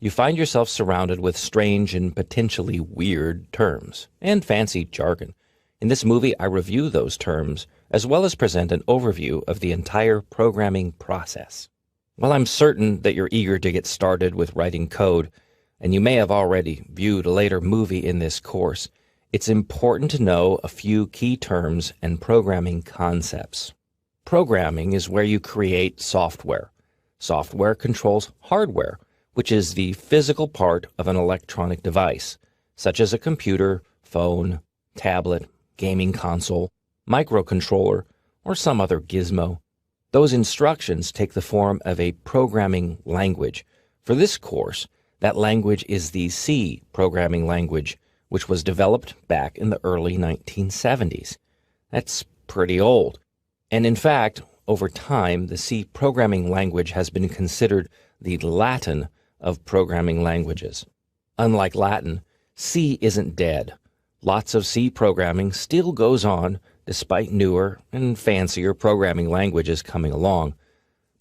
you find yourself surrounded with strange and potentially weird terms and fancy jargon. In this movie, I review those terms as well as present an overview of the entire programming process. While I'm certain that you're eager to get started with writing code, and you may have already viewed a later movie in this course, it's important to know a few key terms and programming concepts. Programming is where you create software. Software controls hardware, which is the physical part of an electronic device, such as a computer, phone, tablet, gaming console, microcontroller, or some other gizmo. Those instructions take the form of a programming language. For this course, that language is the C programming language, which was developed back in the early 1970s. That's pretty old. And in fact, over time, the C programming language has been considered the Latin of programming languages. Unlike Latin, C isn't dead. Lots of C programming still goes on despite newer and fancier programming languages coming along.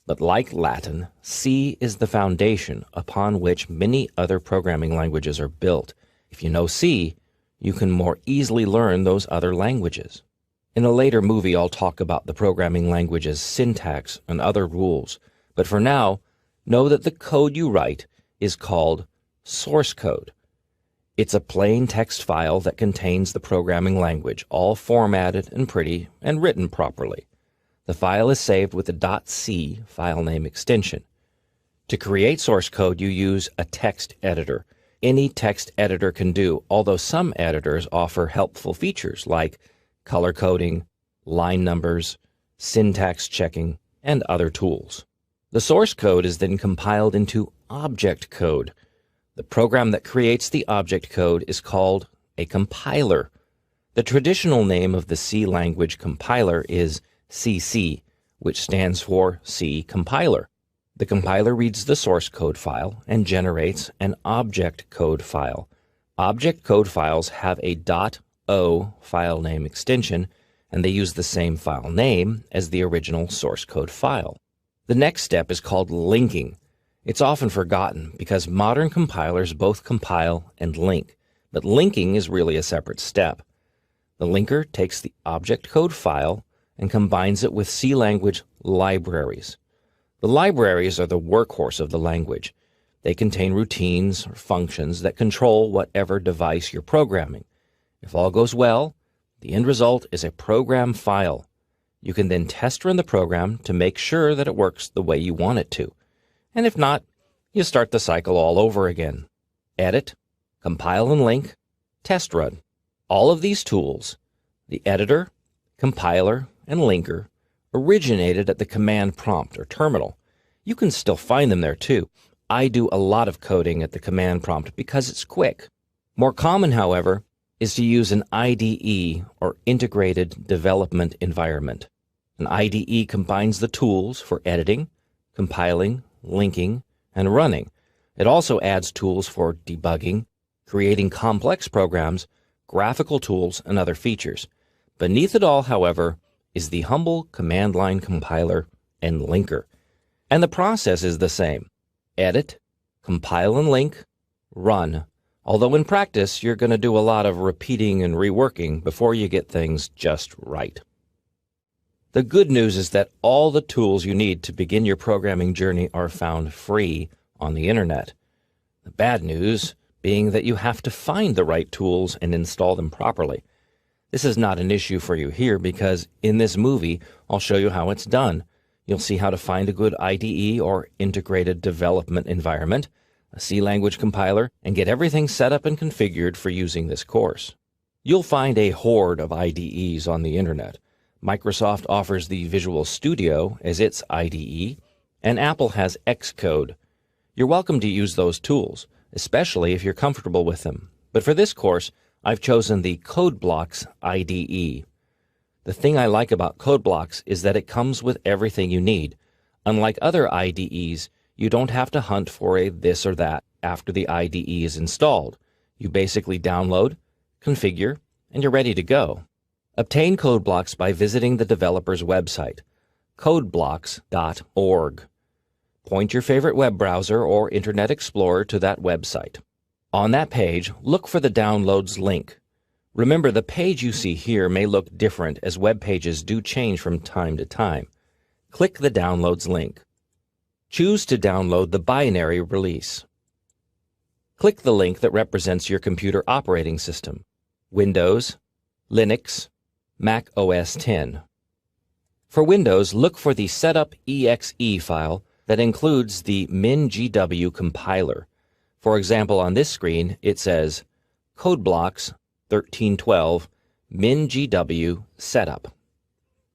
But like Latin, C is the foundation upon which many other programming languages are built. If you know C, you can more easily learn those other languages. In a later movie, I'll talk about the programming language's syntax and other rules. But for now, know that the code you write is called source code. It's a plain text file that contains the programming language, all formatted and pretty and written properly. The file is saved with the .c file name extension. To create source code, you use a text editor. Any text editor can do, although some editors offer helpful features like color coding, line numbers, syntax checking, and other tools. The source code is then compiled into object code. The program that creates the object code is called a compiler. The traditional name of the C language compiler is CC, which stands for C compiler. The compiler reads the source code file and generates an object code file. Object code files have a .o file name extension, and they use the same file name as the original source code file. The next step is called linking. It's often forgotten because modern compilers both compile and link, but linking is really a separate step. The linker takes the object code file and combines it with C language libraries. The libraries are the workhorse of the language. They contain routines or functions that control whatever device you're programming. If all goes well, the end result is a program file. You can then test run the program to make sure that it works the way you want it to. And if not, you start the cycle all over again. Edit, compile and link, test run. All of these tools, the editor, compiler, and linker, originated at the command prompt or terminal. You can still find them there too. I do a lot of coding at the command prompt because it's quick. More common, however, is to use an IDE or integrated development environment. An IDE combines the tools for editing, compiling, linking, and running. It also adds tools for debugging, creating complex programs, graphical tools, and other features. Beneath it all, however, is the humble command line compiler and linker. And the process is the same. Edit, compile and link, run. Although in practice, you're going to do a lot of repeating and reworking before you get things just right. The good news is that all the tools you need to begin your programming journey are found free on the internet. The bad news being that you have to find the right tools and install them properly. This is not an issue for you here because in this movie, I'll show you how it's done. You'll see how to find a good IDE or integrated development environment, a C language compiler, and get everything set up and configured for using this course. You'll find a horde of IDEs on the internet. Microsoft offers the Visual Studio as its IDE, and Apple has Xcode. You're welcome to use those tools, especially if you're comfortable with them. But for this course, I've chosen the CodeBlocks IDE. The thing I like about CodeBlocks is that it comes with everything you need. Unlike other IDEs, you don't have to hunt for a this or that after the IDE is installed. You basically download, configure, and you're ready to go. Obtain CodeBlocks by visiting the developer's website, codeblocks.org. Point your favorite web browser or Internet Explorer to that website. On that page, look for the Downloads link. Remember, the page you see here may look different as web pages do change from time to time. Click the Downloads link. Choose to download the binary release. Click the link that represents your computer operating system: Windows, Linux, Mac OS X. For Windows, look for the setup.exe file that includes the MinGW compiler. For example, on this screen, it says CodeBlocks 1312 MinGW setup.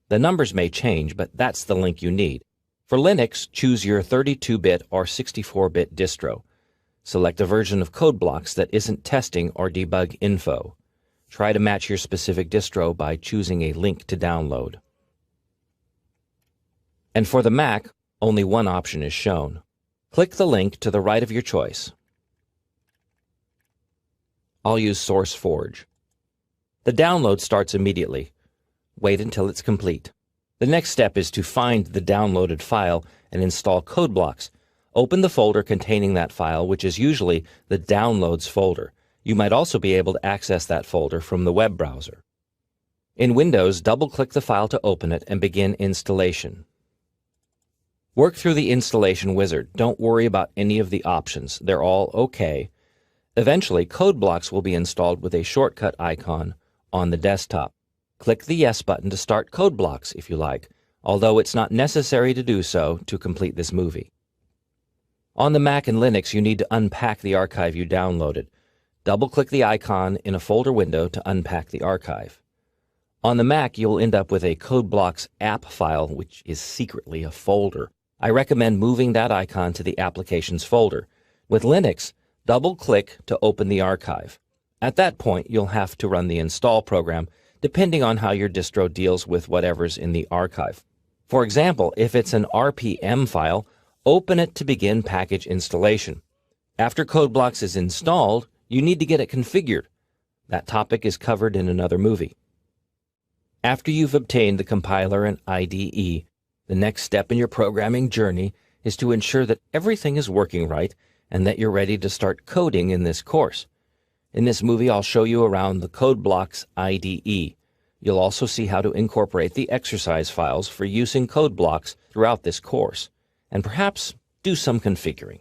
The numbers may change, but that's the link you need. For Linux, choose your 32-bit or 64-bit distro. Select a version of CodeBlocks that isn't testing or debug info. Try to match your specific distro by choosing a link to download. And for the Mac, only one option is shown. Click the link to the right of your choice. I'll use SourceForge. The download starts immediately. Wait until it's complete. The next step is to find the downloaded file and install CodeBlocks. Open the folder containing that file, which is usually the Downloads folder. You might also be able to access that folder from the web browser. In Windows, double-click the file to open it and begin installation. Work through the installation wizard. Don't worry about any of the options. They're all okay. Eventually, CodeBlocks will be installed with a shortcut icon on the desktop. Click the Yes button to start CodeBlocks if you like, although it's not necessary to do so to complete this movie. On the Mac and Linux, you need to unpack the archive you downloaded. Double-click the icon in a folder window to unpack the archive. On the Mac, you'll end up with a CodeBlocks app file, which is secretly a folder. I recommend moving that icon to the Applications folder. With Linux, double-click to open the archive. At that point, you'll have to run the install program, depending on how your distro deals with whatever's in the archive. For example, if it's an RPM file, open it to begin package installation. After CodeBlocks is installed, you need to get it configured. That topic is covered in another movie. After you've obtained the compiler and IDE, the next step in your programming journey is to ensure that everything is working right and that you're ready to start coding in this course. In this movie, I'll show you around the CodeBlocks IDE. You'll also see how to incorporate the exercise files for use in CodeBlocks throughout this course, and perhaps do some configuring.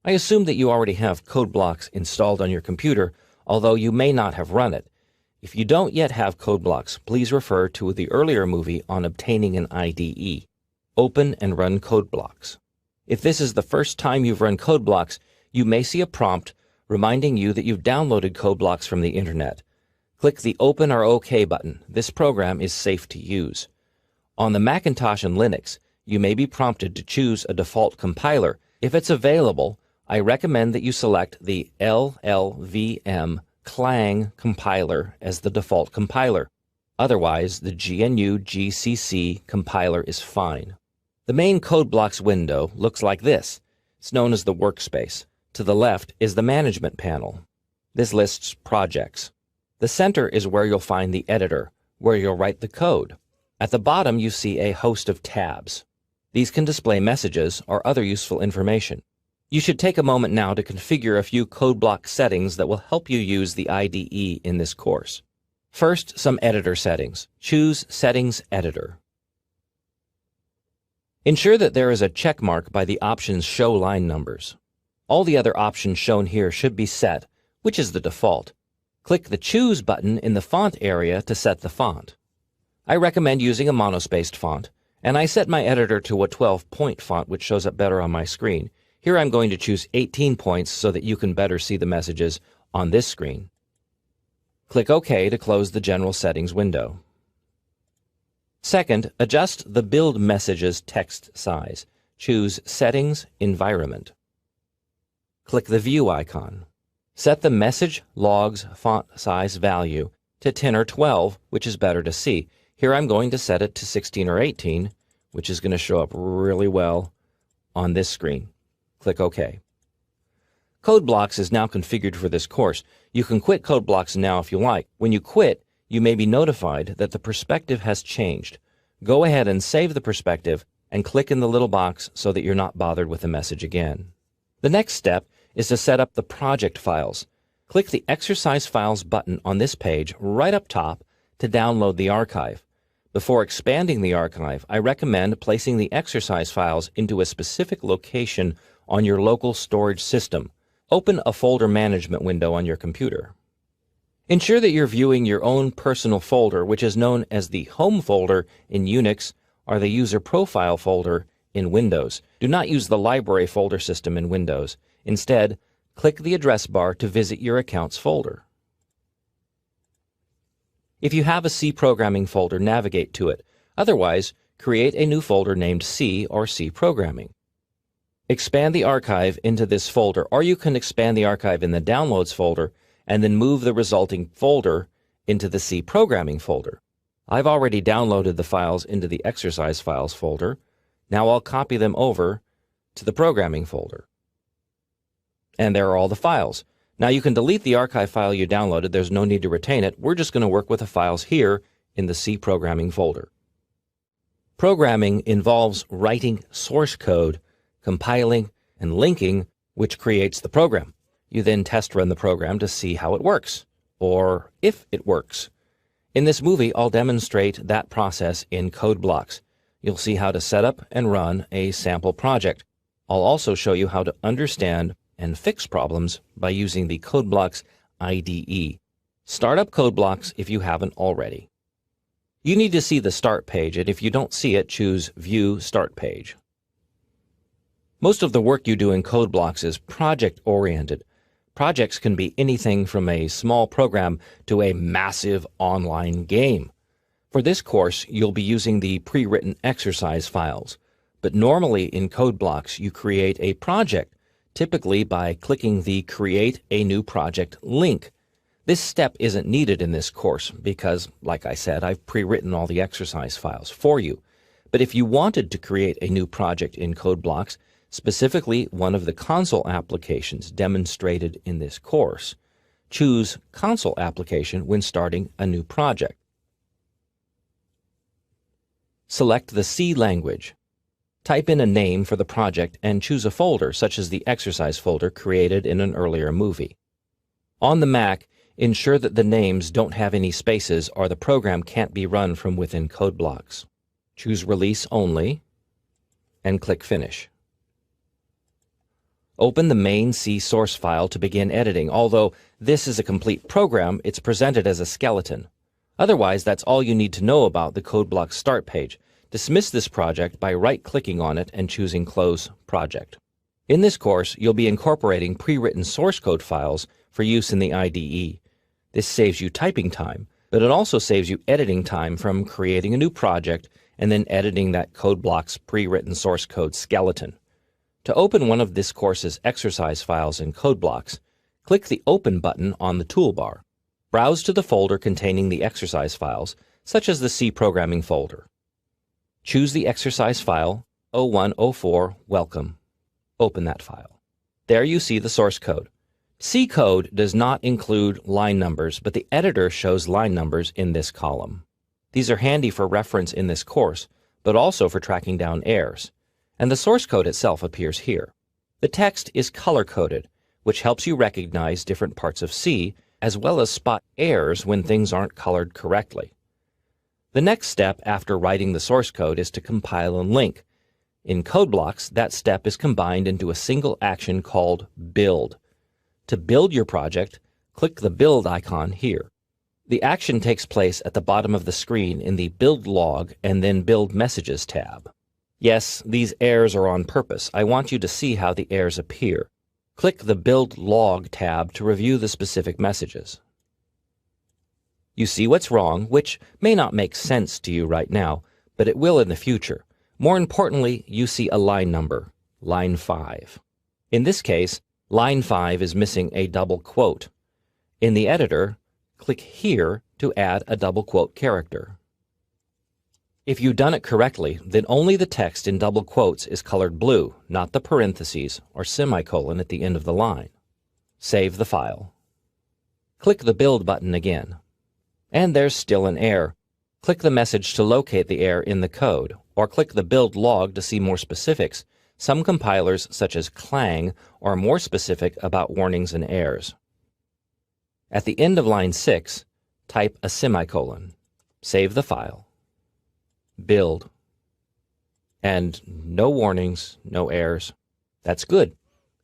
I assume that you already have CodeBlocks installed on your computer, although you may not have run it. If you don't yet have CodeBlocks, please refer to the earlier movie on obtaining an IDE. Open and run CodeBlocks. If this is the first time you've run CodeBlocks, you may see a prompt reminding you that you've downloaded CodeBlocks from the internet. Click the Open or OK button. This program is safe to use. On the Macintosh and Linux, you may be prompted to choose a default compiler. If it's available, I recommend that you select the LLVM Clang compiler as the default compiler. Otherwise, the GNU GCC compiler is fine. The main CodeBlocks window looks like this. It's known as the workspace. To the left is the management panel. This lists projects. The center is where you'll find the editor, where you'll write the code. At the bottom, you see a host of tabs. These can display messages or other useful information. You should take a moment now to configure a few CodeBlock settings that will help you use the IDE in this course. First, some editor settings. Choose Settings Editor. Ensure that there is a check mark by the options Show Line Numbers. All the other options shown here should be set, which is the default. Click the Choose button in the font area to set the font. I recommend using a monospaced font, and I set my editor to a 12-point font, which shows up better on my screen. Here I'm going to choose 18 points so that you can better see the messages on this screen. Click OK to close the General Settings window. Second, adjust the Build Messages text size. Choose Settings, Environment. Click the View icon. Set the Message Logs font size value to 10 or 12, which is better to see. Here I'm going to set it to 16 or 18, which is going to show up really well on this screen. Click OK. CodeBlocks is now configured for this course. You can quit CodeBlocks now if you like. When you quit, you may be notified that the perspective has changed. Go ahead and save the perspective and click in the little box so that you're not bothered with the message again. The next step is to set up the project files. Click the Exercise Files button on this page right up top to download the archive. Before expanding the archive, I recommend placing the exercise files into a specific location on your local storage system. Open a folder management window on your computer. Ensure that you're viewing your own personal folder, which is known as the Home folder in Unix or the User Profile folder in Windows. Do not use the Library folder system in Windows. Instead, click the address bar to visit your account's folder. If you have a C programming folder, navigate to it. Otherwise, create a new folder named C or C Programming. Expand the archive into this folder, or you can expand the archive in the Downloads folder and then move the resulting folder into the C Programming folder. I've already downloaded the files into the Exercise Files folder. Now I'll copy them over to the Programming folder. And there are all the files. Now you can delete the archive file you downloaded. There's no need to retain it. We're just going to work with the files here in the C Programming folder. Programming involves writing source code, compiling, and linking, which creates the program. You then test run the program to see how it works, or if it works. In this movie, I'll demonstrate that process in code blocks. You'll see how to set up and run a sample project. I'll also show you how to understand and fix problems by using the CodeBlocks IDE. Start up CodeBlocks if you haven't already. You need to see the Start page, and if you don't see it, choose View Start Page. Most of the work you do in CodeBlocks is project-oriented. Projects can be anything from a small program to a massive online game. For this course, you'll be using the pre-written exercise files. But normally in CodeBlocks, you create a project, typically by clicking the Create a New Project link. This step isn't needed in this course because, like I said, I've pre-written all the exercise files for you. But if you wanted to create a new project in CodeBlocks, specifically one of the console applications demonstrated in this course, choose Console Application when starting a new project. Select the C language. Type in a name for the project and choose a folder, such as the exercise folder created in an earlier movie. On the Mac, ensure that the names don't have any spaces or the program can't be run from within CodeBlocks. Choose Release Only and click Finish. Open the main C source file to begin editing. Although this is a complete program, it's presented as a skeleton. Otherwise, that's all you need to know about the CodeBlocks Start page. Dismiss this project by right-clicking on it and choosing Close Project. In this course, you'll be incorporating pre-written source code files for use in the IDE. This saves you typing time, but it also saves you editing time from creating a new project and then editing that CodeBlocks pre-written source code skeleton. To open one of this course's exercise files in CodeBlocks, click the Open button on the toolbar. Browse to the folder containing the exercise files, such as the C Programming folder. Choose the exercise file 0104 Welcome. Open that file. There you see the source code. C code does not include line numbers, but the editor shows line numbers in this column. These are handy for reference in this course, but also for tracking down errors. And the source code itself appears here. The text is color-coded, which helps you recognize different parts of C, as well as spot errors when things aren't colored correctly. The next step after writing the source code is to compile and link. In CodeBlocks, that step is combined into a single action called Build. To build your project, click the Build icon here. The action takes place at the bottom of the screen in the Build Log and then Build Messages tab. Yes, these errors are on purpose. I want you to see how the errors appear. Click the Build Log tab to review the specific messages. You see what's wrong, which may not make sense to you right now, but it will in the future. More importantly, you see a line number, line 5. In this case, line 5 is missing a double quote. In the editor, click here to add a double quote character. If you've done it correctly, then only the text in double quotes is colored blue, not the parentheses or semicolon at the end of the line. Save the file. Click the Build button again. And there's still an error. Click the message to locate the error in the code, or click the build log to see more specifics. Some compilers, such as Clang, are more specific about warnings and errors. At the end of line 6, type a semicolon. Save the file. Build. And no warnings, no errors. That's good.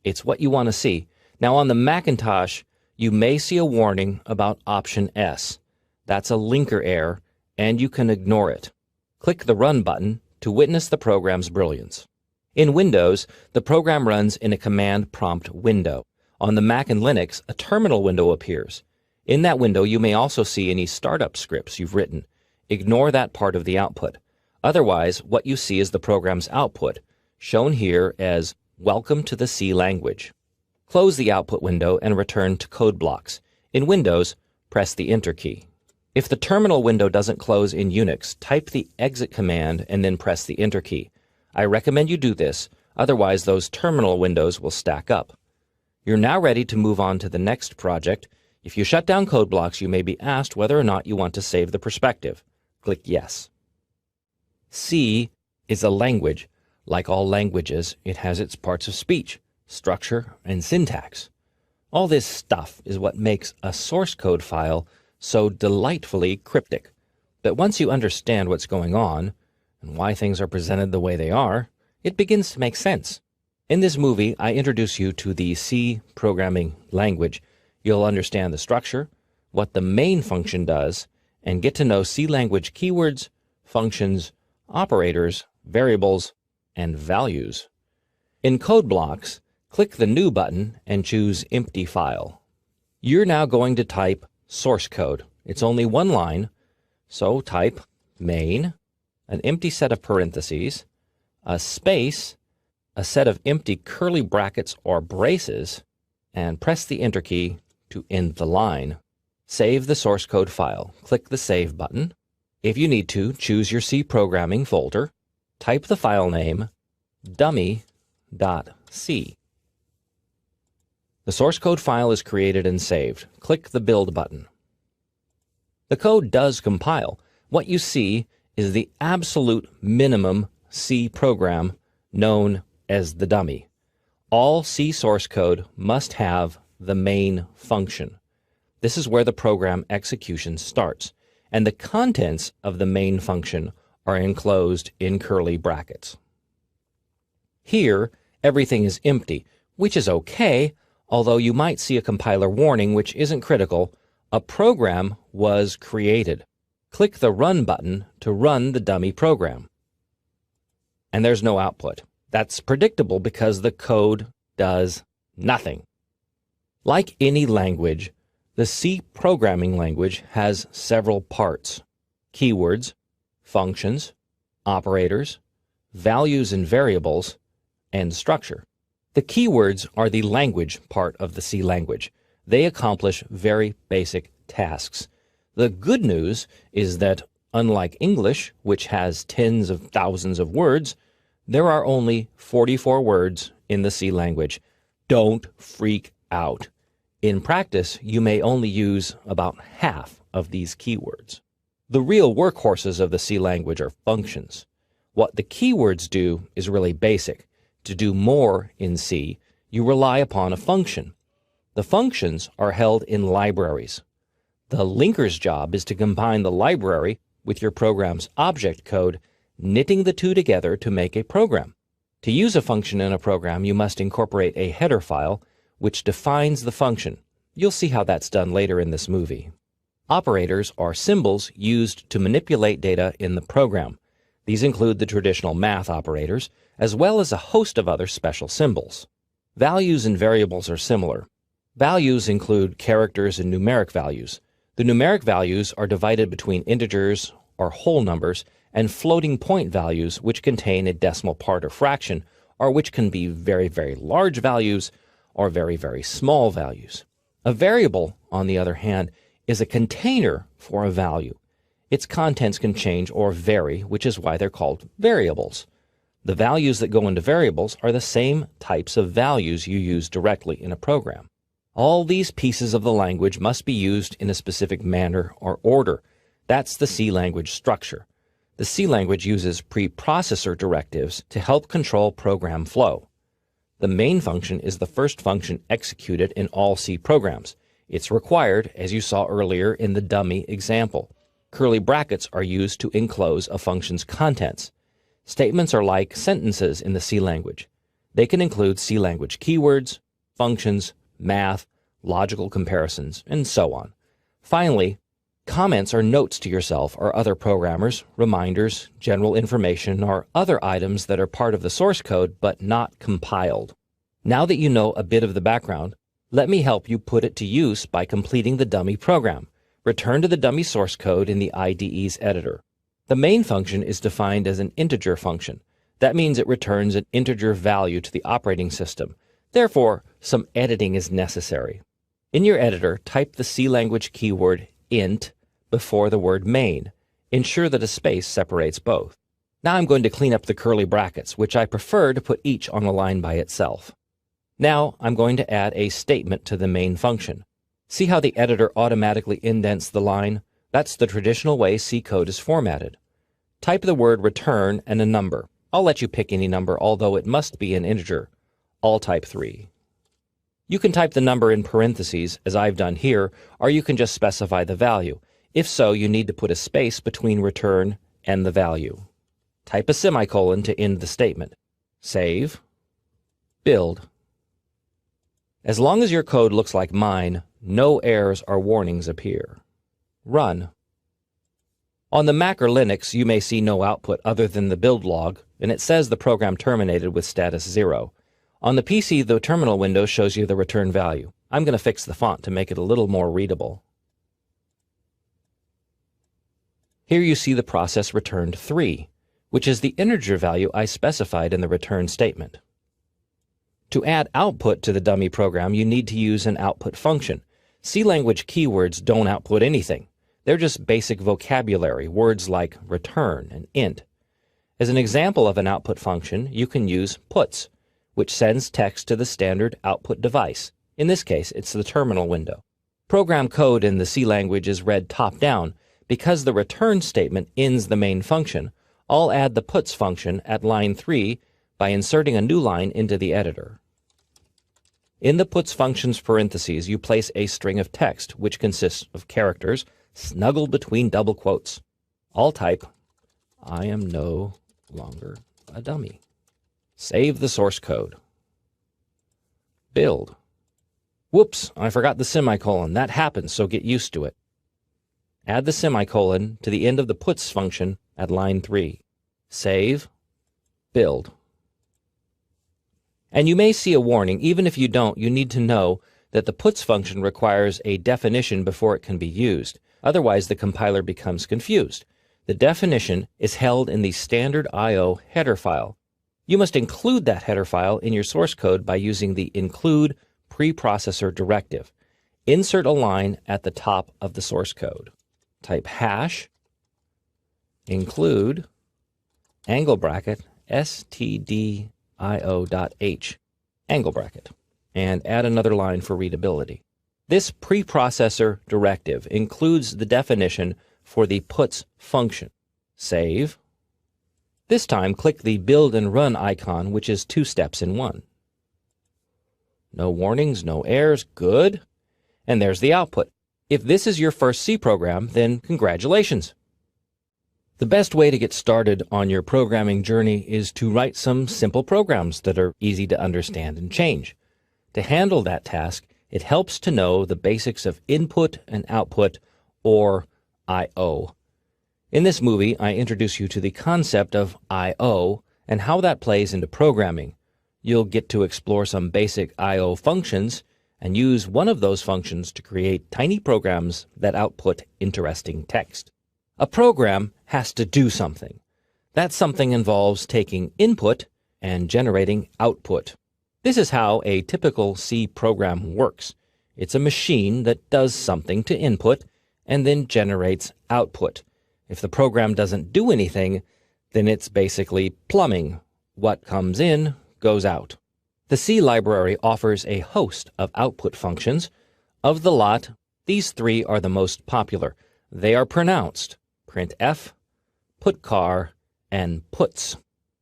It's what you want to see. Now on the Macintosh, you may see a warning about option S. That's a linker error, and you can ignore it. Click the Run button to witness the program's brilliance. In Windows, the program runs in a command prompt window. On the Mac and Linux, a terminal window appears. In that window, you may also see any startup scripts you've written. Ignore that part of the output. Otherwise, what you see is the program's output, shown here as Welcome to the C language. Close the output window and return to code blocks. In Windows, press the Enter key. If the terminal window doesn't close in Unix, type the exit command and then press the Enter key. I recommend you do this, otherwise those terminal windows will stack up. You're now ready to move on to the next project. If you shut down code blocks, you may be asked whether or not you want to save the perspective. Click Yes. C is a language. Like all languages, it has its parts of speech, structure, and syntax. All this stuff is what makes a source code file so delightfully cryptic. But once you understand what's going on and why things are presented the way they are, it begins to make sense. In this movie, I introduce you to the C programming language. You'll understand the structure, what the main function does, and get to know C language keywords, functions, operators, variables, and values. In code blocks, click the New button and choose Empty File. You're now going to type source code. It's only one line, so type main, an empty set of parentheses, a space, a set of empty curly brackets or braces, and press the Enter key to end the line. Save the source code file. Click the Save button. If you need to, choose your C programming folder. Type the file name dummy.c. The source code file is created and saved. Click the Build button. The code does compile. What you see is the absolute minimum C program known as the dummy. All C source code must have the main function. This is where the program execution starts, and the contents of the main function are enclosed in curly brackets. Here, everything is empty, which is okay, although you might see a compiler warning which isn't critical. A program was created. Click the Run button to run the dummy program. And there's no output. That's predictable because the code does nothing. Like any language, the C programming language has several parts: keywords, functions, operators, values and variables, and structure. The keywords are the language part of the C language. They accomplish very basic tasks. The good news is that, unlike English, which has tens of thousands of words, there are only 44 words in the C language. Don't freak out. In practice, you may only use about half of these keywords. The real workhorses of the C language are functions. What the keywords do is really basic. To do more in C, you rely upon a function. The functions are held in libraries. The linker's job is to combine the library with your program's object code, knitting the two together to make a program. To use a function in a program, you must incorporate a header file which defines the function. You'll see how that's done later in this movie. Operators are symbols used to manipulate data in the program. These include the traditional math operators, as well as a host of other special symbols. Values and variables are similar. Values include characters and numeric values. The numeric values are divided between integers or whole numbers and floating point values, which contain a decimal part or fraction, or which can be very, very large values or very, very small values. A variable, on the other hand, is a container for a value. Its contents can change or vary, which is why they're called variables. The values that go into variables are the same types of values you use directly in a program. All these pieces of the language must be used in a specific manner or order. That's the C language structure. The C language uses preprocessor directives to help control program flow. The main function is the first function executed in all C programs. It's required, as you saw earlier in the dummy example. Curly brackets are used to enclose a function's contents. Statements are like sentences in the C language. They can include C language keywords, functions, math, logical comparisons, and so on. Finally, comments are notes to yourself or other programmers, reminders, general information, or other items that are part of the source code but not compiled. Now that you know a bit of the background, let me help you put it to use by completing the dummy program. Return to the dummy source code in the IDE's editor. The main function is defined as an integer function. That means it returns an integer value to the operating system. Therefore, some editing is necessary. In your editor, type the C language keyword int before the word main. Ensure that a space separates both. Now I'm going to clean up the curly brackets, which I prefer to put each on a line by itself. Now I'm going to add a statement to the main function. See how the editor automatically indents the line? That's the traditional way C code is formatted. Type the word return and a number. I'll let you pick any number, although it must be an integer. I'll type 3. You can type the number in parentheses, as I've done here, or you can just specify the value. If so, you need to put a space between return and the value. Type a semicolon to end the statement. Save. Build. As long as your code looks like mine, no errors or warnings appear. Run. On the Mac or Linux, you may see no output other than the build log, and it says the program terminated with status 0. On the PC, the terminal window shows you the return value. I'm going to fix the font to make it a little more readable. Here you see the process returned 3, which is the integer value I specified in the return statement. To add output to the dummy program, you need to use an output function. C language keywords don't output anything. They're just basic vocabulary, words like return and int. As an example of an output function, you can use puts, which sends text to the standard output device. In this case, it's the terminal window. Program code in the C language is read top-down. Because the return statement ends the main function, I'll add the puts function at line 3 by inserting a new line into the editor. In the puts function's parentheses, you place a string of text, which consists of characters snuggled between double quotes. I'll type, "I am no longer a dummy." Save the source code. Build. Whoops, I forgot the semicolon. That happens, so get used to it. Add the semicolon to the end of the puts function at line 3. Save. Build. And you may see a warning. Even if you don't, you need to know that the puts function requires a definition before it can be used. Otherwise, the compiler becomes confused. The definition is held in the standard I/O header file. You must include that header file in your source code by using the include preprocessor directive. Insert a line at the top of the source code. Type hash include angle bracket stdio.h angle bracket, and add another line for readability. This preprocessor directive includes the definition for the puts function. Save. This time, click the build and run icon, which is 2 steps in one. No warnings, no errors, good. And there's the output. If this is your first C program, then congratulations. The best way to get started on your programming journey is to write some simple programs that are easy to understand and change. To handle that task, it helps to know the basics of input and output, or I/O. In this movie, I introduce you to the concept of I/O and how that plays into programming. You'll get to explore some basic I/O functions and use one of those functions to create tiny programs that output interesting text. A program has to do something. That something involves taking input and generating output. This is how a typical C program works. It's a machine that does something to input and then generates output. If the program doesn't do anything, then it's basically plumbing. What comes in goes out. The C library offers a host of output functions. Of the lot, these 3 are the most popular. They are pronounced: printf, putchar, and puts.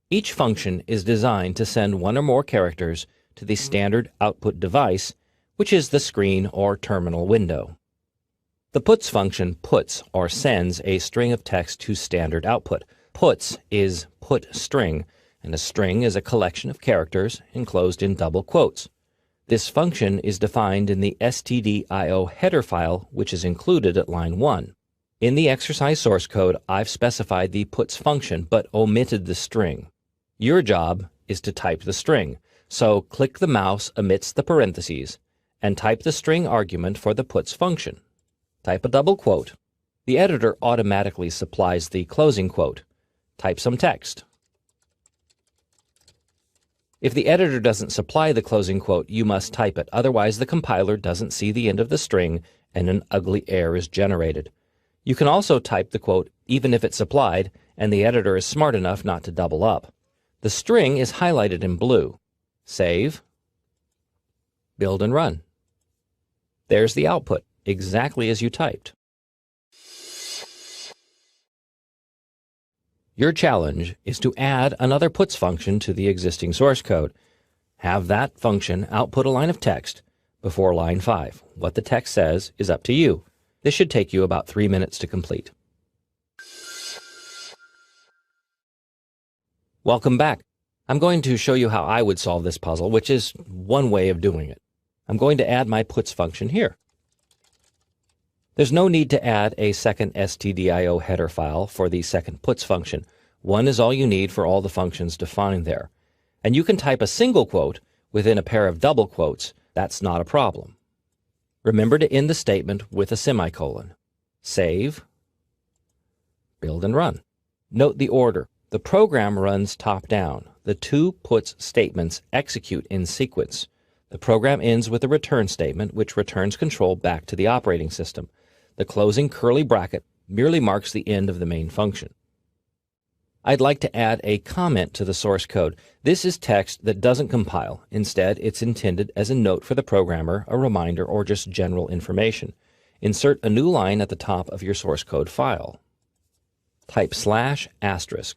Each function is designed to send one or more characters to the standard output device, which is the screen or terminal window. The puts function puts or sends a string of text to standard output. Puts is put string, and a string is a collection of characters enclosed in double quotes. This function is defined in the stdio header file, which is included at line 1. In the exercise source code, I've specified the puts function but omitted the string. Your job is to type the string, so click the mouse amidst the parentheses and type the string argument for the puts function. Type a double quote. The editor automatically supplies the closing quote. Type some text. If the editor doesn't supply the closing quote, you must type it. Otherwise, the compiler doesn't see the end of the string and an ugly error is generated. You can also type the quote even if it's supplied and the editor is smart enough not to double up. The string is highlighted in blue. Save, build and run. There's the output, exactly as you typed. Your challenge is to add another puts function to the existing source code. Have that function output a line of text before line 5. What the text says is up to you. This should take you about 3 minutes to complete. Welcome back. I'm going to show you how I would solve this puzzle, which is one way of doing it. I'm going to add my puts function here. There's no need to add a second stdio header file for the second puts function. One is all you need for all the functions defined there. And you can type a single quote within a pair of double quotes. That's not a problem. Remember to end the statement with a semicolon. Save, build and run. Note the order. The program runs top down. The two puts statements execute in sequence. The program ends with a return statement, which returns control back to the operating system. The closing curly bracket merely marks the end of the main function. I'd like to add a comment to the source code. This is text that doesn't compile. Instead, it's intended as a note for the programmer, a reminder, or just general information. Insert a new line at the top of your source code file. Type /*.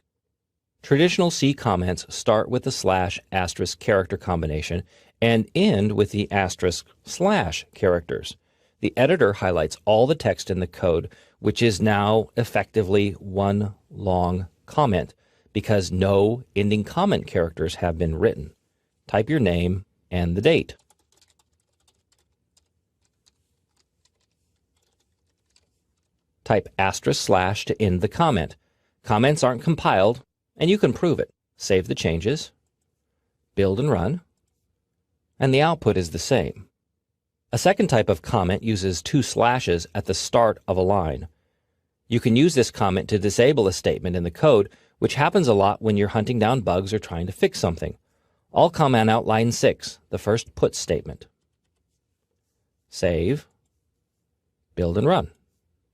Traditional C comments start with the /* character combination and end with the */ characters. The editor highlights all the text in the code, which is now effectively one long comment because no ending comment characters have been written. Type your name and the date. Type */ to end the comment. Comments aren't compiled, and you can prove it. Save the changes, build and run, and the output is the same. A second type of comment uses 2 slashes at the start of a line. You can use this comment to disable a statement in the code, which happens a lot when you're hunting down bugs or trying to fix something. I'll comment out line 6, the first puts statement. Save, build and run.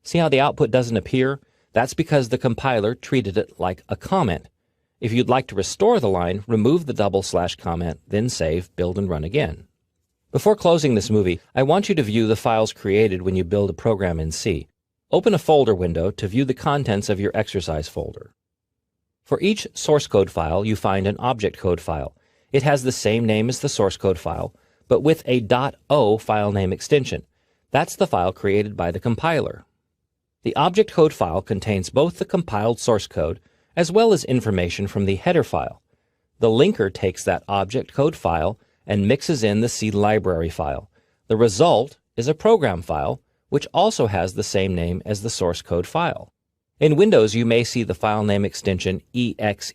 See how the output doesn't appear? That's because the compiler treated it like a comment. If you'd like to restore the line, remove the / comment, then save, build and run again. Before closing this movie, I want you to view the files created when you build a program in C. Open a folder window to view the contents of your exercise folder. For each source code file, you find an object code file. It has the same name as the source code file, but with a .o file name extension. That's the file created by the compiler. The object code file contains both the compiled source code as well as information from the header file. The linker takes that object code file and mixes in the C library file. The result is a program file, which also has the same name as the source code file. In Windows, you may see the file name extension exe,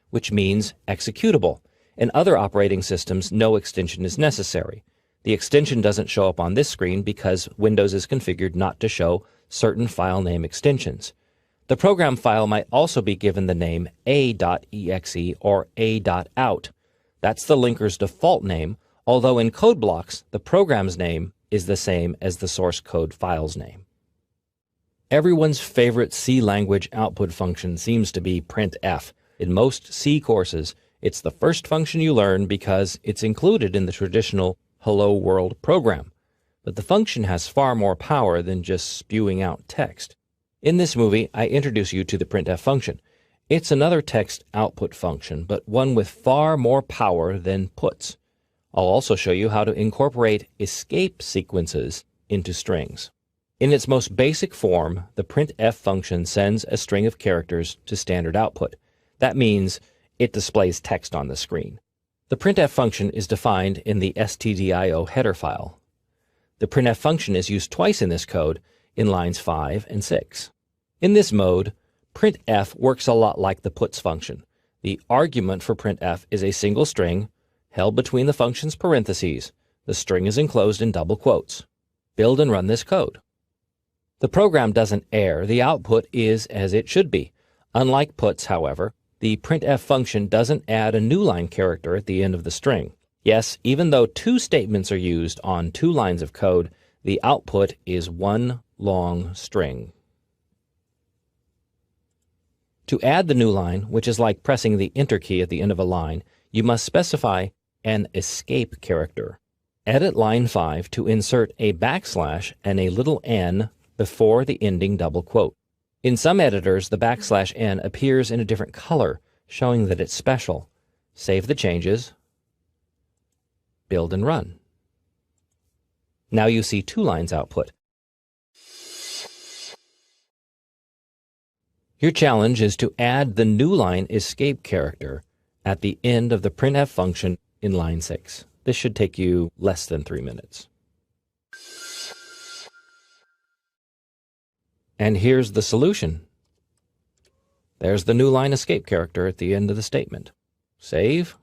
which means executable. In other operating systems, no extension is necessary. The extension doesn't show up on this screen because Windows is configured not to show certain file name extensions. The program file might also be given the name a.exe or a.out. That's the linker's default name, although in code blocks, the program's name is the same as the source code file's name. Everyone's favorite C language output function seems to be printf. In most C courses, it's the first function you learn because it's included in the traditional Hello World program. But the function has far more power than just spewing out text. In this movie, I introduce you to the printf function. It's another text output function, but one with far more power than puts. I'll also show you how to incorporate escape sequences into strings. In its most basic form, the printf function sends a string of characters to standard output. That means it displays text on the screen. The printf function is defined in the stdio header file. The printf function is used twice in this code, in lines 5 and 6. In this mode, printf works a lot like the puts function. The argument for printf is a single string held between the function's parentheses. The string is enclosed in double quotes. Build and run this code. The program doesn't err. The output is as it should be. Unlike puts, however, the printf function doesn't add a new line character at the end of the string. Yes, even though two statements are used on two lines of code, the output is one long string. To add the new line, which is like pressing the Enter key at the end of a line, you must specify an escape character. Edit line 5 to insert a backslash and a little n before the ending double quote. In some editors, the backslash n appears in a different color, showing that it's special. Save the changes, build and run. Now you see two lines output. Your challenge is to add the new line escape character at the end of the printf function in line 6. This should take you less than 3 minutes. And here's the solution. There's the new line escape character at the end of the statement. Save,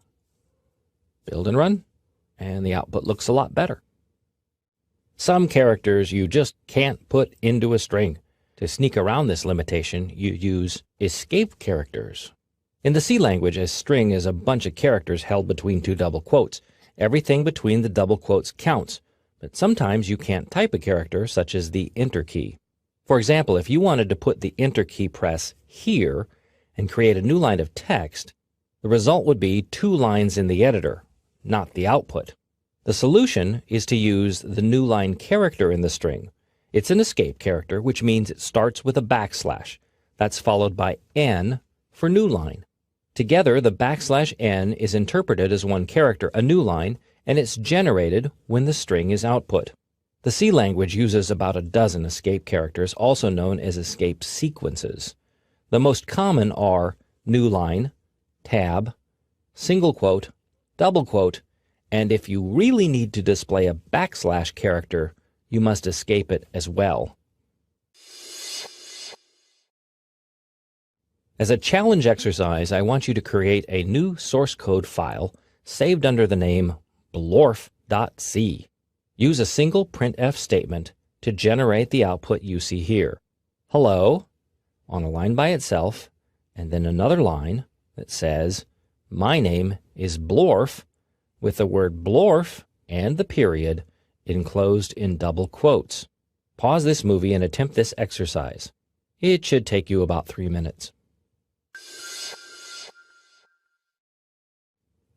build and run, and the output looks a lot better. Some characters you just can't put into a string. To sneak around this limitation, you use escape characters. In the C language, a string is a bunch of characters held between two double quotes. Everything between the double quotes counts, but sometimes you can't type a character, such as the Enter key. For example, if you wanted to put the Enter key press here and create a new line of text, the result would be two lines in the editor, not the output. The solution is to use the new line character in the string. It's an escape character, which means it starts with a backslash. That's followed by n for new line. Together, the backslash n is interpreted as one character, a new line, and it's generated when the string is output. The C language uses about a dozen escape characters, also known as escape sequences. The most common are new line, tab, single quote, double quote, and if you really need to display a backslash character, you must escape it as well. As a challenge exercise, I want you to create a new source code file saved under the name blorf.c. Use a single printf statement to generate the output you see here. Hello, on a line by itself, and then another line that says, my name is Blorf, with the word Blorf and the period enclosed in double quotes. Pause this movie and attempt this exercise. It should take you about 3 minutes.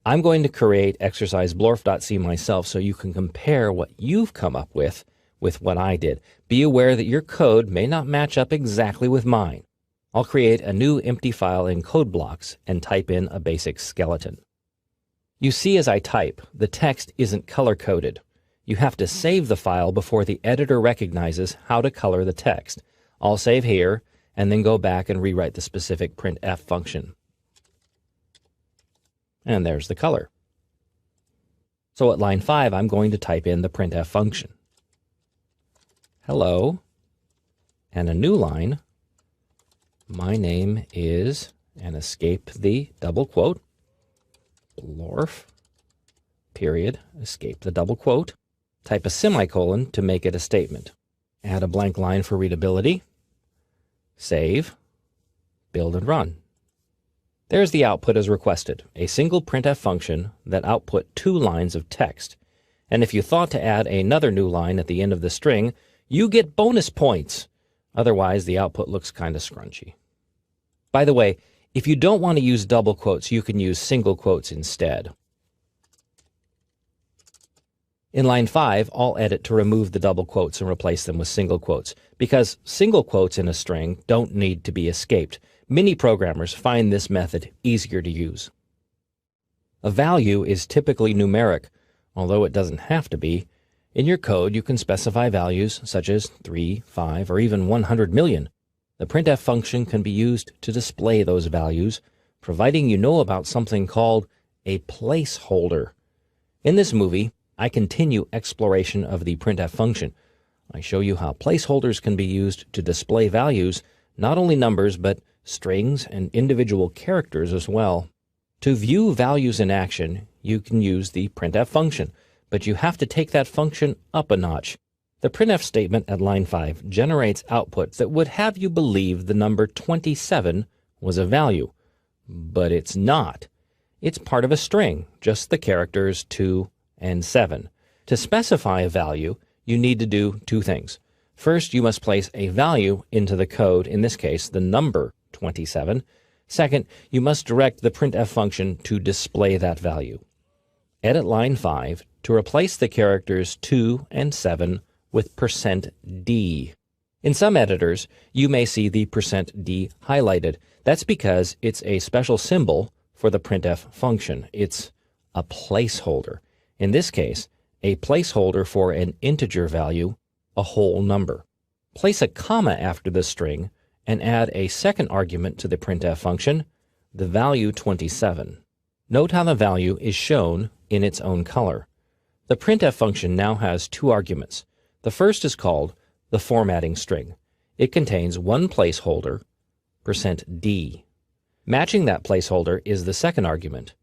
I'm going to create exercise blorf.c myself so you can compare what you've come up with what I did. Be aware that your code may not match up exactly with mine. I'll create a new empty file in code blocks and type in a basic skeleton. You see as I type, the text isn't color-coded. You have to save the file before the editor recognizes how to color the text. I'll save here and then go back and rewrite the specific printf function. And there's the color. So at line 5, I'm going to type in the printf function. Hello, and a new line. My name is, and escape the double quote, Blorf, period, escape the double quote. Type a semicolon to make it a statement. Add a blank line for readability. Save, build and run. There's the output as requested, a single printf function that output 2 lines of text. And if you thought to add another new line at the end of the string, you get bonus points. Otherwise, the output looks kind of scrunchy. By the way, if you don't want to use double quotes, you can use single quotes instead. In line 5, I'll edit to remove the double quotes and replace them with single quotes, because single quotes in a string don't need to be escaped. Many programmers find this method easier to use. A value is typically numeric, although it doesn't have to be. In your code, you can specify values such as 3, 5, or even 100 million. The printf function can be used to display those values, providing you know about something called a placeholder. In this movie, I continue exploration of the printf function. I show you how placeholders can be used to display values, not only numbers, but strings and individual characters as well. To view values in action, you can use the printf function, but you have to take that function up a notch. The printf statement at line 5 generates output that would have you believe the number 27 was a value, but it's not. It's part of a string, just the characters 2 and 7. To specify a value, you need to do two things. First, you must place a value into the code, in this case, the number 27. Second, you must direct the printf function to display that value. Edit line 5 to replace the characters 2 and 7 with %d. In some editors, you may see the %d highlighted. That's because it's a special symbol for the printf function. It's a placeholder. In this case, a placeholder for an integer value, a whole number. Place a comma after the string and add a second argument to the printf function, the value 27. Note how the value is shown in its own color. The printf function now has two arguments. The first is called the formatting string. It contains one placeholder, %d. Matching that placeholder is the second argument,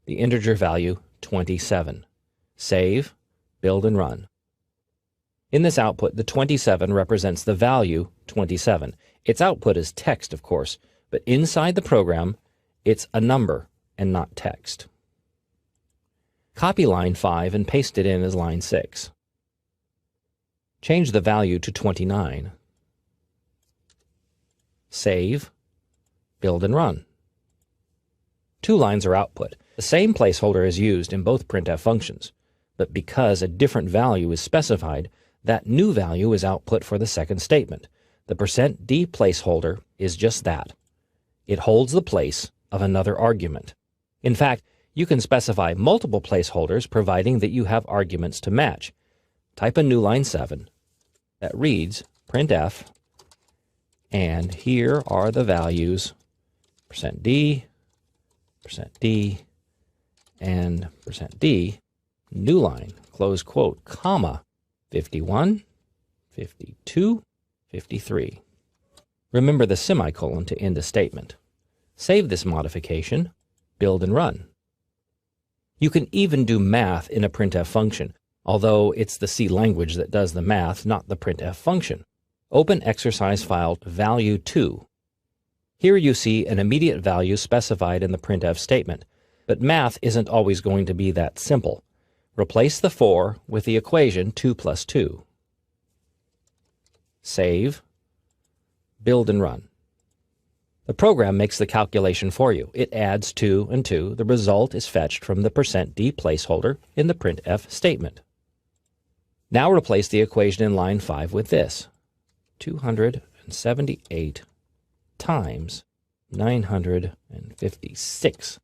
the integer value 27. Save, build, and run. In this output, the 27 represents the value 27. Its output is text, of course, but inside the program, it's a number and not text. Copy line 5 and paste it in as line 6. Change the value to 29. Save, build, and run. Two lines are output. The same placeholder is used in both printf functions, but because a different value is specified, that new value is output for the second statement. The %d placeholder is just that. It holds the place of another argument. In fact, you can specify multiple placeholders providing that you have arguments to match. Type a new line 7 that reads printf, and here are the values %d, %d, and %d, new line, close quote, comma, 51, 52, 53. Remember the semicolon to end a statement. Save this modification, build and run. You can even do math in a printf function, although it's the C language that does the math, not the printf function. Open exercise file value2. Here you see an immediate value specified in the printf statement, but math isn't always going to be that simple. Replace the 4 with the equation 2 plus 2. Save, build and run. The program makes the calculation for you. It adds 2 and 2. The result is fetched from the %d placeholder in the printf statement. Now replace the equation in line 5 with this. 278 times 956.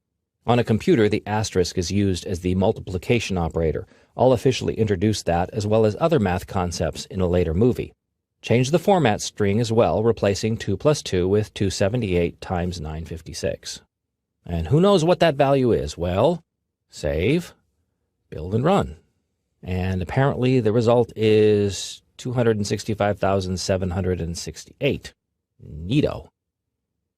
On a computer, the asterisk is used as the multiplication operator. I'll officially introduce that as well as other math concepts in a later movie. Change the format string as well, replacing 2 plus 2 with 278 times 956. And who knows what that value is? Well, save, build and run. And apparently the result is 265,768. Neato.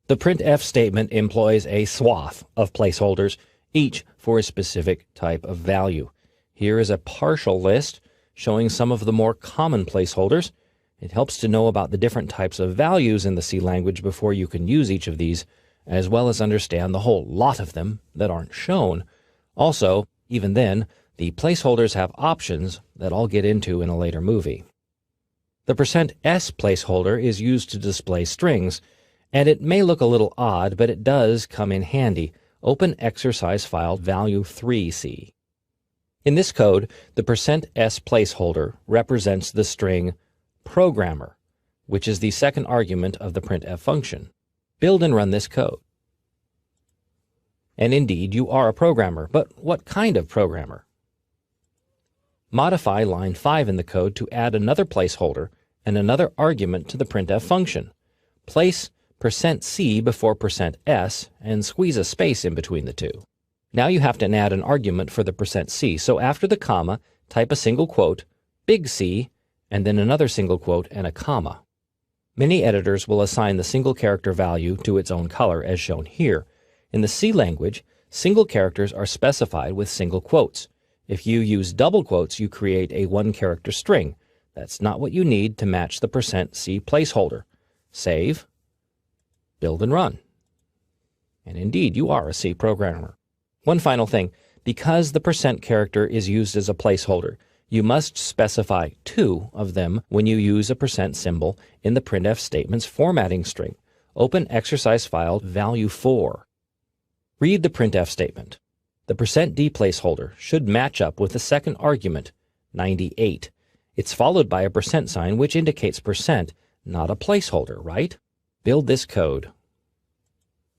The printf statement employs a swath of placeholders, each for a specific type of value. Here is a partial list showing some of the more common placeholders. It helps to know about the different types of values in the C language before you can use each of these, as well as understand the whole lot of them that aren't shown. Also, even then, the placeholders have options that I'll get into in a later movie. The %s placeholder is used to display strings, and it may look a little odd, but it does come in handy. Open exercise file value3c. In this code, the %s placeholder represents the string programmer, which is the second argument of the printf function. Build and run this code. And indeed, you are a programmer, but what kind of programmer? Modify line 5 in the code to add another placeholder and another argument to the printf function. Place %c before %s and squeeze a space in between the two. Now you have to add an argument for the %c, so after the comma, type a single quote, big C, and then another single quote and a comma. Many editors will assign the single character value to its own color, as shown here. In the C language, single characters are specified with single quotes. If you use double quotes, you create a one-character string. That's not what you need to match the %c placeholder. Save, build and run. And indeed, you are a C programmer. One final thing, because the % character is used as a placeholder, you must specify 2 of them when you use a % symbol in the printf statement's formatting string. Open exercise file value 4. Read the printf statement. The %d placeholder should match up with the second argument, 98. It's followed by a % which indicates %, not a placeholder, right? Build this code.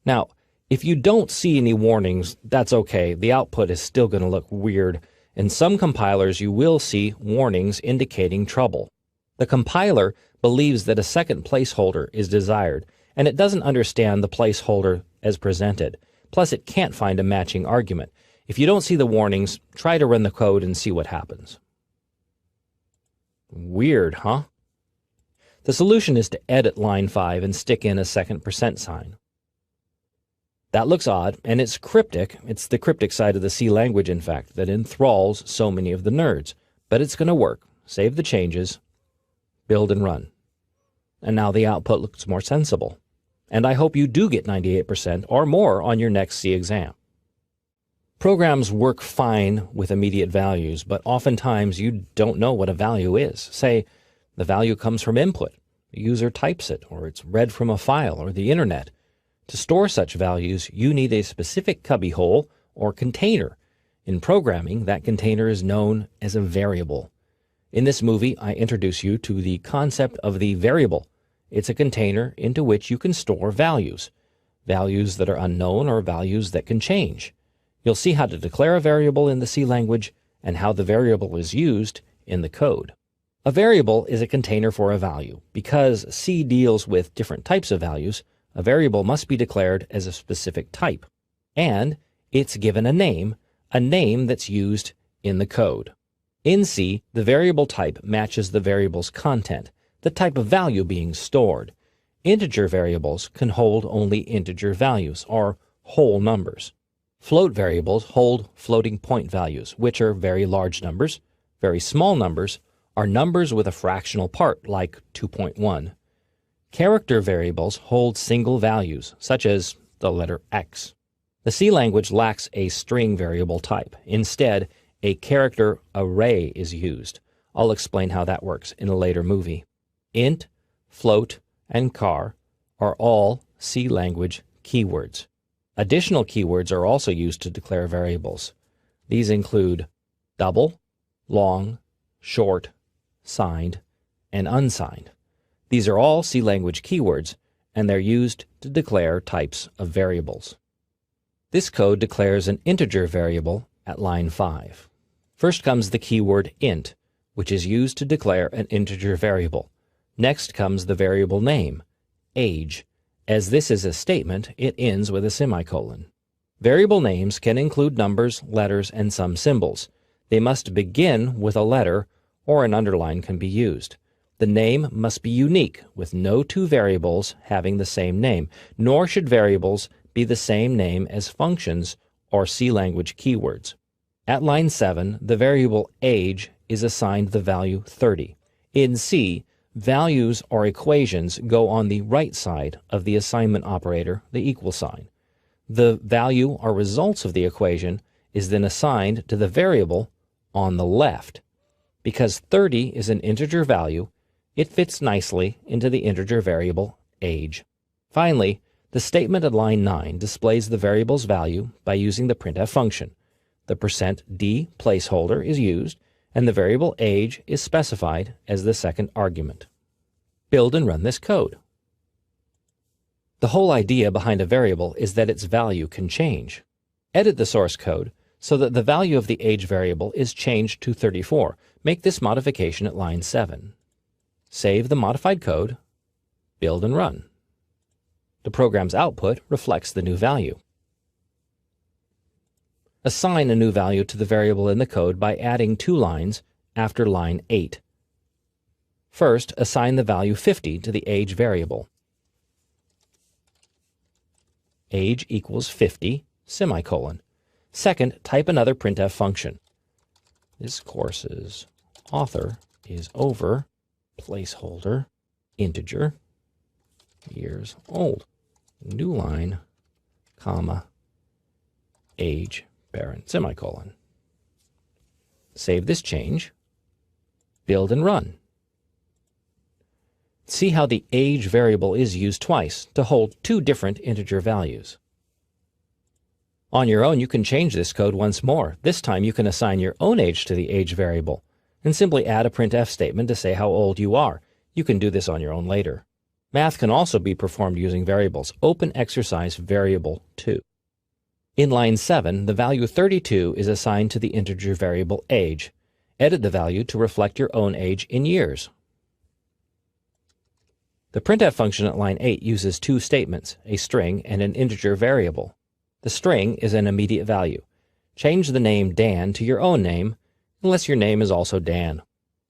Now, if you don't see any warnings, that's okay. The output is still going to look weird. In some compilers, you will see warnings indicating trouble. The compiler believes that a second placeholder is desired, and it doesn't understand the placeholder as presented. Plus, it can't find a matching argument. If you don't see the warnings, try to run the code and see what happens. Weird, huh? The solution is to edit line 5 and stick in a second %. That looks odd, and it's cryptic. It's the cryptic side of the C language, in fact, that enthralls so many of the nerds. But it's going to work. Save the changes, build and run. And now the output looks more sensible. And I hope you do get 98% or more on your next C exam. Programs work fine with immediate values, but oftentimes you don't know what a value is. Say, the value comes from input. The user types it, or it's read from a file or the internet. To store such values, you need a specific cubbyhole or container. In programming, that container is known as a variable. In this movie, I introduce you to the concept of the variable. It's a container into which you can store values. Values that are unknown or values that can change. You'll see how to declare a variable in the C language and how the variable is used in the code. A variable is a container for a value. Because C deals with different types of values, a variable must be declared as a specific type. And it's given a name that's used in the code. In C, the variable type matches the variable's content, the type of value being stored. Integer variables can hold only integer values, or whole numbers. Float variables hold floating point values, which are very large numbers. Very small numbers are numbers with a fractional part, like 2.1. Character variables hold single values, such as the letter X. The C language lacks a string variable type. Instead, a character array is used. I'll explain how that works in a later movie. Int, float, and char are all C language keywords. Additional keywords are also used to declare variables. These include double, long, short, signed, and unsigned. These are all C language keywords, and they're used to declare types of variables. This code declares an integer variable at line 5. First comes the keyword int, which is used to declare an integer variable. Next comes the variable name, age. As this is a statement, it ends with a semicolon. Variable names can include numbers, letters, and some symbols. They must begin with a letter, or an underline can be used. The name must be unique, with no two variables having the same name, nor should variables be the same name as functions or C language keywords. At line 7, the variable age is assigned the value 30. In C, values or equations go on the right side of the assignment operator, the equal sign. The value or results of the equation is then assigned to the variable on the left. Because 30 is an integer value, it fits nicely into the integer variable age. Finally, the statement at line 9 displays the variable's value by using the printf function. The %d placeholder is used, and the variable age is specified as the second argument. Build and run this code. The whole idea behind a variable is that its value can change. Edit the source code so that the value of the age variable is changed to 34. Make this modification at line 7. Save the modified code, build and run. The program's output reflects the new value. Assign a new value to the variable in the code by adding 2 lines after line 8. First, assign the value 50 to the age variable. Age equals 50, semicolon. Second, type another printf function. This course's author is over, placeholder, integer, years old. New line, comma, age, parent, semicolon. Save this change, build and run. See how the age variable is used twice to hold 2 different integer values. On your own, you can change this code once more. This time you can assign your own age to the age variable and simply add a printf statement to say how old you are. You can do this on your own later. Math can also be performed using variables. Open exercise variable 2. In line 7, the value 32 is assigned to the integer variable age. Edit the value to reflect your own age in years. The printf function at line 8 uses 2 statements, a string and an integer variable. The string is an immediate value. Change the name Dan to your own name, unless your name is also Dan.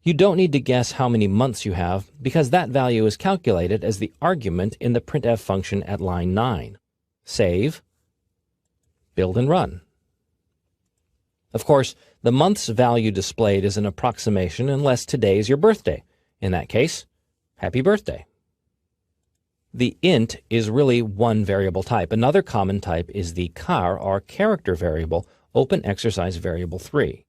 You don't need to guess how many months you have, because that value is calculated as the argument in the printf function at line 9. Save, build and run. Of course, the month's value displayed is an approximation unless today is your birthday. In that case, happy birthday. The int is really one variable type. Another common type is the char, or character variable. Open exercise variable 3.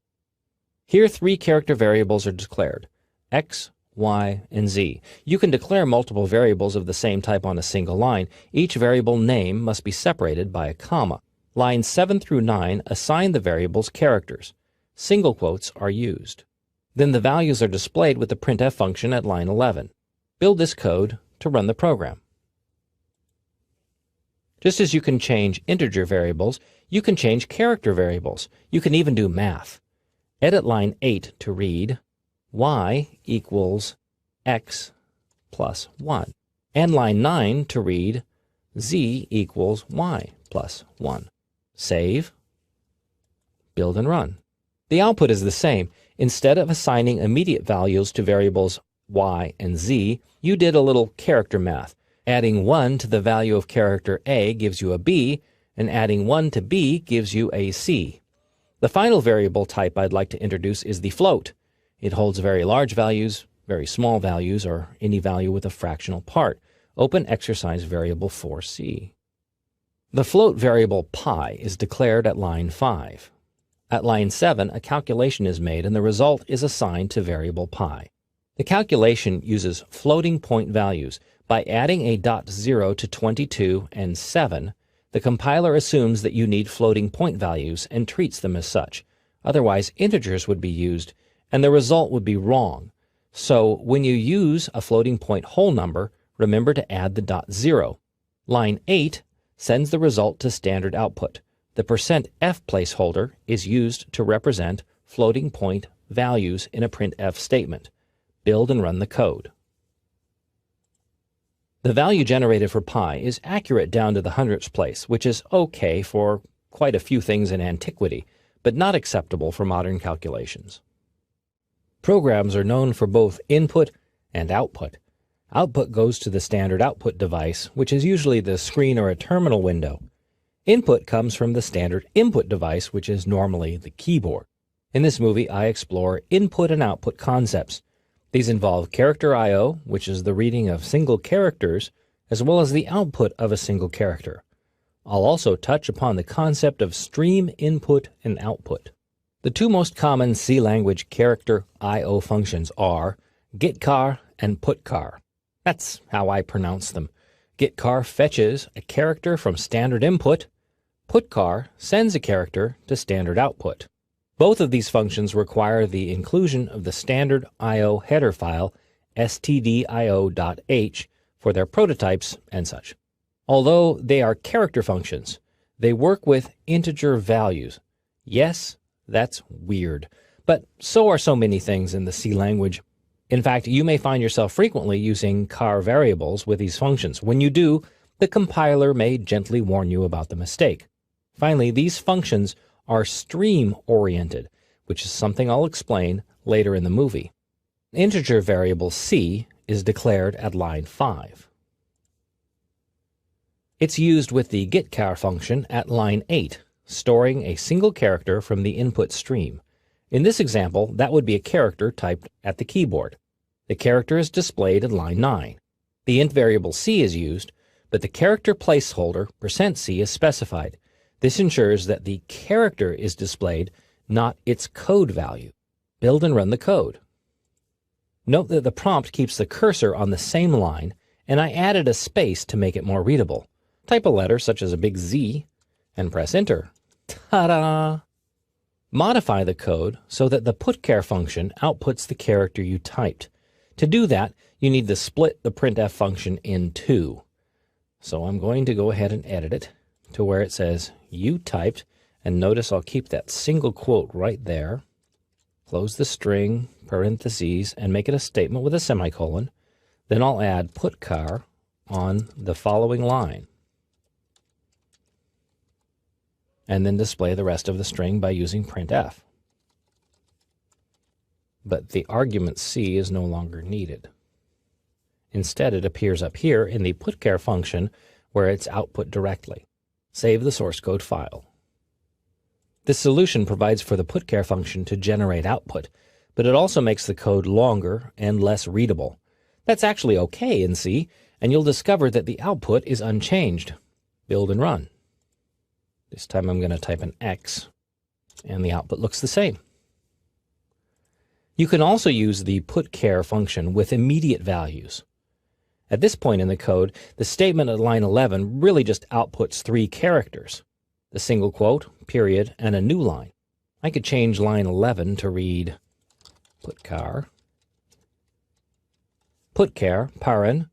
Here 3 character variables are declared, x, y, and z. You can declare multiple variables of the same type on a single line. Each variable name must be separated by a comma. Lines 7 through 9 assign the variables characters. Single quotes are used. Then the values are displayed with the printf function at line 11. Build this code to run the program. Just as you can change integer variables, you can change character variables. You can even do math. Edit line 8 to read y equals x plus 1, and line 9 to read z equals y plus 1. Save, build and run. The output is the same. Instead of assigning immediate values to variables y and z, you did a little character math. Adding 1 to the value of character A gives you a B, and adding 1 to B gives you a C. The final variable type I'd like to introduce is the float. It holds very large values, very small values, or any value with a fractional part. Open exercise variable 4C. The float variable pi is declared at line 5. At line 7, a calculation is made and the result is assigned to variable pi. The calculation uses floating point values. By adding a .0 to 22 and 7, the compiler assumes that you need floating point values and treats them as such. Otherwise, integers would be used, and the result would be wrong. So, when you use a floating point whole number, remember to add the .0. Line 8 sends the result to standard output. The %f placeholder is used to represent floating point values in a printf statement. Build and run the code. The value generated for pi is accurate down to the hundredths place, which is okay for quite a few things in antiquity, but not acceptable for modern calculations. Programs are known for both input and output. Output goes to the standard output device, which is usually the screen or a terminal window. Input comes from the standard input device, which is normally the keyboard. In this movie, I explore input and output concepts. These involve character I/O, which is the reading of single characters, as well as the output of a single character. I'll also touch upon the concept of stream input and output. The 2 most common C language character I/O functions are getChar and putChar. That's how I pronounce them. getChar fetches a character from standard input, Putchar sends a character to standard output. Both of these functions require the inclusion of the standard I/O header file stdio.h for their prototypes and such. Although they are character functions, they work with integer values. Yes, that's weird, but so are so many things in the C language. In fact, you may find yourself frequently using char variables with these functions. When you do, the compiler may gently warn you about the mistake. Finally, these functions are stream-oriented, which is something I'll explain later in the movie. Integer variable c is declared at line 5. It's used with the getChar function at line 8, storing a single character from the input stream. In this example, that would be a character typed at the keyboard. The character is displayed at line 9. The int variable c is used, but the character placeholder %c is specified. This ensures that the character is displayed, not its code value. Build and run the code. Note that the prompt keeps the cursor on the same line, and I added a space to make it more readable. Type a letter such as a big Z and press enter. Ta-da! Modify the code so that the putchar function outputs the character you typed. To do that, you need to split the printf function in two. So I'm going to go ahead and edit it to where it says you typed, and notice I'll keep that single quote right there. Close the string, parentheses, and make it a statement with a semicolon. Then I'll add putchar on the following line, and then display the rest of the string by using printf. But the argument c is no longer needed. Instead, it appears up here in the putchar function where it's output directly. Save the source code file. This solution provides for the putchar function to generate output, but it also makes the code longer and less readable. That's actually okay in C, and you'll discover that the output is unchanged. Build and run. This time I'm going to type an X, and the output looks the same. You can also use the putchar function with immediate values. At this point in the code, the statement at line 11 really just outputs 3 characters, the single quote, period, and a new line. I could change line 11 to read putchar, paren,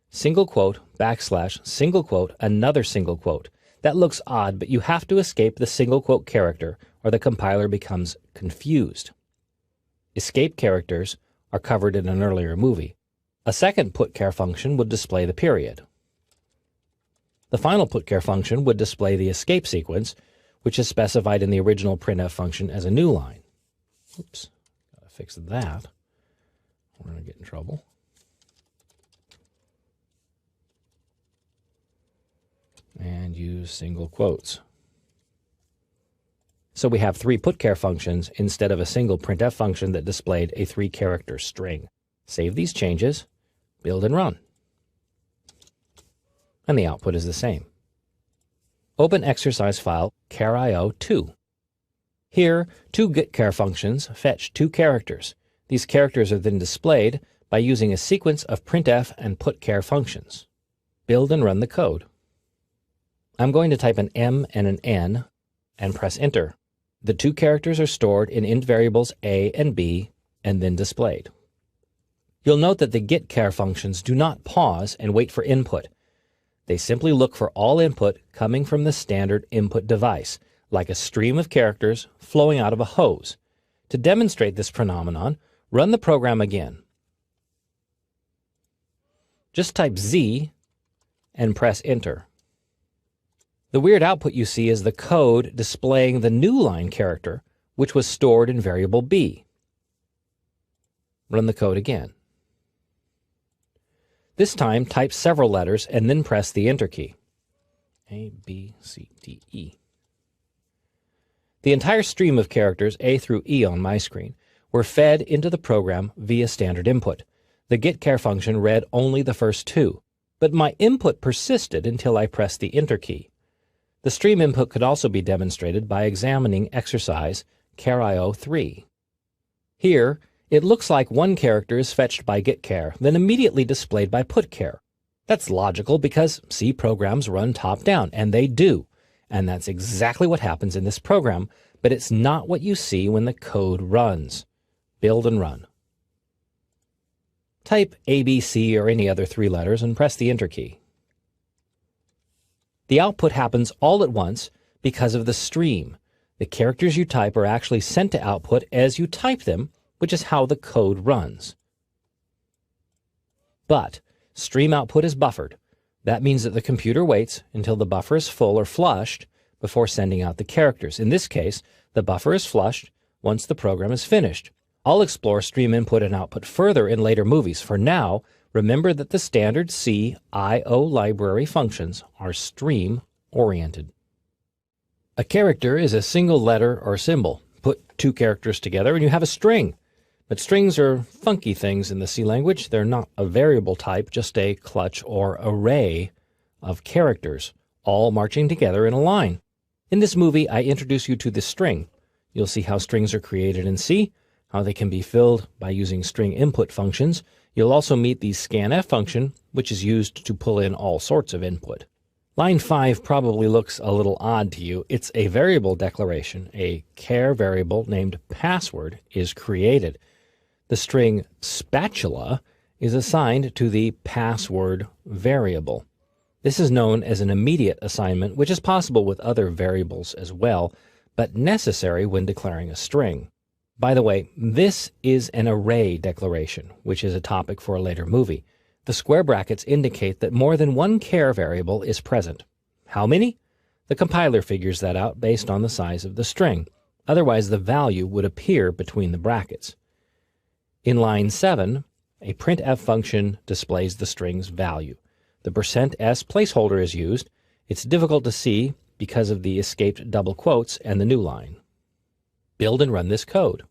single quote, backslash, single quote, another single quote. That looks odd, but you have to escape the single quote character or the compiler becomes confused. Escape characters are covered in an earlier movie. A second putchar function would display the period. The final putchar function would display the escape sequence, which is specified in the original printf function as a new line. Oops, gotta fix that. We're gonna get in trouble. And use single quotes. So we have 3 putchar functions instead of a single printf function that displayed a 3-character string. Save these changes, build and run. And the output is the same. Open exercise file char.io2. Here, 2 getChar functions fetch 2 characters. These characters are then displayed by using a sequence of printf and putchar functions. Build and run the code. I'm going to type an M and an N and press enter. The 2 characters are stored in int variables A and B and then displayed. You'll note that the getChar functions do not pause and wait for input. They simply look for all input coming from the standard input device, like a stream of characters flowing out of a hose. To demonstrate this phenomenon, run the program again. Just type Z and press enter. The weird output you see is the code displaying the new line character, which was stored in variable B. Run the code again. This time, type several letters and then press the enter key. A, B, C, D, E. The entire stream of characters A through E on my screen were fed into the program via standard input. The getChar function read only the first 2, but my input persisted until I pressed the enter key. The stream input could also be demonstrated by examining exercise char.io3. Here, it looks like 1 character is fetched by getChar, then immediately displayed by putchar. That's logical because C programs run top-down, and they do. And that's exactly what happens in this program, but it's not what you see when the code runs. Build and run. Type A, B, C, or any other 3 letters and press the Enter key. The output happens all at once because of the stream. The characters you type are actually sent to output as you type them, which is how the code runs. But stream output is buffered. That means that the computer waits until the buffer is full or flushed before sending out the characters. In this case, the buffer is flushed once the program is finished. I'll explore stream input and output further in later movies. For now, remember that the standard C I/O library functions are stream-oriented. A character is a single letter or symbol. Put 2 characters together and you have a string. But strings are funky things in the C language. They're not a variable type, just a clutch or array of characters, all marching together in a line. In this movie, I introduce you to the string. You'll see how strings are created in C, how they can be filled by using string input functions. You'll also meet the scanf function, which is used to pull in all sorts of input. Line 5 probably looks a little odd to you. It's a variable declaration. A char variable named password is created. The string spatula is assigned to the password variable. This is known as an immediate assignment, which is possible with other variables as well, but necessary when declaring a string. By the way, this is an array declaration, which is a topic for a later movie. The square brackets indicate that more than one char variable is present. How many? The compiler figures that out based on the size of the string. Otherwise, the value would appear between the brackets. In line 7, a printf function displays the string's value. The %s placeholder is used. It's difficult to see because of the escaped double quotes and the new line. Build and run this code.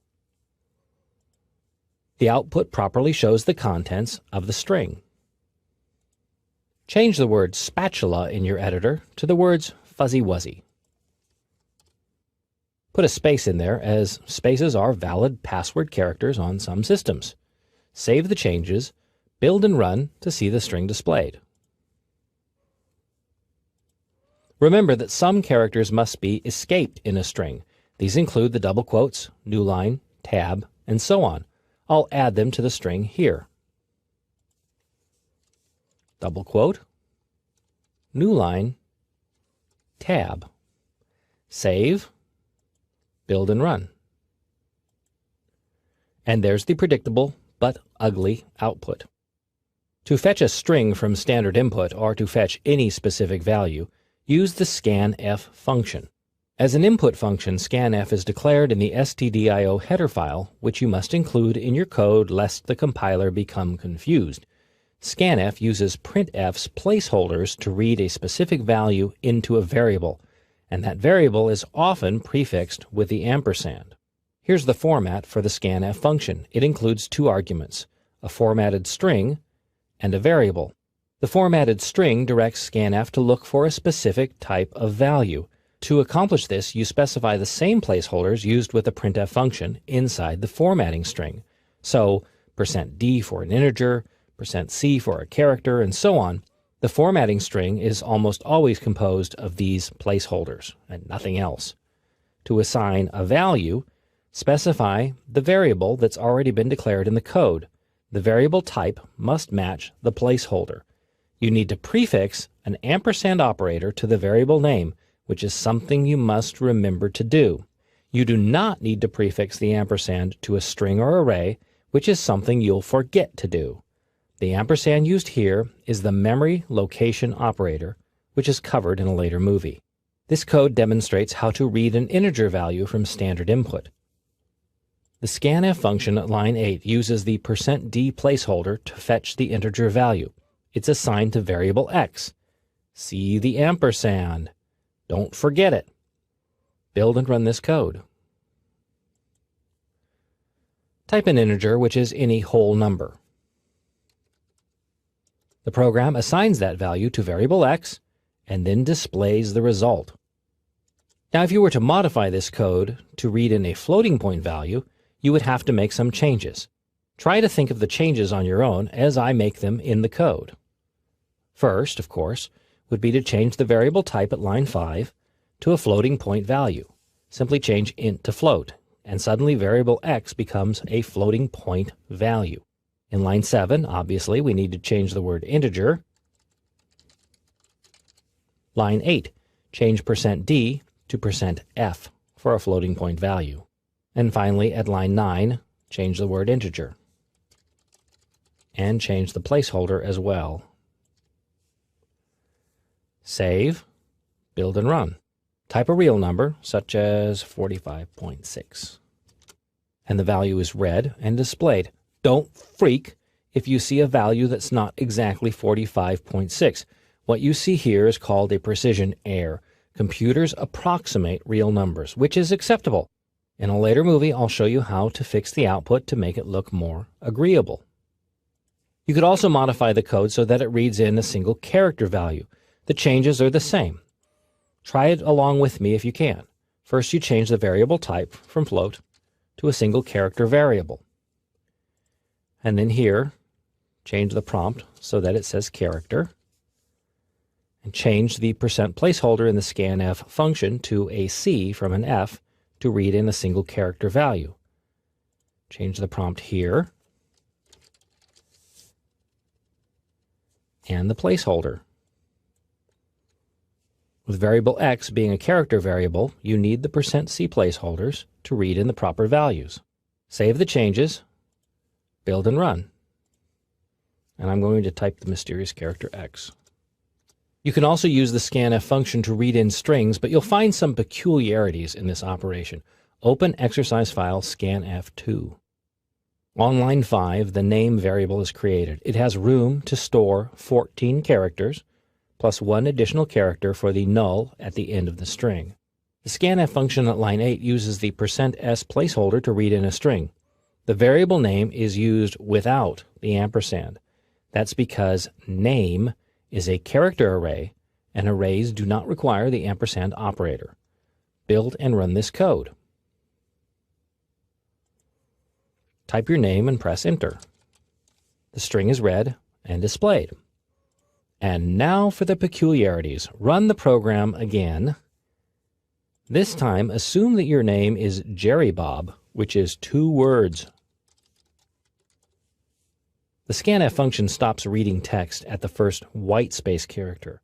The output properly shows the contents of the string. Change the word spatula in your editor to the words fuzzy wuzzy. Put a space in there, as spaces are valid password characters on some systems. Save the changes, build and run to see the string displayed. Remember that some characters must be escaped in a string. These include the double quotes, new line, tab, and so on. I'll add them to the string here. Double quote, new line, tab. Save, build and run. And there's the predictable but ugly output. To fetch a string from standard input or to fetch any specific value, use the scanf function. As an input function, scanf is declared in the stdio header file, which you must include in your code lest the compiler become confused. Scanf uses printf's placeholders to read a specific value into a variable, and that variable is often prefixed with the ampersand. Here's the format for the scanf function. It includes 2 arguments, a formatted string and a variable. The formatted string directs scanf to look for a specific type of value. To accomplish this, you specify the same placeholders used with the printf function inside the formatting string. So, %d for an integer, %c for a character, and so on. The formatting string is almost always composed of these placeholders and nothing else. To assign a value, specify the variable that's already been declared in the code. The variable type must match the placeholder. You need to prefix an ampersand operator to the variable name, which is something you must remember to do. You do not need to prefix the ampersand to a string or array, which is something you'll forget to do. The ampersand used here is the memory location operator, which is covered in a later movie. This code demonstrates how to read an integer value from standard input. The scanf function at line 8 uses the %d placeholder to fetch the integer value. It's assigned to variable x. See the ampersand. Don't forget it. Build and run this code. Type an integer, which is any whole number. The program assigns that value to variable x and then displays the result. Now, if you were to modify this code to read in a floating point value, you would have to make some changes. Try to think of the changes on your own as I make them in the code. First, of course, would be to change the variable type at line 5 to a floating point value. Simply change int to float, and suddenly variable x becomes a floating point value. In line 7, obviously, we need to change the word integer. Line 8, change %d to %f for a floating point value. And finally, at line 9, change the word integer. And change the placeholder as well. Save, build and run. Type a real number, such as 45.6. And the value is read and displayed. Don't freak if you see a value that's not exactly 45.6. What you see here is called a precision error. Computers approximate real numbers, which is acceptable. In a later movie, I'll show you how to fix the output to make it look more agreeable. You could also modify the code so that it reads in a single character value. The changes are the same. Try it along with me if you can. First, you change the variable type from float to a single character variable. And then here, change the prompt so that it says character. And change the % placeholder in the scanf function to a C from an F to read in a single character value. Change the prompt here. And the placeholder. With variable x being a character variable, you need the %c placeholders to read in the proper values. Save the changes, build and run. And I'm going to type the mysterious character x. You can also use the scanf function to read in strings, but you'll find some peculiarities in this operation. Open exercise file scanf2. On line 5, the name variable is created. It has room to store 14 characters, plus one additional character for the null at the end of the string. The scanf function at line 8 uses the %s placeholder to read in a string. The variable name is used without the ampersand. That's because name is a character array, and arrays do not require the ampersand operator. Build and run this code. Type your name and press enter. The string is read and displayed. And now for the peculiarities. Run the program again. This time, assume that your name is Jerry Bob, which is 2 words. The scanf function stops reading text at the first white space character.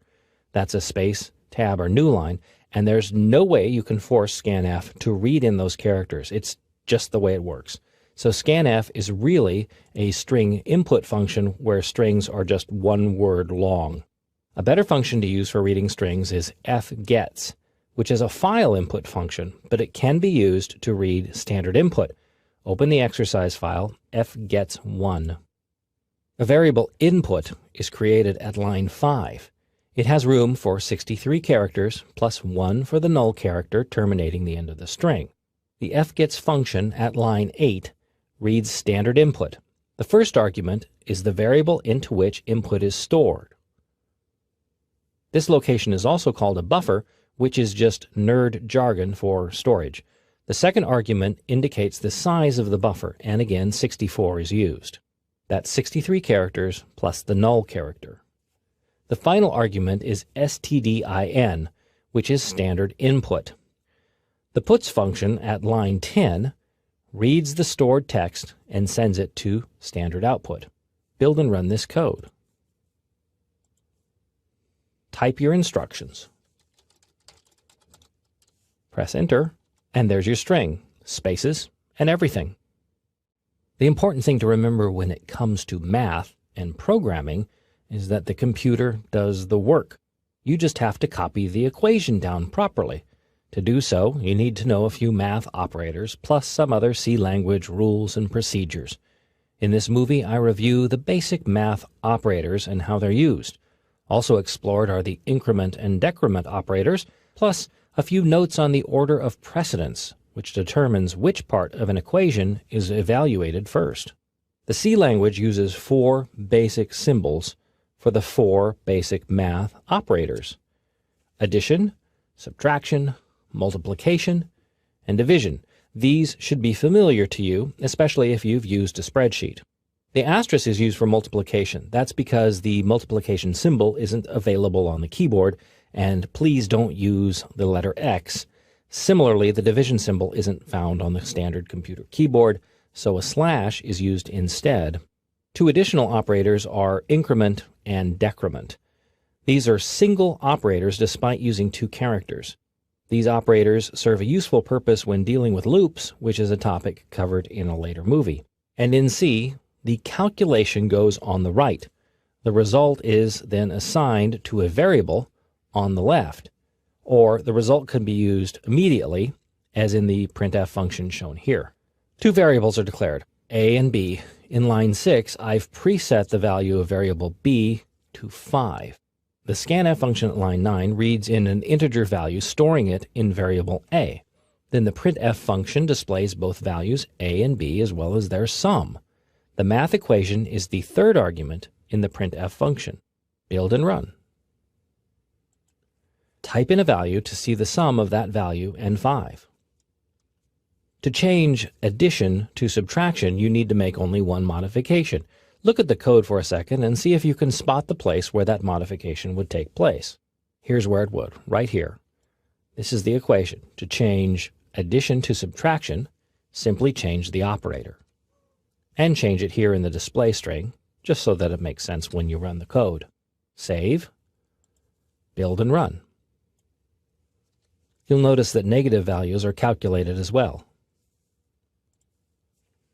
That's a space, tab, or new line, and there's no way you can force scanf to read in those characters. It's just the way it works. So scanf is really a string input function where strings are just 1 word long. A better function to use for reading strings is fgets, which is a file input function, but it can be used to read standard input. Open the exercise file fgets1. A variable input is created at line 5. It has room for 63 characters plus 1 for the null character terminating the end of the string. The fgets function at line 8 reads standard input. The first argument is the variable into which input is stored. This location is also called a buffer, which is just nerd jargon for storage. The second argument indicates the size of the buffer, and again 64 is used. That's 63 characters plus the null character. The final argument is stdin, which is standard input. The puts function at line 10 reads the stored text and sends it to standard output. Build and run this code. Type your instructions. Press enter, and there's your string, spaces, and everything. The important thing to remember when it comes to math and programming is that the computer does the work. You just have to copy the equation down properly. To do so, you need to know a few math operators, plus some other C language rules and procedures. In this movie, I review the basic math operators and how they're used. Also explored are the increment and decrement operators, plus a few notes on the order of precedence, which determines which part of an equation is evaluated first. The C language uses 4 basic symbols for the 4 basic math operators: addition, subtraction, multiplication, and division. These should be familiar to you, especially if you've used a spreadsheet. The asterisk is used for multiplication. That's because the multiplication symbol isn't available on the keyboard, and please don't use the letter X. Similarly, the division symbol isn't found on the standard computer keyboard, so a slash is used instead. Two additional operators are increment and decrement. These are single operators despite using two characters. These operators serve a useful purpose when dealing with loops, which is a topic covered in a later movie. And in C, the calculation goes on the right. The result is then assigned to a variable on the left, or the result can be used immediately, as in the printf function shown here. Two variables are declared, a and b. In line 6, I've preset the value of variable b to 5. The scanf function at line 9 reads in an integer value, storing it in variable a. Then the printf function displays both values a and b as well as their sum. The math equation is the third argument in the printf function. Build and run. Type in a value to see the sum of that value and 5. To change addition to subtraction, you need to make only one modification. Look at the code for a second and see if you can spot the place where that modification would take place. Here's where it would, right here. This is the equation. To change addition to subtraction, simply change the operator. And change it here in the display string, just so that it makes sense when you run the code. Save, build and run. You'll notice that negative values are calculated as well.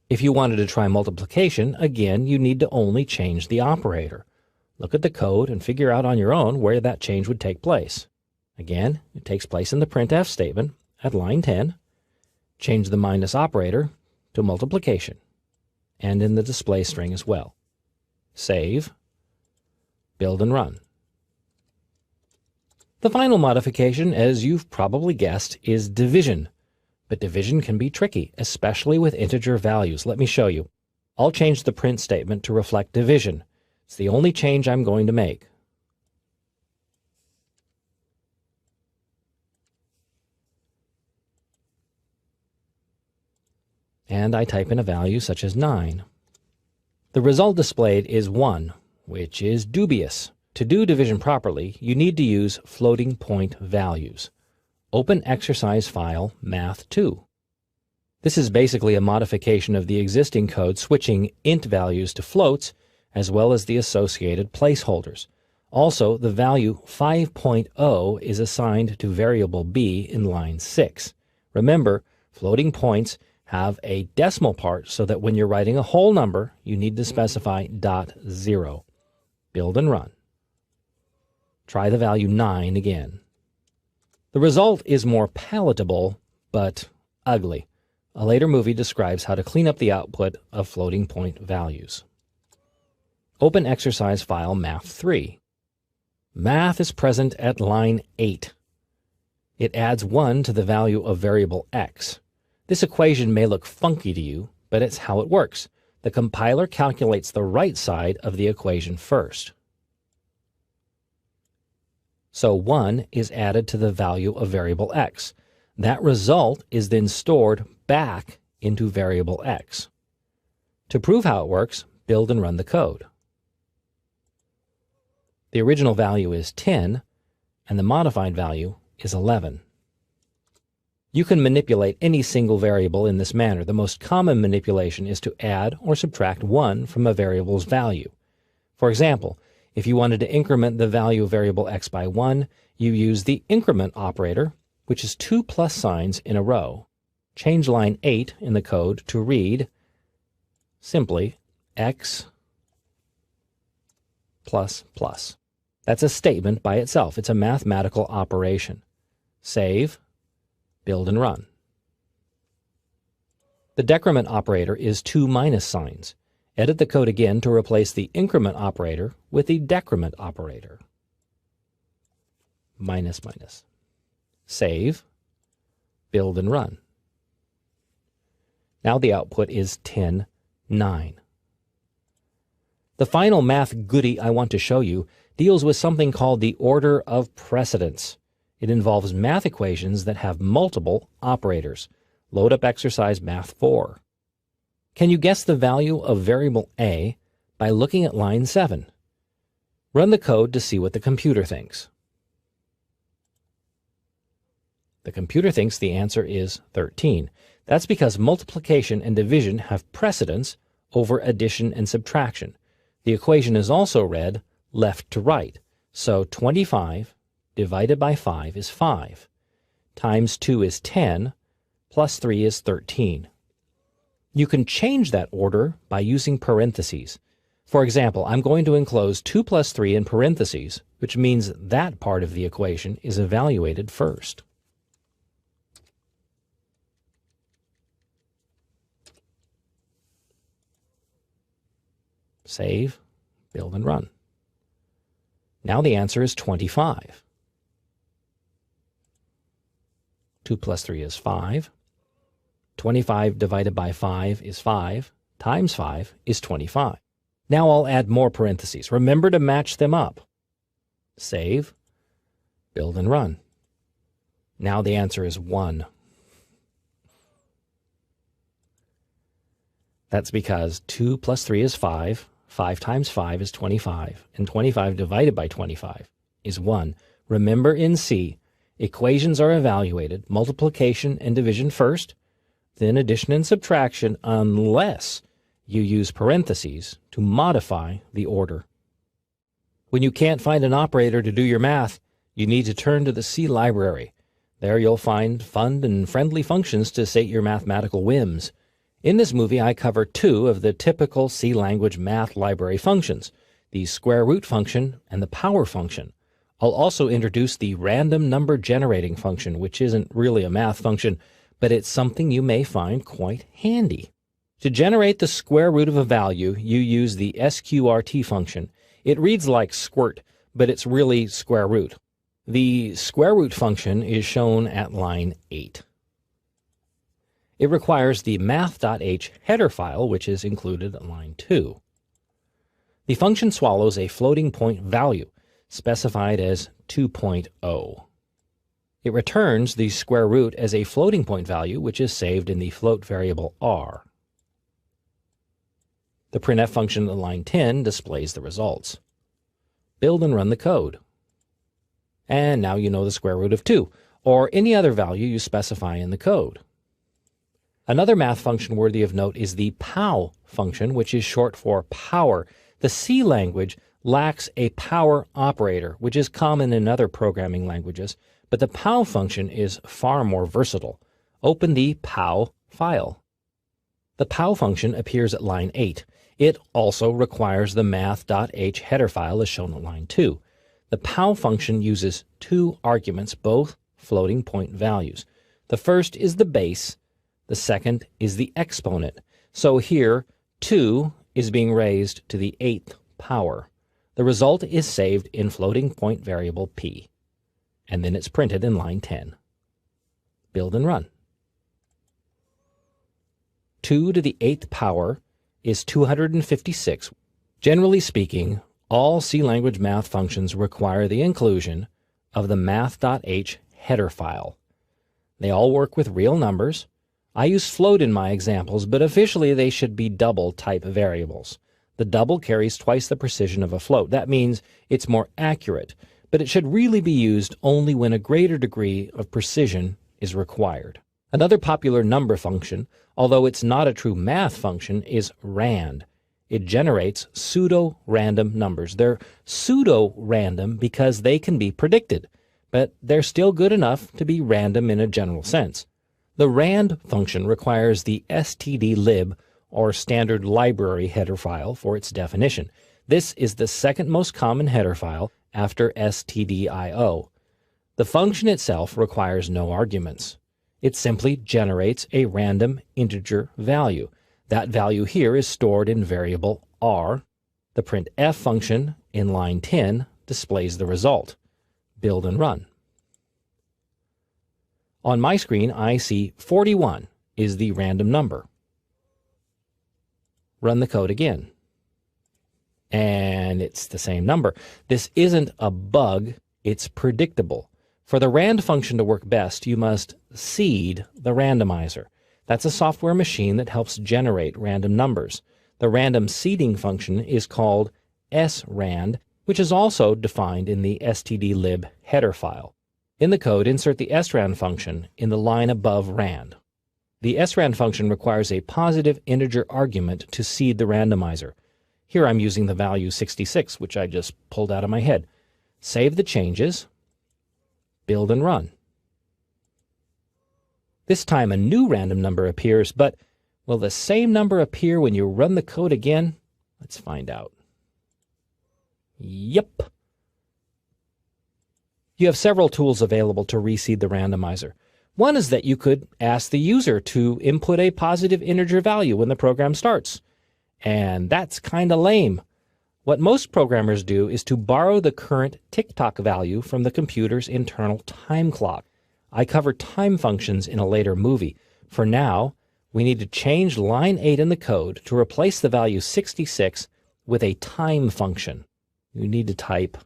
If you wanted to try multiplication, again, you need to only change the operator. Look at the code and figure out on your own where that change would take place. Again, it takes place in the printf statement at line 10. Change the minus operator to multiplication, and in the display string as well. Save, build and run. The final modification, as you've probably guessed, is division. But division can be tricky, especially with integer values. Let me show you. I'll change the print statement to reflect division. It's the only change I'm going to make. And I type in a value such as 9. The result displayed is 1, which is dubious. To do division properly, you need to use floating point values. Open exercise file math2. This is basically a modification of the existing code switching int values to floats, as well as the associated placeholders. Also, the value 5.0 is assigned to variable b in line 6. Remember, floating points have a decimal part so that when you're writing a whole number, you need to specify .0. Build and run. Try the value 9 again. The result is more palatable, but ugly. A later movie describes how to clean up the output of floating point values. Open exercise file math3. Math is present at line 8. It adds 1 to the value of variable x. This equation may look funky to you, but it's how it works. The compiler calculates the right side of the equation first. So 1 is added to the value of variable x. That result is then stored back into variable x. To prove how it works, build and run the code. The original value is 10, and the modified value is 11. You can manipulate any single variable in this manner. The most common manipulation is to add or subtract 1 from a variable's value. For example, if you wanted to increment the value of variable x by 1, you use the increment operator, which is 2 plus signs in a row. Change line 8 in the code to read simply x plus plus. That's a statement by itself. It's a mathematical operation. Save, build and run. The decrement operator is 2 minus signs. Edit the code again to replace the increment operator with the decrement operator. Minus, minus. Save, build and run. Now the output is 10, 9. The final math goodie I want to show you deals with something called the order of precedence. It involves math equations that have multiple operators. Load up exercise math 4. Can you guess the value of variable a by looking at line 7? Run the code to see what the computer thinks. The computer thinks the answer is 13. That's because multiplication and division have precedence over addition and subtraction. The equation is also read left to right. So 25 divided by 5 is 5. Times 2 is 10, plus 3 is 13. You can change that order by using parentheses. For example, I'm going to enclose 2 plus 3 in parentheses, which means that part of the equation is evaluated first. Save, build, and run. Now the answer is 25. 2 plus 3 is 5. 25 divided by 5 is 5. Times 5 is 25. Now I'll add more parentheses. Remember to match them up. Save, build, and run. Now the answer is 1. That's because 2 plus 3 is 5. 5 times 5 is 25, and 25 divided by 25 is 1. Remember in C, equations are evaluated multiplication and division first, then addition and subtraction unless you use parentheses to modify the order. When you can't find an operator to do your math, you need to turn to the C library. There you'll find fun and friendly functions to sate your mathematical whims. In this movie, I cover 2 of the typical C language math library functions, the square root function and the power function. I'll also introduce the random number generating function, which isn't really a math function, but it's something you may find quite handy. To generate the square root of a value, you use the sqrt function. It reads like squirt, but it's really square root. The square root function is shown at line 8. It requires the math.h header file, which is included at line 2. The function swallows a floating point value, specified as 2.0. It returns the square root as a floating point value, which is saved in the float variable r. The printf function at line 10 displays the results. Build and run the code. And now you know the square root of 2, or any other value you specify in the code. Another math function worthy of note is the pow function, which is short for power. The C language lacks a power operator, which is common in other programming languages, but the pow function is far more versatile. Open the pow file. The pow function appears at line 8. It also requires the math.h header file as shown at line 2. The pow function uses 2 arguments, both floating point values. The first is the base. The second is the exponent. So here, 2 is being raised to the 8th power. The result is saved in floating point variable p, and then it's printed in line 10. Build and run. 2 to the 8th power is 256. Generally speaking, all C language math functions require the inclusion of the math.h header file. They all work with real numbers. I use float in my examples, but officially they should be double type variables. The double carries twice the precision of a float. That means it's more accurate, but it should really be used only when a greater degree of precision is required. Another popular number function, although it's not a true math function, is rand. It generates pseudo-random numbers. They're pseudo-random because they can be predicted, but they're still good enough to be random in a general sense. The rand function requires the stdlib, or standard library header file, for its definition. This is the second most common header file after stdio. The function itself requires no arguments. It simply generates a random integer value. That value here is stored in variable r. The printf function in line 10 displays the result. Build and run. On my screen, I see 41 is the random number. Run the code again. And it's the same number. This isn't a bug, it's predictable. For the rand function to work best, you must seed the randomizer. That's a software machine that helps generate random numbers. The random seeding function is called srand, which is also defined in the stdlib header file. In the code, insert the srand function in the line above rand. The srand function requires a positive integer argument to seed the randomizer. Here I'm using the value 66, which I just pulled out of my head. Save the changes, build and run. This time a new random number appears, but will the same number appear when you run the code again? Let's find out. Yep. You have several tools available to reseed the randomizer. One is that you could ask the user to input a positive integer value when the program starts. And that's kind of lame. What most programmers do is to borrow the current tick-tock value from the computer's internal time clock. I cover time functions in a later movie. For now, we need to change line 8 in the code to replace the value 66 with a time function. You need to type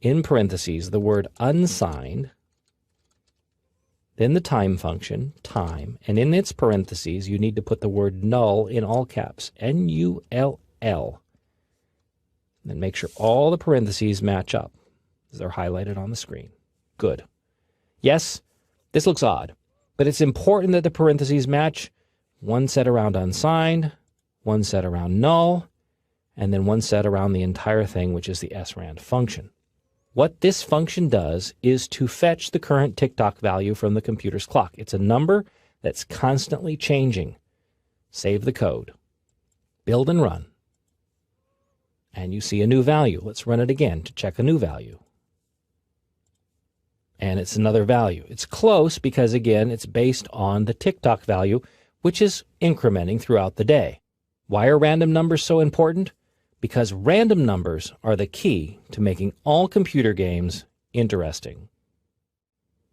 in parentheses the word unsigned, then the time function, time, and in its parentheses you need to put the word null in all caps, N-U-L-L. Then make sure all the parentheses match up as they're highlighted on the screen. Good. Yes, this looks odd, but it's important that the parentheses match. One set around unsigned, one set around null, and then one set around the entire thing, which is the srand function. What this function does is to fetch the current tick-tock value from the computer's clock. It's a number that's constantly changing. Save the code. Build and run. And you see a new value. Let's run it again to check a new value. And it's another value. It's close because, again, it's based on the tick-tock value, which is incrementing throughout the day. Why are random numbers so important? Because random numbers are the key to making all computer games interesting.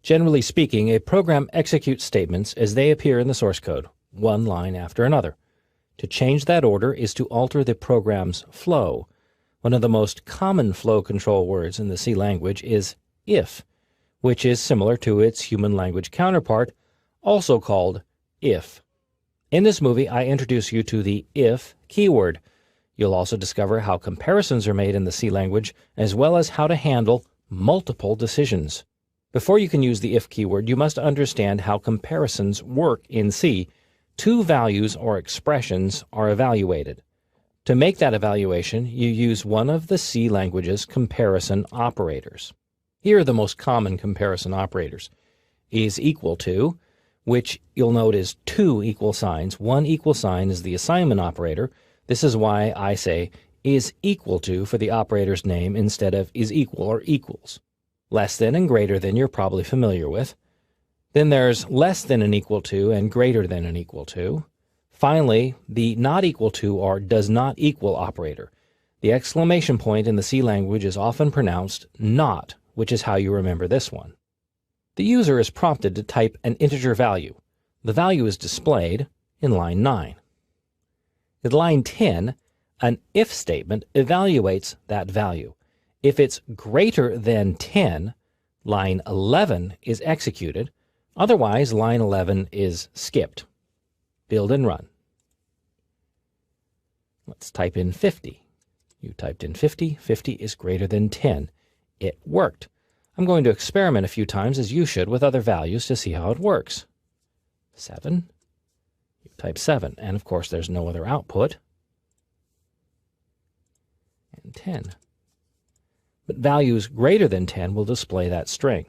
Generally speaking, a program executes statements as they appear in the source code, one line after another. To change that order is to alter the program's flow. One of the most common flow control words in the C language is if, which is similar to its human language counterpart, also called if. In this movie, I introduce you to the if keyword. You'll also discover how comparisons are made in the C language, as well as how to handle multiple decisions. Before you can use the if keyword, you must understand how comparisons work in C. Two values or expressions are evaluated. To make that evaluation, you use one of the C language's comparison operators. Here are the most common comparison operators. Is equal to, which you'll note is two equal signs. One equal sign is the assignment operator. This is why I say is equal to for the operator's name instead of is equal or equals. Less than and greater than you're probably familiar with. Then there's less than and equal to and greater than and equal to. Finally, the not equal to or does not equal operator. The exclamation point in the C language is often pronounced not, which is how you remember this one. The user is prompted to type an integer value. The value is displayed in line 9. At line 10, an if statement evaluates that value. If it's greater than 10, line 11 is executed. Otherwise, line 11 is skipped. Build and run. Let's type in 50. You typed in 50. 50 is greater than 10. It worked. I'm going to experiment a few times, as you should, with other values to see how it works. 7. You type 7, and of course there's no other output. And 10. But values greater than 10 will display that string.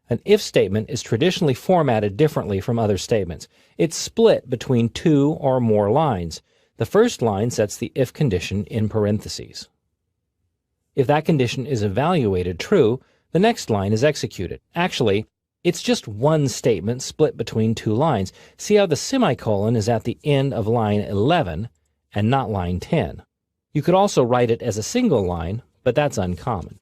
An if statement is traditionally formatted differently from other statements. It's split between two or more lines. The first line sets the if condition in parentheses. If that condition is evaluated true, the next line is executed. Actually, it's just one statement split between two lines. See how the semicolon is at the end of line 11 and not line 10. You could also write it as a single line, but that's uncommon.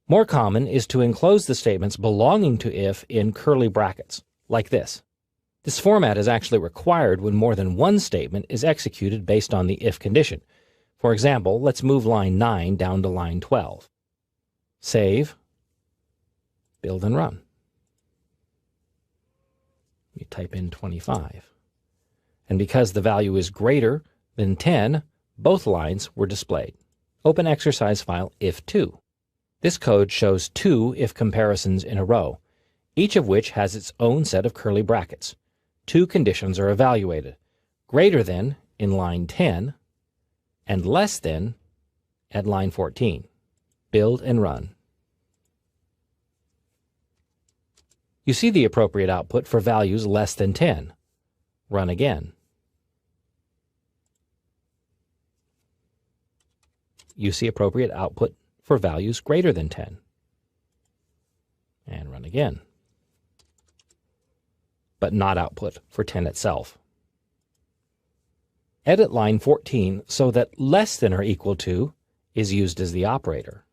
More common is to enclose the statements belonging to if in curly brackets, like this. This format is actually required when more than one statement is executed based on the if condition. For example, let's move line 9 down to line 12. Save, build and run. You type in 25. And because the value is greater than 10, both lines were displayed. Open exercise file if2. This code shows two if comparisons in a row, each of which has its own set of curly brackets. Two conditions are evaluated: greater than in line 10 and less than at line 14. Build and run. You see the appropriate output for values less than 10. Run again. You see appropriate output for values greater than 10. And run again. But not output for 10 itself. Edit line 14 so that less than or equal to is used as the operator.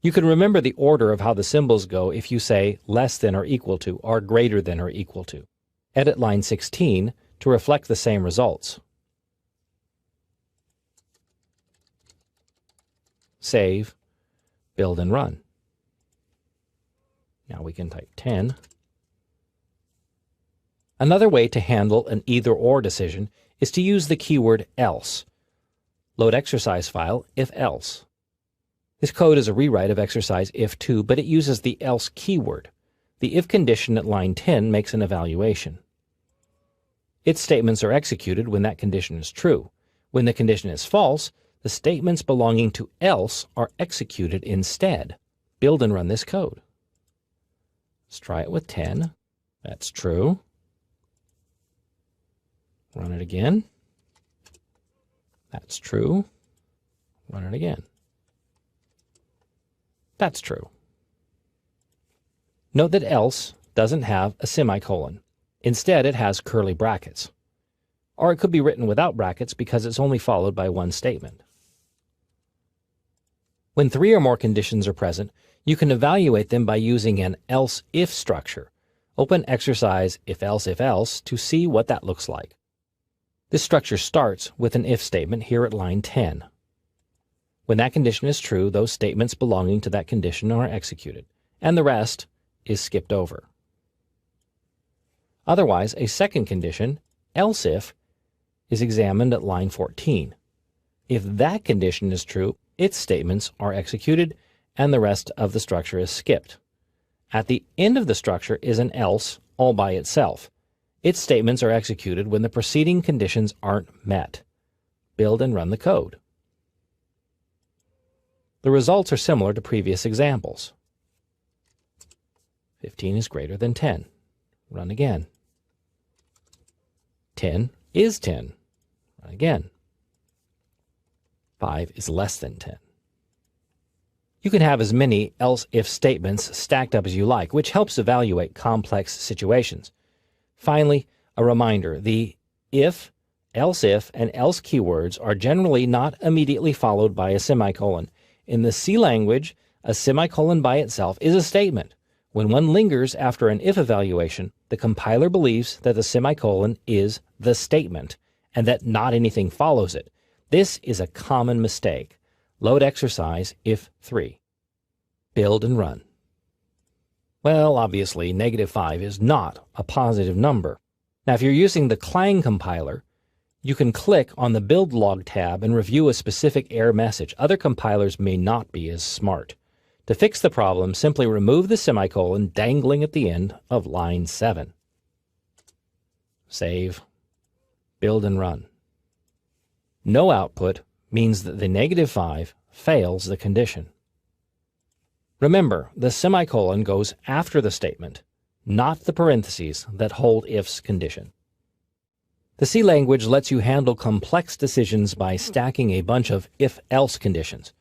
You can remember the order of how the symbols go if you say less than or equal to or greater than or equal to. Edit line 16 to reflect the same results. Save, build and run. Now we can type 10. Another way to handle an either-or decision is to use the keyword else. Load exercise file if else. This code is a rewrite of exercise if2, but it uses the else keyword. The if condition at line 10 makes an evaluation. Its statements are executed when that condition is true. When the condition is false, the statements belonging to else are executed instead. Build and run this code. Let's try it with 10. That's true. Run it again. That's true. Run it again. That's true. Note that else doesn't have a semicolon. Instead, it has curly brackets. Or it could be written without brackets because it's only followed by one statement. When three or more conditions are present, you can evaluate them by using an else-if structure. Open exercise if-else to see what that looks like. This structure starts with an if statement here at line 10. When that condition is true, those statements belonging to that condition are executed, and the rest is skipped over. Otherwise, a second condition, else if, is examined at line 14. If that condition is true, its statements are executed, and the rest of the structure is skipped. At the end of the structure is an else all by itself. Its statements are executed when the preceding conditions aren't met. Build and run the code. The results are similar to previous examples. 15 is greater than 10. Run again. 10 is 10. Run again. 5 is less than 10. You can have as many else-if statements stacked up as you like, which helps evaluate complex situations. Finally, a reminder, the if, else-if, and else keywords are generally not immediately followed by a semicolon. In the C language, a semicolon by itself is a statement. When one lingers after an if evaluation, the compiler believes that the semicolon is the statement, and that not anything follows it. This is a common mistake. Load exercise if3. Build and run. Well, obviously, -5 is not a positive number. Now, if you're using the Clang compiler, you can click on the Build Log tab and review a specific error message. Other compilers may not be as smart. To fix the problem, simply remove the semicolon dangling at the end of line 7. Save. Build and run. No output means that the -5 fails the condition. Remember, the semicolon goes after the statement, not the parentheses that hold if's condition. The C language lets you handle complex decisions by stacking a bunch of if-else conditions.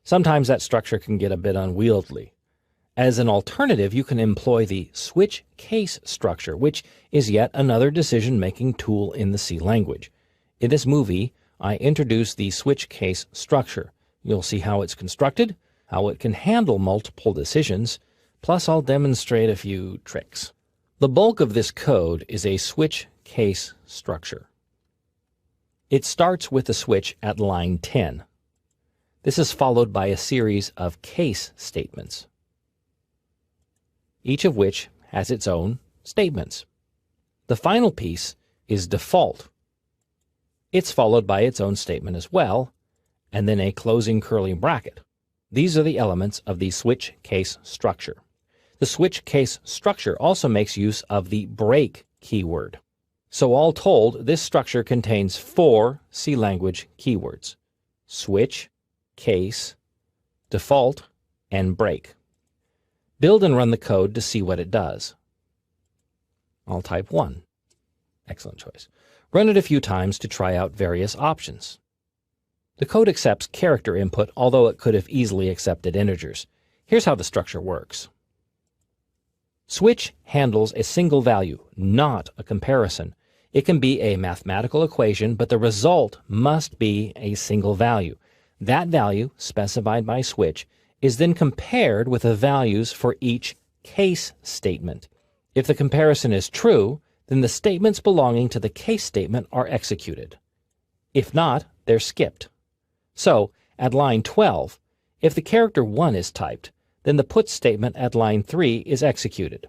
Sometimes that structure can get a bit unwieldy. As an alternative, you can employ the switch case structure, which is yet another decision-making tool in the C language. In this movie, I introduce the switch case structure. You'll see how it's constructed, how it can handle multiple decisions, plus I'll demonstrate a few tricks. The bulk of this code is a switch case structure. It starts with the switch at line 10. This is followed by a series of case statements, each of which has its own statements. The final piece is default. It's followed by its own statement as well, and then a closing curly bracket. These are the elements of the switch case structure. The switch case structure also makes use of the break keyword. So all told, this structure contains 4 C language keywords: switch, case, default, and break. Build and run the code to see what it does. I'll type 1. Excellent choice. Run it a few times to try out various options. The code accepts character input, although it could have easily accepted integers. Here's how the structure works. Switch handles a single value, not a comparison. It can be a mathematical equation, but the result must be a single value. That value, specified by switch, is then compared with the values for each case statement. If the comparison is true, then the statements belonging to the case statement are executed. If not, they're skipped. So, at line 12, if the character 1 is typed, then the put statement at line 3 is executed.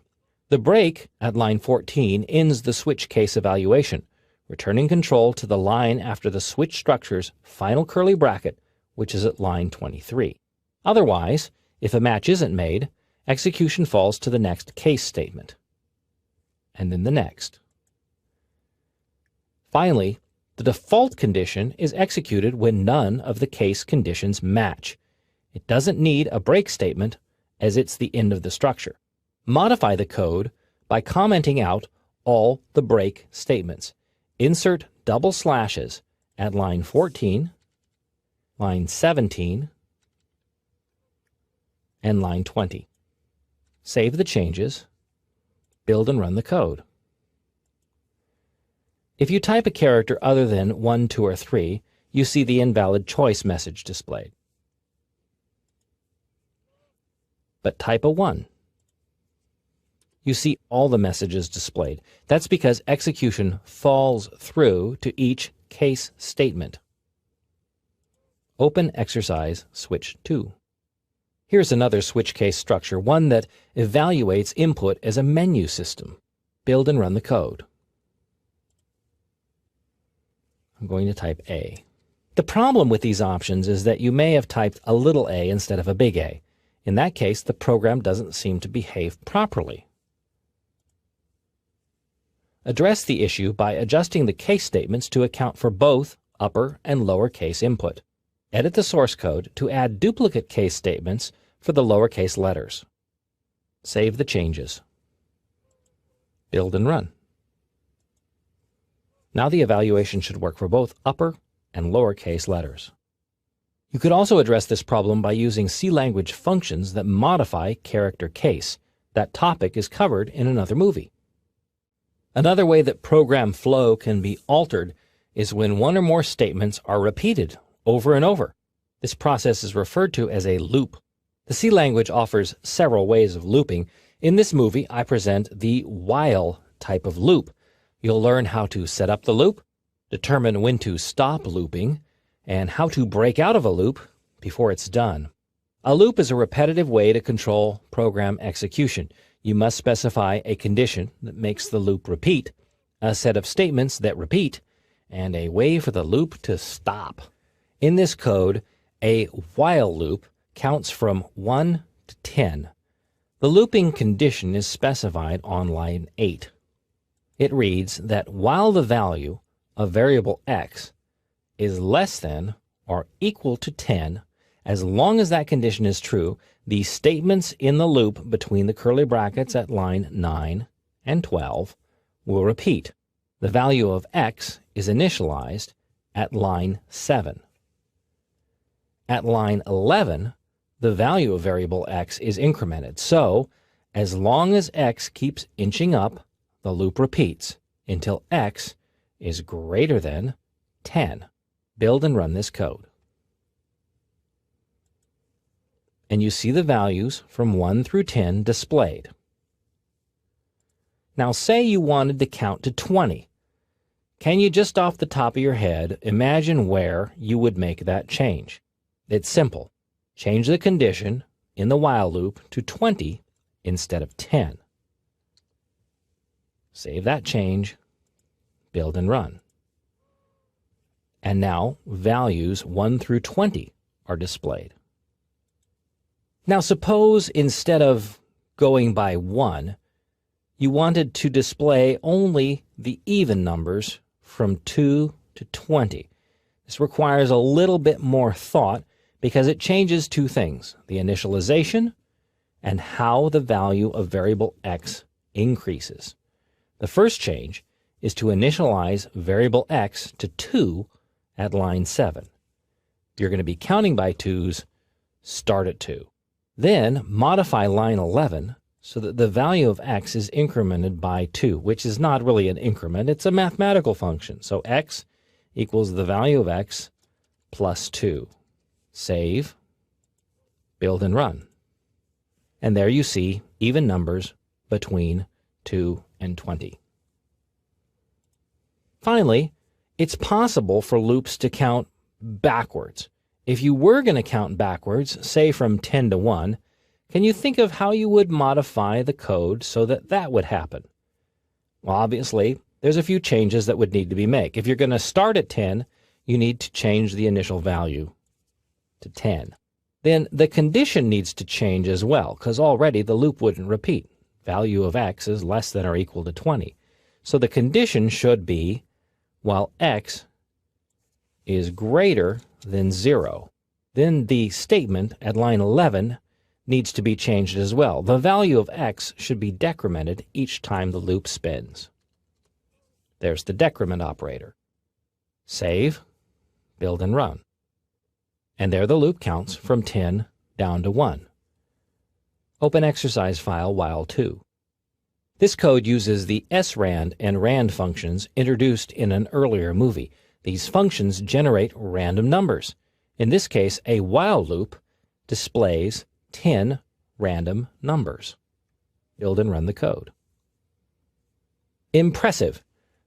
The break at line 14 ends the switch case evaluation, returning control to the line after the switch structure's final curly bracket, which is at line 23. Otherwise, if a match isn't made, execution falls to the next case statement, and then the next. Finally, the default condition is executed when none of the case conditions match. It doesn't need a break statement, as it's the end of the structure. Modify the code by commenting out all the break statements. Insert double slashes at line 14, line 17, and line 20. Save the changes, build and run the code. If you type a character other than 1, 2, or 3, you see the invalid choice message displayed. But type a 1. You see all the messages displayed. That's because execution falls through to each case statement. Open exercise switch 2. Here's another switch case structure, one that evaluates input as a menu system. Build and run the code. I'm going to type A. The problem with these options is that you may have typed a little a instead of a big A. In that case, the program doesn't seem to behave properly. Address the issue by adjusting the case statements to account for both upper and lower case input. Edit the source code to add duplicate case statements for the lowercase letters. Save the changes. Build and run. Now the evaluation should work for both upper and lowercase letters. You could also address this problem by using C language functions that modify character case. That topic is covered in another movie. Another way that program flow can be altered is when one or more statements are repeated over and over. This process is referred to as a loop. The C language offers several ways of looping. In this movie, I present the while type of loop. You'll learn how to set up the loop, determine when to stop looping, and how to break out of a loop before it's done. A loop is a repetitive way to control program execution. You must specify a condition that makes the loop repeat, a set of statements that repeat, and a way for the loop to stop. In this code, a while loop counts from 1 to 10. The looping condition is specified on line 8. It reads that while the value of variable x is less than or equal to 10, as long as that condition is true, the statements in the loop between the curly brackets at line 9 and 12 will repeat. The value of x is initialized at line 7. At line 11, the value of variable x is incremented. So, as long as x keeps inching up, the loop repeats until x is greater than 10. Build and run this code. And you see the values from 1 through 10 displayed. Now say you wanted to count to 20. Can you just off the top of your head imagine where you would make that change? It's simple. Change the condition in the while loop to 20 instead of 10. Save that change, build and run. And now values 1 through 20 are displayed. Now suppose instead of going by 1, you wanted to display only the even numbers from 2 to 20. This requires a little bit more thought because it changes two things: the initialization and how the value of variable x increases. The first change is to initialize variable x to 2 at line 7. If you're going to be counting by 2's, start at 2. Then modify line 11 so that the value of x is incremented by 2, which is not really an increment, it's a mathematical function. So x equals the value of x plus 2. Save, build and run. And there you see even numbers between 2 and 20. Finally, it's possible for loops to count backwards. If you were going to count backwards, say from 10 to 1, can you think of how you would modify the code so that that would happen? Well, obviously, there's a few changes that would need to be made. If you're going to start at 10, you need to change the initial value to 10. Then the condition needs to change as well, because already the loop wouldn't repeat. Value of x is less than or equal to 20. So the condition should be while x is greater than 0. Then the statement at line 11 needs to be changed as well. The value of x should be decremented each time the loop spins. There's the decrement operator. Save, build and run. And there the loop counts from 10 down to 1. Open exercise file while 2. This code uses the srand and rand functions introduced in an earlier movie. These functions generate random numbers. In this case, a while loop displays 10 random numbers. Build and run the code. Impressive,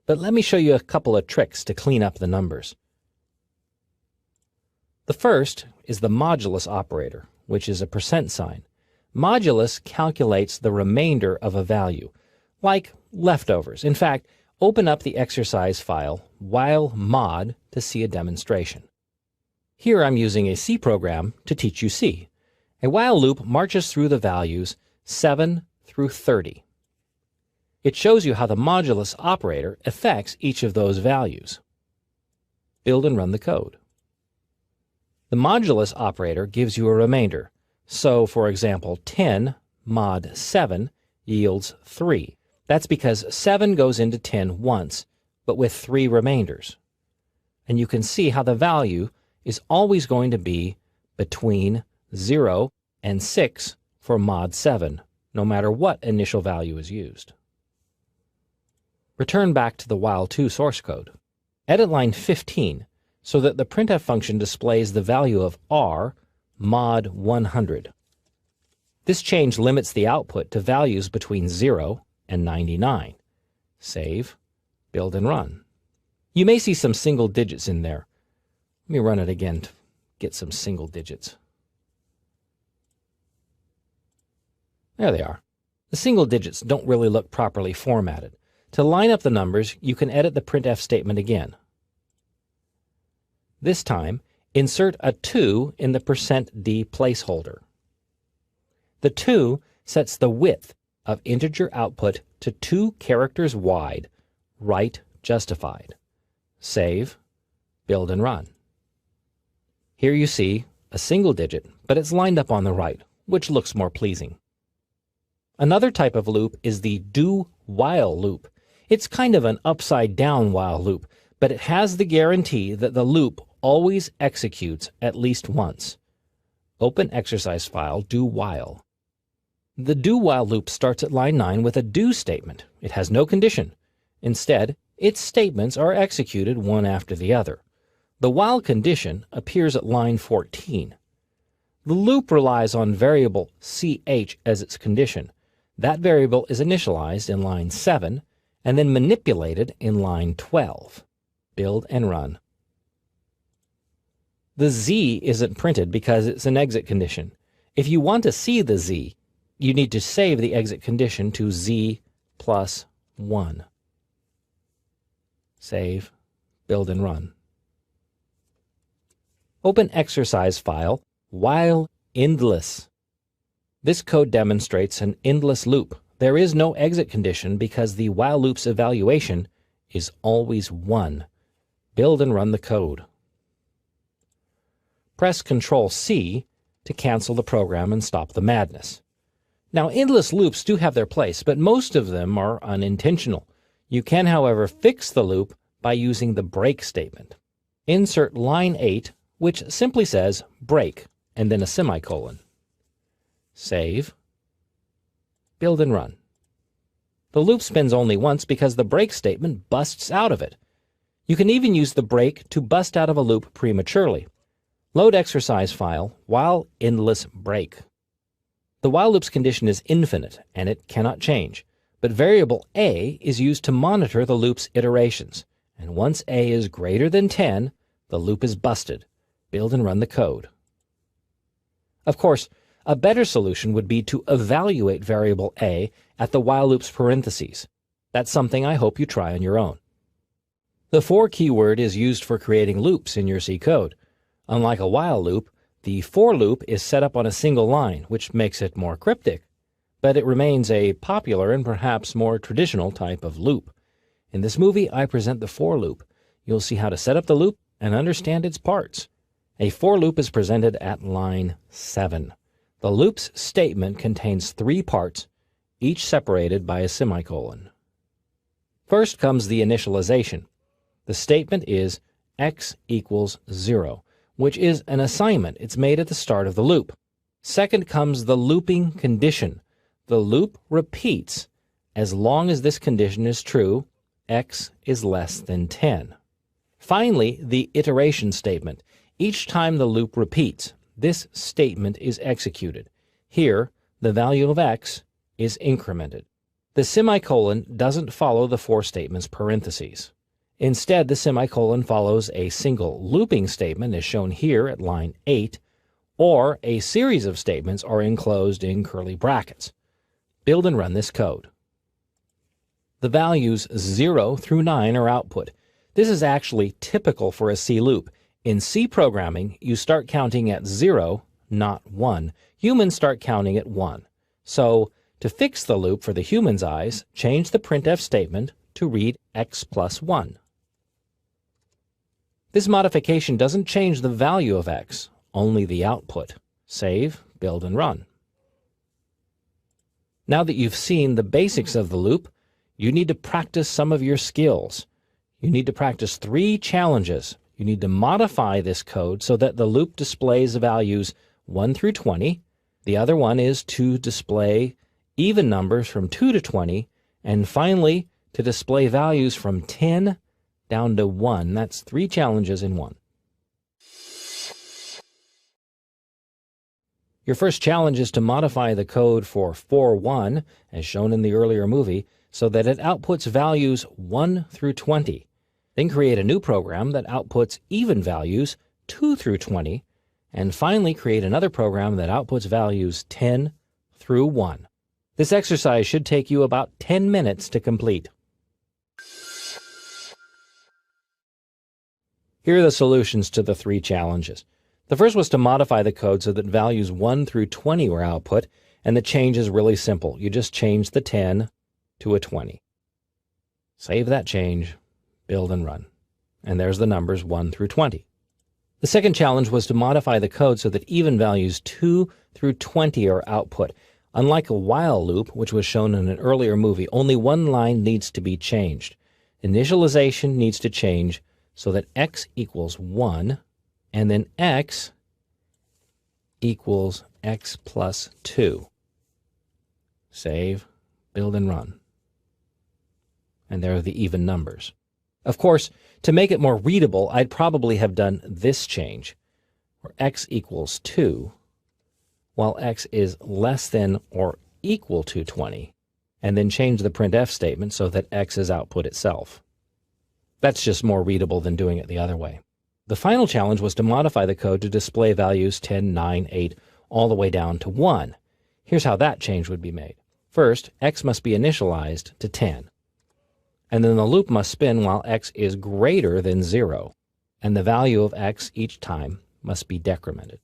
but let me show you a couple of tricks to clean up the numbers. The first is the modulus operator, which is a percent sign. Modulus calculates the remainder of a value, like leftovers. In fact, open up the exercise file while mod to see a demonstration. Here I'm using a C program to teach you C. A while loop marches through the values 7 through 30. It shows you how the modulus operator affects each of those values. Build and run the code. The modulus operator gives you a remainder. So, for example, 10 mod 7 yields 3. That's because 7 goes into 10 once, but with 3 remainders. And you can see how the value is always going to be between 0 and 6 for mod 7, no matter what initial value is used. Return back to the while2 source code. Edit line 15 so that the printf function displays the value of r mod 100. This change limits the output to values between 0 and 99. Save, build and run. You may see some single digits in there. Let me run it again to get some single digits. There they are. The single digits don't really look properly formatted. To line up the numbers, you can edit the printf statement again. This time, insert a 2 in the %d placeholder. The 2 sets the width of integer output to 2 characters wide, right justified. Save, build and run. Here you see a single digit, but it's lined up on the right, which looks more pleasing. Another type of loop is the do-while loop. It's kind of an upside-down while loop, but it has the guarantee that the loop always executes at least once. Open exercise file do-while. The do-while loop starts at line 9 with a do statement. It has no condition. Instead, its statements are executed one after the other. The while condition appears at line 14. The loop relies on variable ch as its condition. That variable is initialized in line 7 and then manipulated in line 12. Build and run. The z isn't printed because it's an exit condition. If you want to see the z, you need to save the exit condition to z plus 1. Save, build and run. Open exercise file while endless. This code demonstrates an endless loop. There is no exit condition because the while loop's evaluation is always 1. Build and run the code. Press Ctrl-C to cancel the program and stop the madness. Now, endless loops do have their place, but most of them are unintentional. You can, however, fix the loop by using the break statement. Insert line 8, which simply says break, and then a semicolon. Save. Build and run. The loop spins only once because the break statement busts out of it. You can even use the break to bust out of a loop prematurely. Load exercise file while endless break. The while loop's condition is infinite, and it cannot change, but variable a is used to monitor the loop's iterations, and once a is greater than 10, the loop is busted. Build and run the code. Of course, a better solution would be to evaluate variable a at the while loop's parentheses. That's something I hope you try on your own. The for keyword is used for creating loops in your C code. Unlike a while loop, the for loop is set up on a single line, which makes it more cryptic, but it remains a popular and perhaps more traditional type of loop. In this movie, I present the for loop. You'll see how to set up the loop and understand its parts. A for loop is presented at line 7. The loop's statement contains 3 parts, each separated by a semicolon. First comes the initialization. The statement is x equals 0. Which is an assignment. It's made at the start of the loop. Second comes the looping condition. The loop repeats as long as this condition is true, x is less than 10. Finally, the iteration statement. Each time the loop repeats, this statement is executed. Here, the value of x is incremented. The semicolon doesn't follow the for statement's parentheses. Instead, the semicolon follows a single looping statement as shown here at line 8, or a series of statements are enclosed in curly brackets. Build and run this code. The values 0 through 9 are output. This is actually typical for a C loop. In C programming, you start counting at 0, not 1. Humans start counting at 1. So, to fix the loop for the human's eyes, change the printf statement to read x plus 1. This modification doesn't change the value of x, only the output. Save, build, and run. Now that you've seen the basics of the loop, you need to practice some of your skills. You need to practice 3 challenges. You need to modify this code so that the loop displays values 1 through 20. The other one is to display even numbers from 2 to 20. And finally, to display values from 10 down to 1. That's 3 challenges in one. Your first challenge is to modify the code for 4.1, as shown in the earlier movie, so that it outputs values 1 through 20. Then create a new program that outputs even values 2 through 20, and finally create another program that outputs values 10 through 1. This exercise should take you about 10 minutes to complete. Here are the solutions to the 3 challenges. The first was to modify the code so that values 1 through 20 were output, and the change is really simple. You just change the 10 to a 20. Save that change, build and run. And there's the numbers 1 through 20. The second challenge was to modify the code so that even values 2 through 20 are output. Unlike a while loop, which was shown in an earlier movie, only one line needs to be changed. Initialization needs to change so that x equals 1, and then x equals x plus 2. Save, build, and run. And there are the even numbers. Of course, to make it more readable, I'd probably have done this change, where x equals 2, while x is less than or equal to 20, and then change the printf statement so that x is output itself. That's just more readable than doing it the other way. The final challenge was to modify the code to display values 10, 9, 8, all the way down to 1. Here's how that change would be made. First, x must be initialized to 10. And then the loop must spin while x is greater than 0. And the value of x each time must be decremented.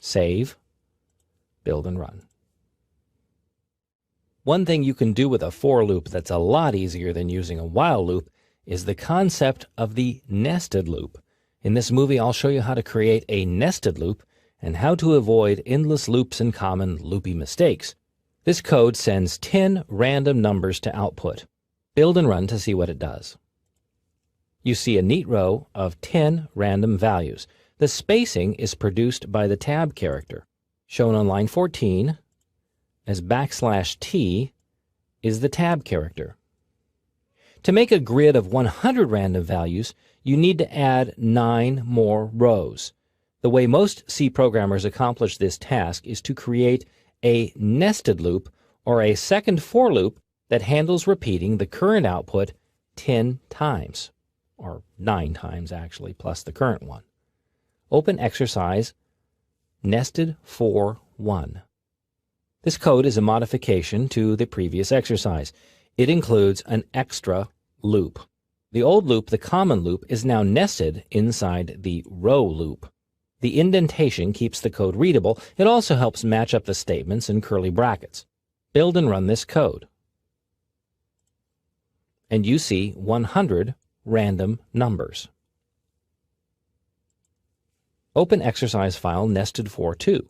Save, Build and run. One thing you can do with a for loop that's a lot easier than using a while loop is the concept of the nested loop. In this movie, I'll show you how to create a nested loop and how to avoid endless loops and common loopy mistakes. This code sends 10 random numbers to output. Build and run to see what it does. You see a neat row of 10 random values. The spacing is produced by the tab character. Shown on line 14 as \t is the tab character. To make a grid of 100 random values, you need to add 9 more rows. The way most C programmers accomplish this task is to create a nested loop or a second for loop that handles repeating the current output 10 times, or 9 times actually, plus the current one. Open exercise nested for 1. This code is a modification to the previous exercise. It includes an extra loop. The old loop, the common loop, is now nested inside the row loop. The indentation keeps the code readable. It also helps match up the statements in curly brackets. Build and run this code. And you see 100 random numbers. Open exercise file nested for 2.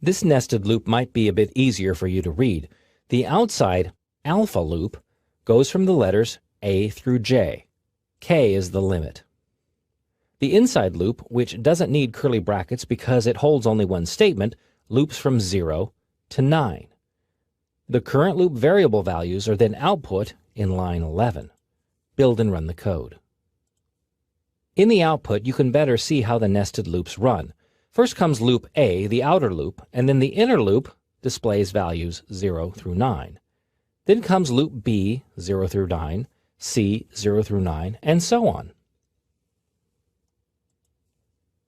This nested loop might be a bit easier for you to read. The outside alpha loop goes from the letters A through J. K is the limit. The inside loop, which doesn't need curly brackets because it holds only one statement, loops from 0 to 9. The current loop variable values are then output in line 11. Build and run the code. In the output, you can better see how the nested loops run. First comes loop A, the outer loop, and then the inner loop displays values 0 through 9. Then comes loop B, 0 through 9, C, 0 through 9, and so on.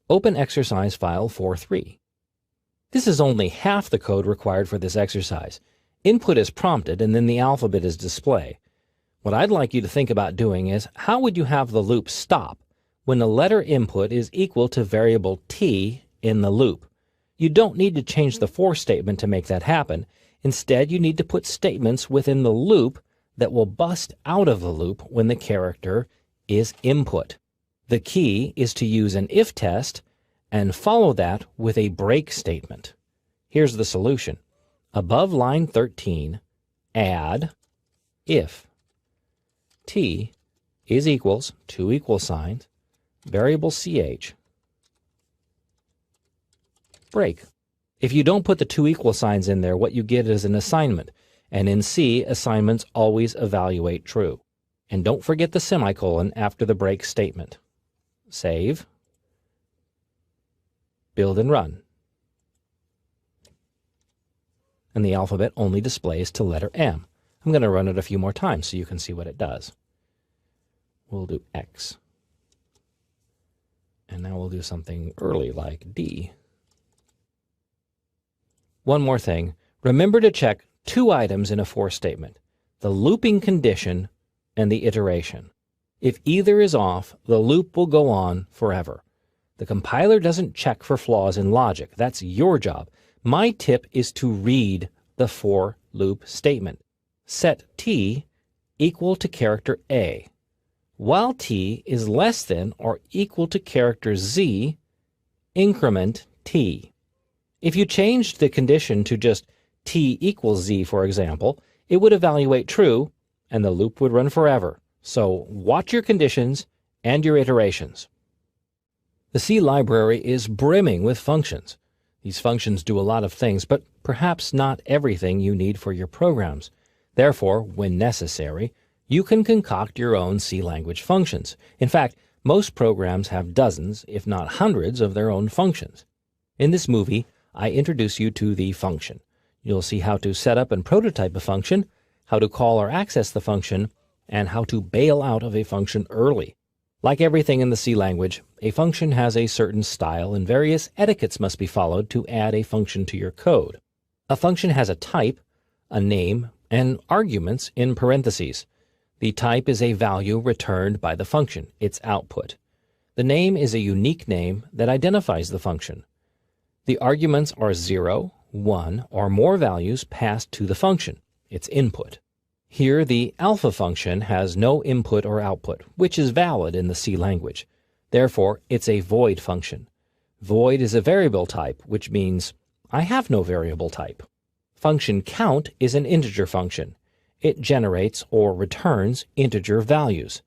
Open exercise file 4.3. This is only half the code required for this exercise. Input is prompted and then the alphabet is displayed. What I'd like you to think about doing is, how would you have the loop stop when the letter input is equal to variable t in the loop? You don't need to change the for statement to make that happen. Instead, you need to put statements within the loop that will bust out of the loop when the character is input. The key is to use an if test and follow that with a break statement. Here's the solution. Above line 13, add if t is equals, two equal signs, variable ch, break. If you don't put the two equal signs in there, what you get is an assignment. And in C, assignments always evaluate true. And don't forget the semicolon after the break statement. Save. Build and run. And the alphabet only displays to letter M. I'm going to run it a few more times so you can see what it does. We'll do X. And now we'll do something early like D. One more thing. Remember to check two items in a for statement: the looping condition and the iteration. If either is off, the loop will go on forever. The compiler doesn't check for flaws in logic. That's your job. My tip is to read the for loop statement. Set t equal to character A. While t is less than or equal to character z, increment t. If you changed the condition to just t equals z, for example, it would evaluate true and the loop would run forever. So watch your conditions and your iterations. The C library is brimming with functions. These functions do a lot of things, but perhaps not everything you need for your programs. Therefore, when necessary, you can concoct your own C language functions. In fact, most programs have dozens, if not hundreds, of their own functions. In this movie, I introduce you to the function. You'll see how to set up and prototype a function, how to call or access the function, and how to bail out of a function early. Like everything in the C language, a function has a certain style and various etiquettes must be followed to add a function to your code. A function has a type, a name, and arguments in parentheses. The type is a value returned by the function, its output. The name is a unique name that identifies the function. The arguments are 0, one, or more values passed to the function, its input. Here, the alpha function has no input or output, which is valid in the C language. Therefore, it's a void function. Void is a variable type, which means I have no variable type. Function count is an integer function. It generates or returns integer values.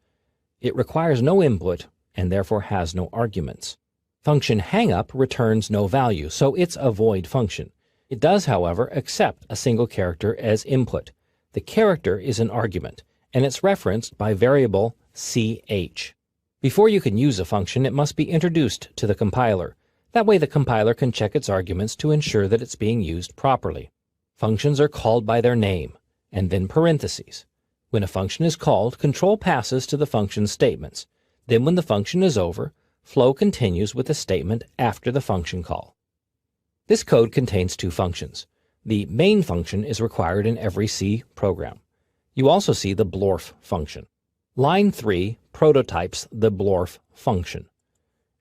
It requires no input and therefore has no arguments. Function hangup returns no value, so it's a void function. It does, however, accept a single character as input. The character is an argument, and it's referenced by variable ch. Before you can use a function, it must be introduced to the compiler. That way the compiler can check its arguments to ensure that it's being used properly. Functions are called by their name, and then parentheses. When a function is called, control passes to the function's statements. Then when the function is over, flow continues with the statement after the function call. This code contains two functions. The main function is required in every C program. You also see the blorf function. Line 3 prototypes the blorf function.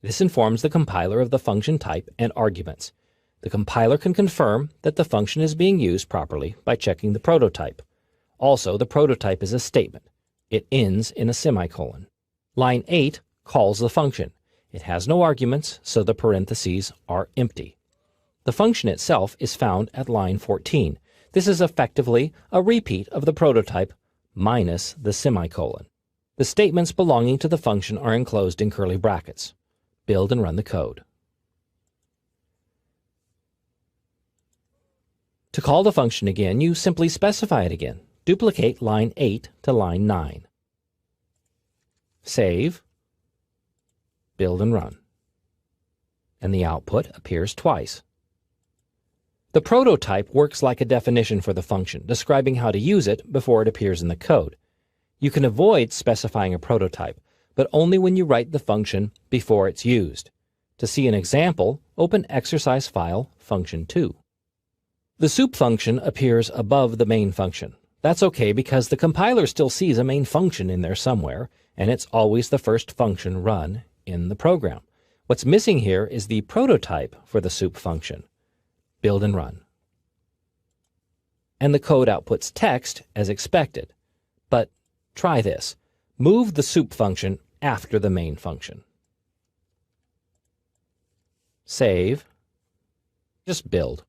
This informs the compiler of the function type and arguments. The compiler can confirm that the function is being used properly by checking the prototype. Also, the prototype is a statement. It ends in a semicolon. Line 8 calls the function. It has no arguments, so the parentheses are empty. The function itself is found at line 14. This is effectively a repeat of the prototype minus the semicolon. The statements belonging to the function are enclosed in curly brackets. Build and run the code. To call the function again, you simply specify it again. Duplicate line 8 to line 9. Save, build and run. And the output appears twice. The prototype works like a definition for the function, describing how to use it before it appears in the code. You can avoid specifying a prototype, but only when you write the function before it's used. To see an example, open exercise file function2. The soup function appears above the main function. That's okay because the compiler still sees a main function in there somewhere, and it's always the first function run in the program. What's missing here is the prototype for the soup function. Build and run. And the code outputs text as expected. But try this. Move the soup function after the main function. Save. Just build.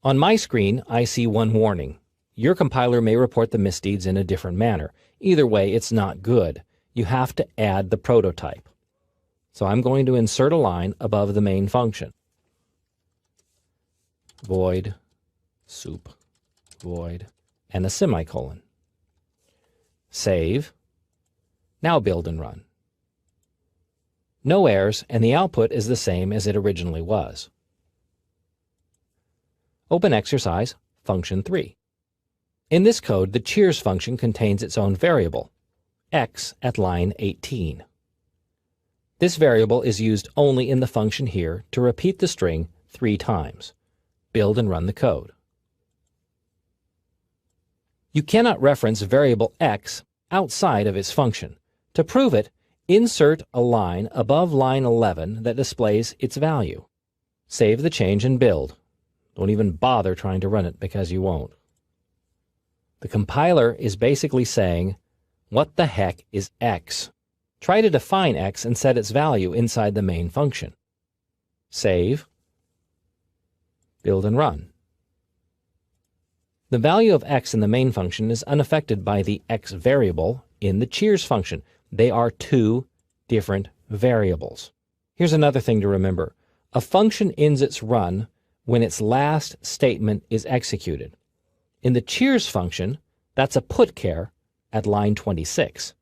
On my screen, I see one warning. Your compiler may report the misdeeds in a different manner. Either way, it's not good. You have to add the prototype. So I'm going to insert a line above the main function. Void, soup, void, and a semicolon. Save. Now build and run. No errors, and the output is the same as it originally was. Open exercise function 3. In this code, the cheers function contains its own variable, x at line 18. This variable is used only in the function here to repeat the string 3 times. Build and run the code. You cannot reference variable x outside of its function. To prove it, insert a line above line 11 that displays its value. Save the change and build. Don't even bother trying to run it because you won't. The compiler is basically saying, what the heck is x? Try to define x and set its value inside the main function. Save. Build and run. The value of x in the main function is unaffected by the x variable in the cheers function. They are two different variables. Here's another thing to remember. A function ends its run when its last statement is executed. In the cheers function, that's a putchar at line 26.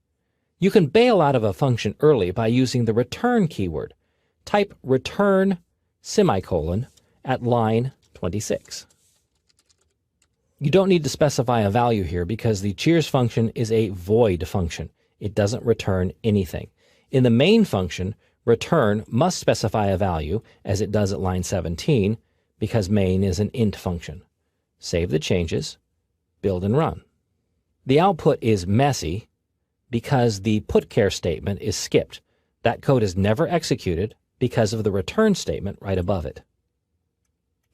You can bail out of a function early by using the return keyword. Type return semicolon at line 26. You don't need to specify a value here because the cheers function is a void function. It doesn't return anything. In the main function, return must specify a value, as it does at line 17, because main is an int function. Save the changes, build and run. The output is messy because the putchar statement is skipped. That code is never executed because of the return statement right above it.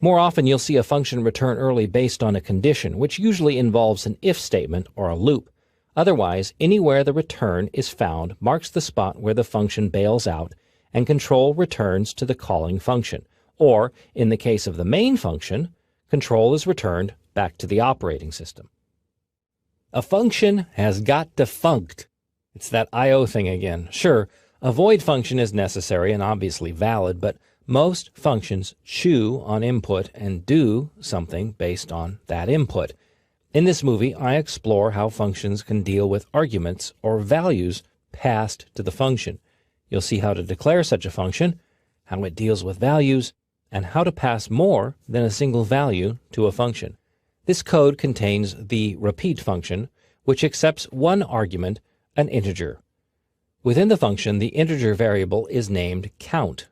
More often you'll see a function return early based on a condition, which usually involves an if statement or a loop. Otherwise, anywhere the return is found marks the spot where the function bails out and control returns to the calling function. Or, in the case of the main function, control is returned back to the operating system. A function has got defunct. It's that I/O thing again. Sure, a void function is necessary and obviously valid, but most functions chew on input and do something based on that input. In this movie, I explore how functions can deal with arguments or values passed to the function. You'll see how to declare such a function, how it deals with values, and how to pass more than a single value to a function. This code contains the repeat function, which accepts one argument, an integer. Within the function, the integer variable is named count.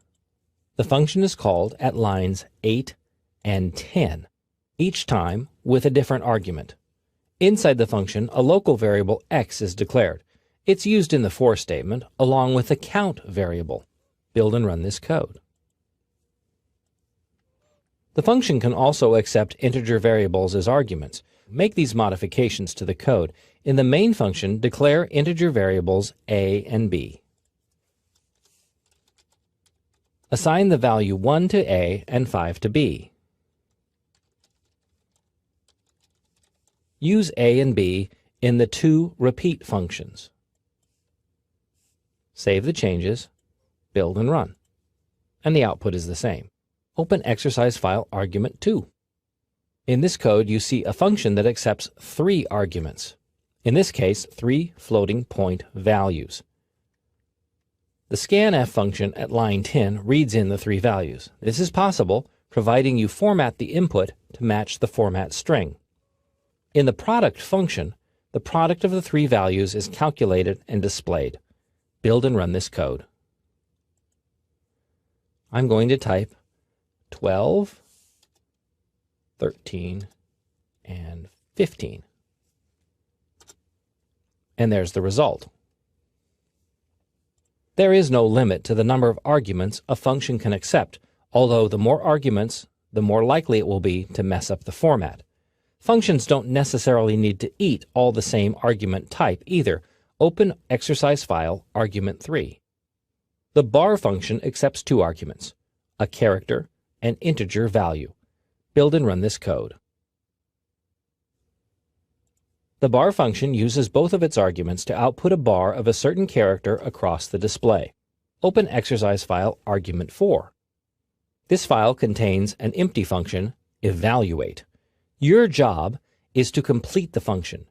The function is called at lines 8 and 10, each time with a different argument. Inside the function, a local variable x is declared. It's used in the for statement along with the count variable. Build and run this code. The function can also accept integer variables as arguments. Make these modifications to the code. In the main function, declare integer variables a and b. Assign the value 1 to a and 5 to b. Use a and b in the two repeat functions. Save the changes, build and run. And the output is the same. Open exercise file argument 2. In this code, you see a function that accepts 3 arguments. In this case, 3 floating point values. The scanf function at line 10 reads in the 3 values. This is possible providing you format the input to match the format string. In the product function, the product of the 3 values is calculated and displayed. Build and run this code. I'm going to type 12, 13, and 15. And there's the result. There is no limit to the number of arguments a function can accept, although the more arguments, the more likely it will be to mess up the format. Functions don't necessarily need to eat all the same argument type either. Open exercise file argument 3. The bar function accepts 2 arguments, a character and integer value. Build and run this code. The bar function uses both of its arguments to output a bar of a certain character across the display. Open exercise file argument 4. This file contains an empty function, evaluate. Your job is to complete the function.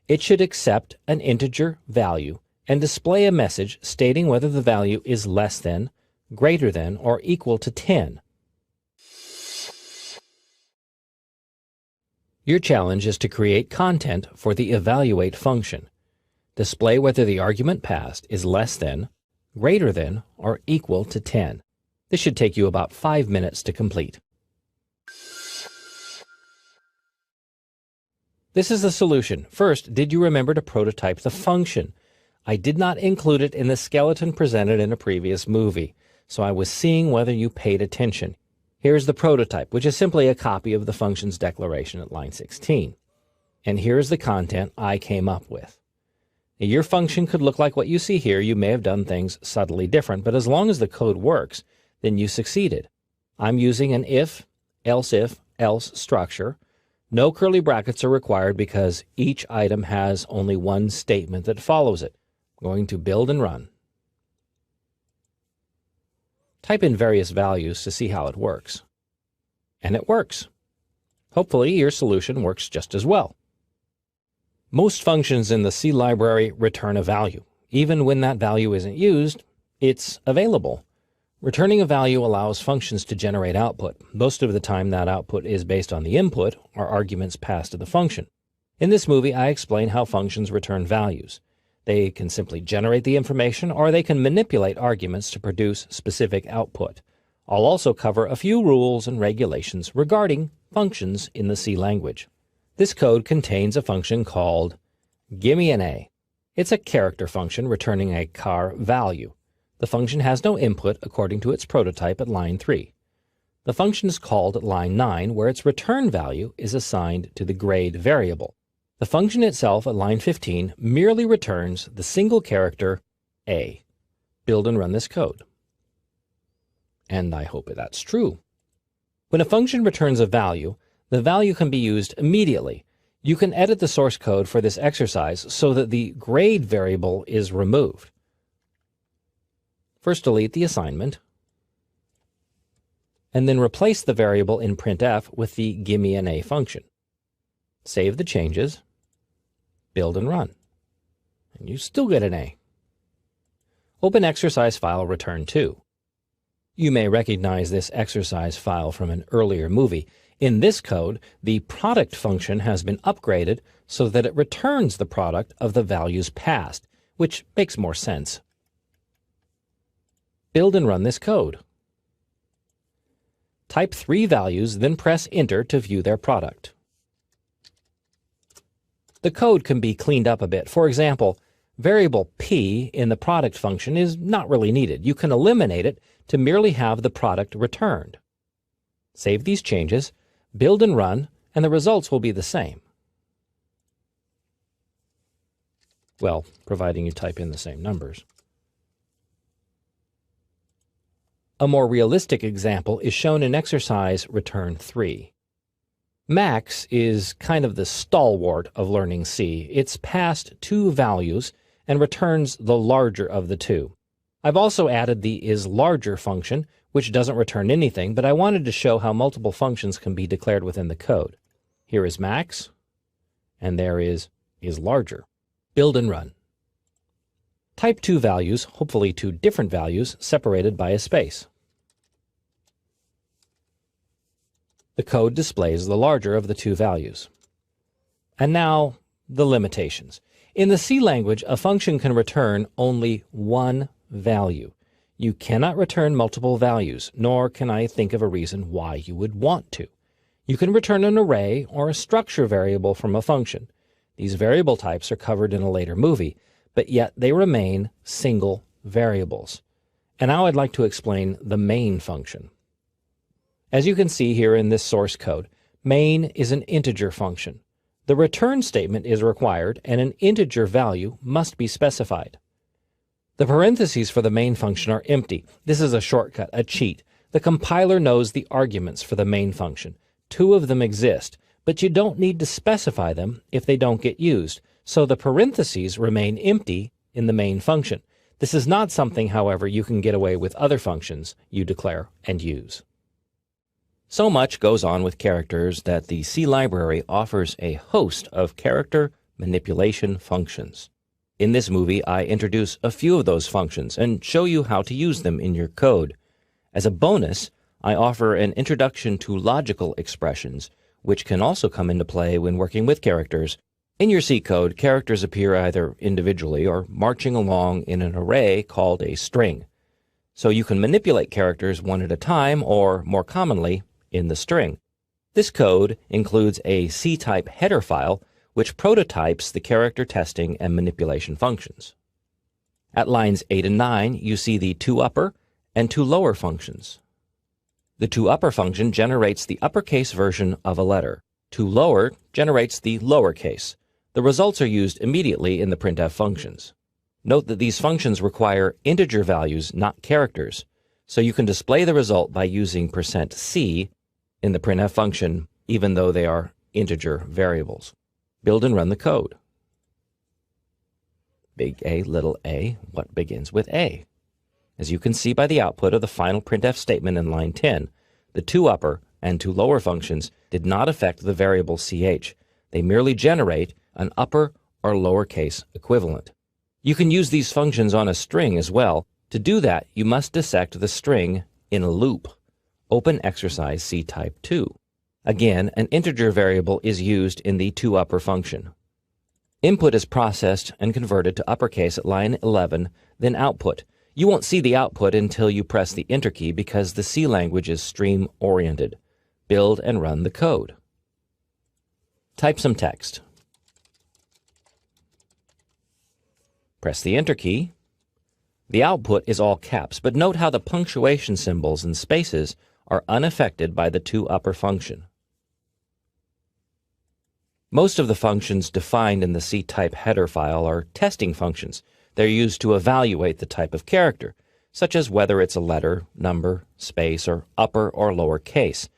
It should accept an integer value and display a message stating whether the value is less than, greater than, or equal to 10. Your challenge is to create content for the evaluate function. Display whether the argument passed is less than, greater than, or equal to 10. This should take you about 5 minutes to complete. This is the solution. First, did you remember to prototype the function? I did not include it in the skeleton presented in a previous movie, so I was seeing whether you paid attention. Here's the prototype, which is simply a copy of the function's declaration at line 16. And here's the content I came up with. Now, your function could look like what you see here. You may have done things subtly different, but as long as the code works, then you succeeded. I'm using an if, else structure. No curly brackets are required because each item has only one statement that follows it. I'm going to build and run. Type in various values to see how it works. And it works. Hopefully your solution works just as well. Most functions in the C library return a value. Even when that value isn't used, it's available. Returning a value allows functions to generate output. Most of the time that output is based on the input or arguments passed to the function. In this movie, I explain how functions return values. They can simply generate the information, or they can manipulate arguments to produce specific output. I'll also cover a few rules and regulations regarding functions in the C language. This code contains a function called gimme an A. It's a character function returning a char value. The function has no input according to its prototype at line 3. The function is called at line 9, where its return value is assigned to the grade variable. The function itself at line 15 merely returns the single character A. Build and run this code. And I hope that's true. When a function returns a value, the value can be used immediately. You can edit the source code for this exercise so that the grade variable is removed. First, delete the assignment, and then replace the variable in printf with the gimme an A function. Save the changes, build and run, and you still get an A. Open exercise file return 2. You may recognize this exercise file from an earlier movie. In this code, the product function has been upgraded so that it returns the product of the values passed, which makes more sense. Build and run this code. Type 3 values, then press Enter to view their product. The code can be cleaned up a bit. For example, variable p in the product function is not really needed. You can eliminate it to merely have the product returned. Save these changes, build and run, and the results will be the same. Well, providing you type in the same numbers. A more realistic example is shown in exercise return 3. Max is kind of the stalwart of learning C. It's passed 2 values and returns the larger of the 2. I've also added the isLarger function, which doesn't return anything, but I wanted to show how multiple functions can be declared within the code. Here is max, and there is isLarger. Build and run. Type 2 values, hopefully 2 different values, separated by a space. The code displays the larger of the 2 values. And now, the limitations. In the C language, a function can return only one value. You cannot return multiple values, nor can I think of a reason why you would want to. You can return an array or a structure variable from a function. These variable types are covered in a later movie, but yet they remain single variables. And now I'd like to explain the main function. As you can see here in this source code, main is an integer function. The return statement is required, and an integer value must be specified. The parentheses for the main function are empty. This is a shortcut, a cheat. The compiler knows the arguments for the main function. 2 of them exist, but you don't need to specify them if they don't get used, so the parentheses remain empty in the main function. This is not something, however, you can get away with other functions you declare and use. So much goes on with characters that the C library offers a host of character manipulation functions. In this movie, I introduce a few of those functions and show you how to use them in your code. As a bonus, I offer an introduction to logical expressions, which can also come into play when working with characters. In your C code, characters appear either individually or marching along in an array called a string. So you can manipulate characters one at a time, or more commonly, in the string. This code includes a C-type header file which prototypes the character testing and manipulation functions. At lines 8 and 9, you see the toUpper and toLower functions. The toUpper function generates the uppercase version of a letter. toLower generates the lowercase. The results are used immediately in the printf functions. Note that these functions require integer values, not characters, so you can display the result by using %c in the printf function, even though they are integer variables. Build and run the code. Big A, little a, what begins with A? As you can see by the output of the final printf statement in line 10, the toUpper and toLower functions did not affect the variable ch. They merely generate an upper or lowercase equivalent. You can use these functions on a string as well. To do that, you must dissect the string in a loop. Open exercise C type 2. Again, an integer variable is used in the toUpper function. Input is processed and converted to uppercase at line 11, then output. You won't see the output until you press the Enter key because the C language is stream-oriented. Build and run the code. Type some text. Press the Enter key. The output is all caps, but note how the punctuation symbols and spaces are unaffected by the toUpper function. Most of the functions defined in the C-type header file are testing functions. They're used to evaluate the type of character, such as whether it's a letter, number, space, or upper or lower case.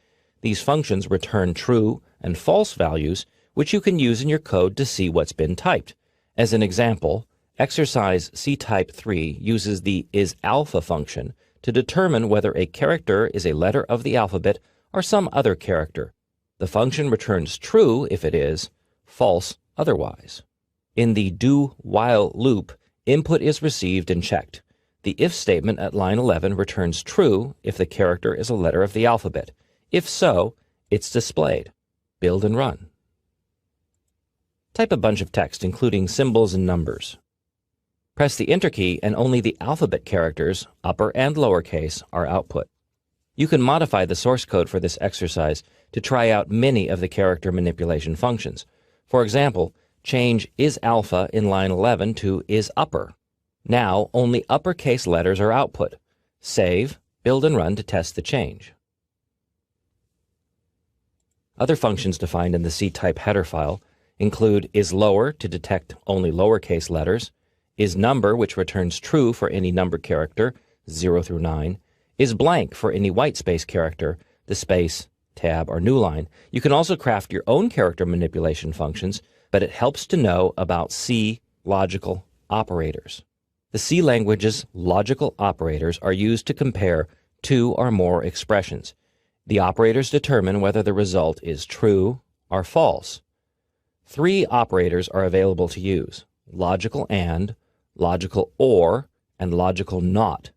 These functions return true and false values, which you can use in your code to see what's been typed. As an example, exercise C-type 3 uses the isAlpha function to determine whether a character is a letter of the alphabet or some other character. The function returns true if it is, false otherwise. In the do-while loop, input is received and checked. The if statement at line 11 returns true if the character is a letter of the alphabet. If so, it's displayed. Build and run. Type a bunch of text, including symbols and numbers. Press the Enter key and only the alphabet characters, upper and lowercase, are output. You can modify the source code for this exercise to try out many of the character manipulation functions. For example, change isAlpha in line 11 to isUpper. Now only uppercase letters are output. Save, build and run to test the change. Other functions defined in the C-type header file include isLower to detect only lowercase letters, isNumber, which returns true for any number character, 0 through 9, isBlank for any whitespace character, the space, tab, or new line. You can also craft your own character manipulation functions, but it helps to know about C logical operators. The C language's logical operators are used to compare two or more expressions. The operators determine whether the result is true or false. 3 operators are available to use: logical AND, logical OR, and logical NOT.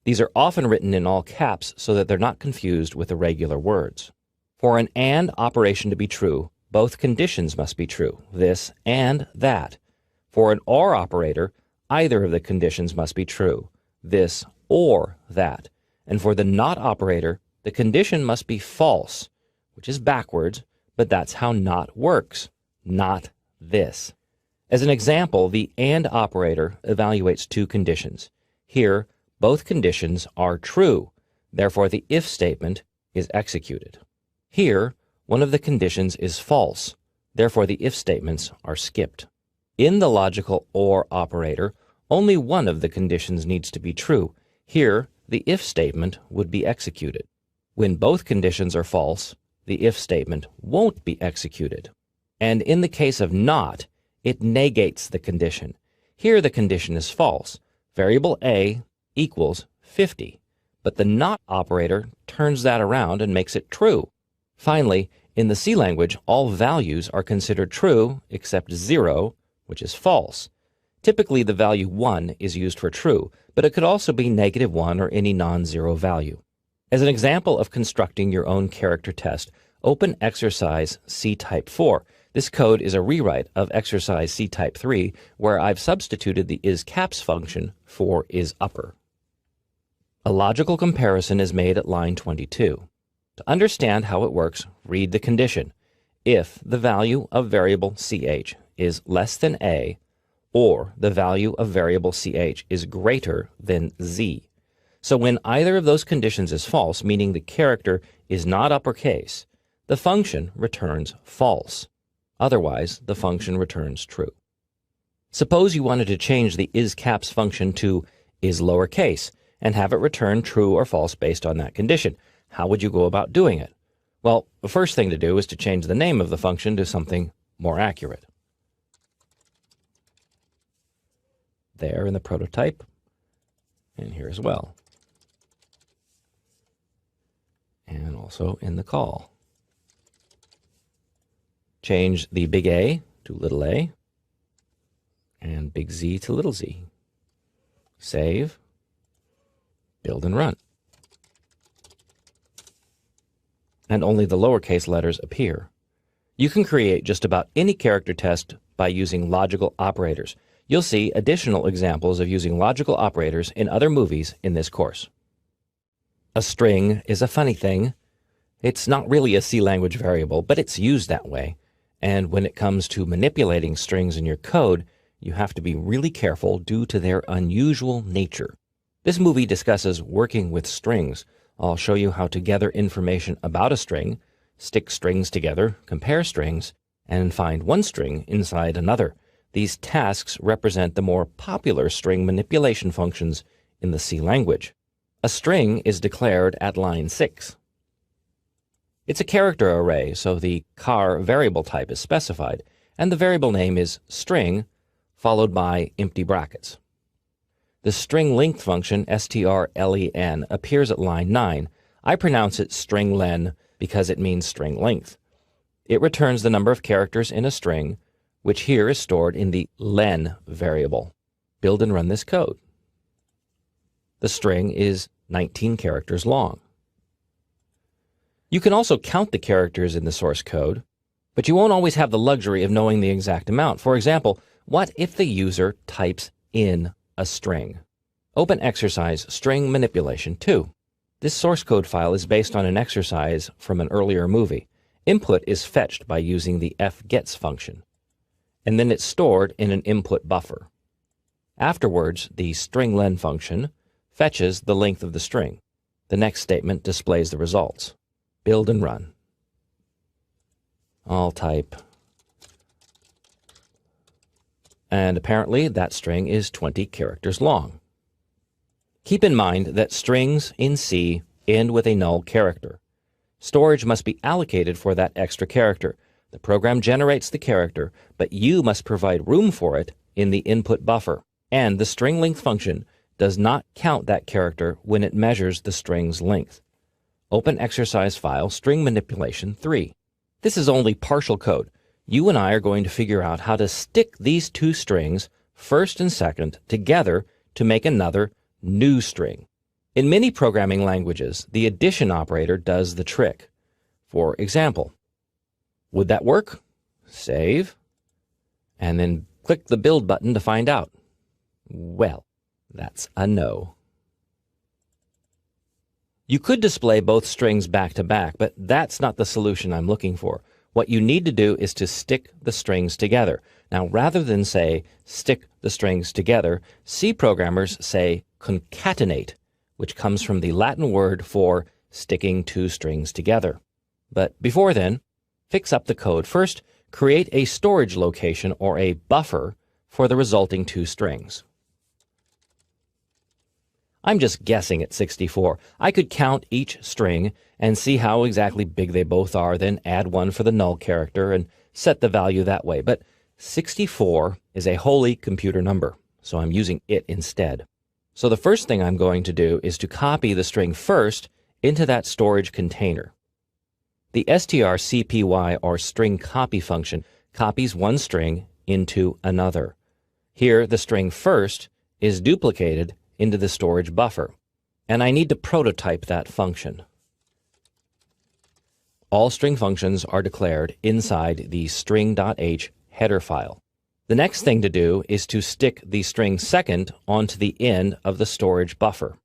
These are often written in all caps so that they're not confused with irregular words. For an AND operation to be true, both conditions must be true, this and that. For an OR operator, either of the conditions must be true, this or that. And for the NOT operator, the condition must be false, which is backwards, but that's how NOT works, not this. As an example, the AND operator evaluates 2 conditions. Here, both conditions are true, therefore the if statement is executed. Here, one of the conditions is false, therefore the if statements are skipped. In the logical OR operator, only one of the conditions needs to be true. Here, the if statement would be executed. When both conditions are false, the if statement won't be executed. And in the case of NOT, it negates the condition. Here the condition is false. Variable A equals 50, but the NOT operator turns that around and makes it true. Finally, in the C language, all values are considered true except 0, which is false. Typically, the value 1 is used for true, but it could also be -1 or any non-zero value. As an example of constructing your own character test, open exercise C-type 4. This code is a rewrite of exercise C-type 3, where I've substituted the isCaps function for isUpper. A logical comparison is made at line 22. To understand how it works, read the condition. If the value of variable ch is less than a, or the value of variable ch is greater than z. So when either of those conditions is false, meaning the character is not uppercase, the function returns false. Otherwise, the function returns true. Suppose you wanted to change the isCaps function to isLowercase and have it return true or false based on that condition. How would you go about doing it? Well, the first thing to do is to change the name of the function to something more accurate. There in the prototype, and here as well. And also in the call. Change the big A to little a, and big Z to little z. Save, build and run. And only the lowercase letters appear. You can create just about any character test by using logical operators. You'll see additional examples of using logical operators in other movies in this course. A string is a funny thing. It's not really a C language variable, but it's used that way. And when it comes to manipulating strings in your code, you have to be really careful due to their unusual nature. This movie discusses working with strings, I'll show you how to gather information about a string, stick strings together, compare strings, and find one string inside another. These tasks represent the more popular string manipulation functions in the C language. A string is declared at line 6. It's a character array, so the char variable type is specified, and the variable name is string, followed by empty brackets. The string length function, strlen, appears at line 9. I pronounce it stringlen because it means string length. It returns the number of characters in a string, which here is stored in the len variable. Build and run this code. The string is 19 characters long. You can also count the characters in the source code, but you won't always have the luxury of knowing the exact amount. For example, what if the user types in a string? Open exercise string manipulation 2. This source code file is based on an exercise from an earlier movie. Input is fetched by using the fgets function, and then it's stored in an input buffer. Afterwards, the stringlen function fetches the length of the string. The next statement displays the results. Build and run. I'll type, and apparently that string is 20 characters long. Keep in mind that strings in C end with a null character. Storage must be allocated for that extra character. The program generates the character, but you must provide room for it in the input buffer. And the string length function does not count that character when it measures the string's length. Open exercise file string manipulation 3. This is only partial code. You and I are going to figure out how to stick these two strings, first and second, together to make another new string. In many programming languages, the addition operator does the trick. For example, would that work? Save, and then click the build button to find out. Well, that's a no. You could display both strings back to back, but that's not the solution I'm looking for. What you need to do is to stick the strings together. Now, rather than say stick the strings together, C programmers say concatenate, which comes from the Latin word for sticking two strings together. But before then, fix up the code. First, create a storage location or a buffer for the resulting two strings. I'm just guessing at 64. I could count each string and see how exactly big they both are, then add one for the null character and set the value that way. But 64 is a holy computer number, so I'm using it instead. So the first thing I'm going to do is to copy the string first into that storage container. The strcpy, or string copy function, copies one string into another. Here, the string first is duplicated into the storage buffer, and I need to prototype that function. All string functions are declared inside the string.h header file. The next thing to do is to stick the string second onto the end of the storage buffer.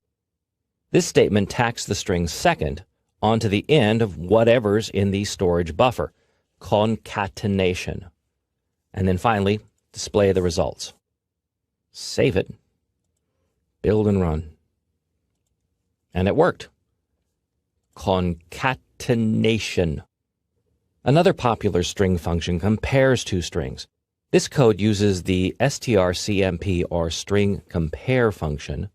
This statement tacks the string second onto the end of whatever's in the storage buffer, concatenation, and then finally display the results. Save it, build and run. And it worked. Concatenation. Another popular string function compares two strings. This code uses the strcmp, or string compare function,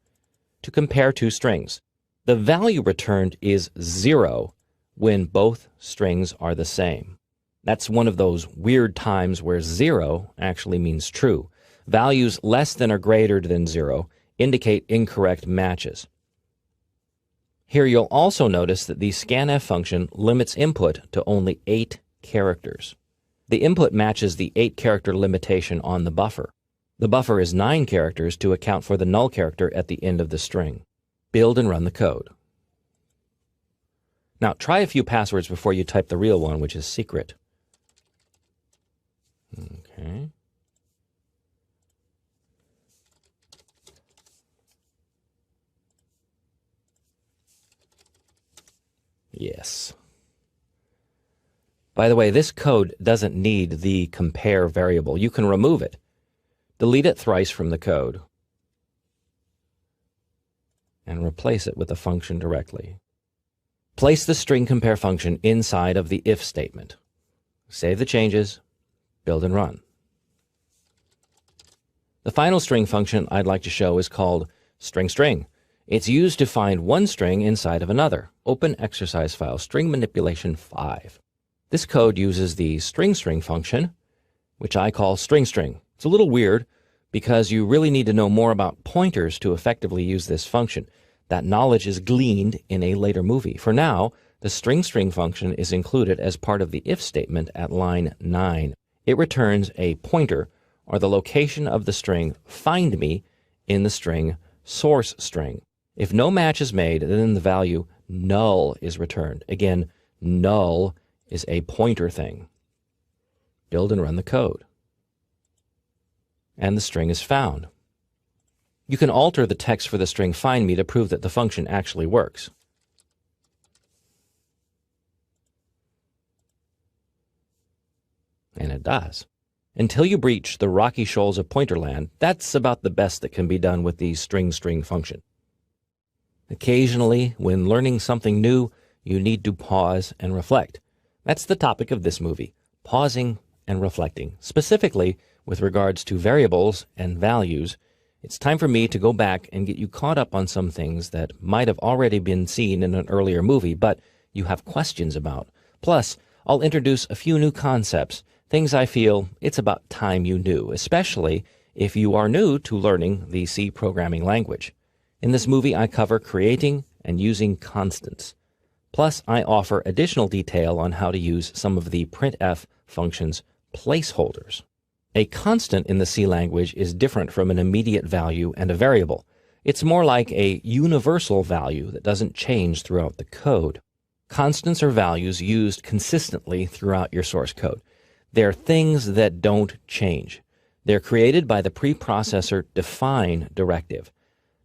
to compare two strings. The value returned is 0 when both strings are the same. That's one of those weird times where 0 actually means true. Values less than or greater than 0 indicate incorrect matches. Here you'll also notice that the scanf function limits input to only 8 characters. The input matches the 8-character limitation on the buffer. The buffer is 9 characters to account for the null character at the end of the string. Build and run the code. Now try a few passwords before you type the real one, which is secret. Okay. Yes. By the way, this code doesn't need the compare variable. You can remove it. Delete it thrice from the code and replace it with the function directly. Place the string compare function inside of the if statement. Save the changes, build and run. The final string function I'd like to show is called string. It's used to find one string inside of another. Open exercise file, string manipulation 5. This code uses the string function, which I call string. It's a little weird because you really need to know more about pointers to effectively use this function. That knowledge is gleaned in a later movie. For now, the string function is included as part of the if statement at line 9. It returns a pointer, or the location of the string find me in the string source string. If no match is made, then the value null is returned. Again, null is a pointer thing. Build and run the code. And the string is found. You can alter the text for the string find me to prove that the function actually works. And it does. Until you breach the rocky shoals of Pointerland, that's about the best that can be done with the string function. Occasionally, when learning something new, you need to pause and reflect. That's the topic of this movie, pausing and reflecting. Specifically, with regards to variables and values, it's time for me to go back and get you caught up on some things that might have already been seen in an earlier movie, but you have questions about. Plus, I'll introduce a few new concepts, things I feel it's about time you knew, especially if you are new to learning the C programming language. In this movie, I cover creating and using constants. Plus, I offer additional detail on how to use some of the printf function's placeholders. A constant in the C language is different from an immediate value and a variable. It's more like a universal value that doesn't change throughout the code. Constants are values used consistently throughout your source code. They're things that don't change. They're created by the preprocessor define directive.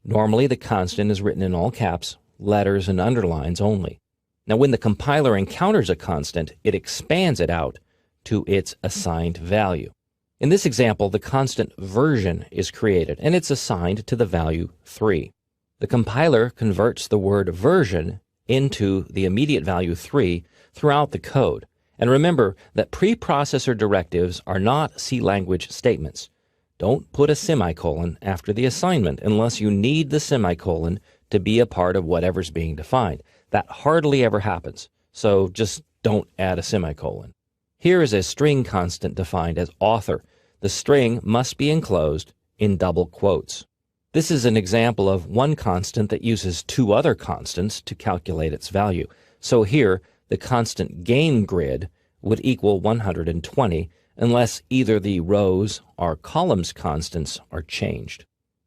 Normally, the constant is written in all caps, letters, and underlines only. Now, when the compiler encounters a constant, it expands it out to its assigned value. In this example, the constant version is created, and it's assigned to the value 3. The compiler converts the word version into the immediate value 3 throughout the code. And remember that preprocessor directives are not C language statements. Don't put a semicolon after the assignment unless you need the semicolon to be a part of whatever's being defined. That hardly ever happens, so just don't add a semicolon. Here is a string constant defined as author. The string must be enclosed in double quotes. This is an example of one constant that uses two other constants to calculate its value. So here, the constant gain grid would equal 120 unless either the rows or columns constants are changed.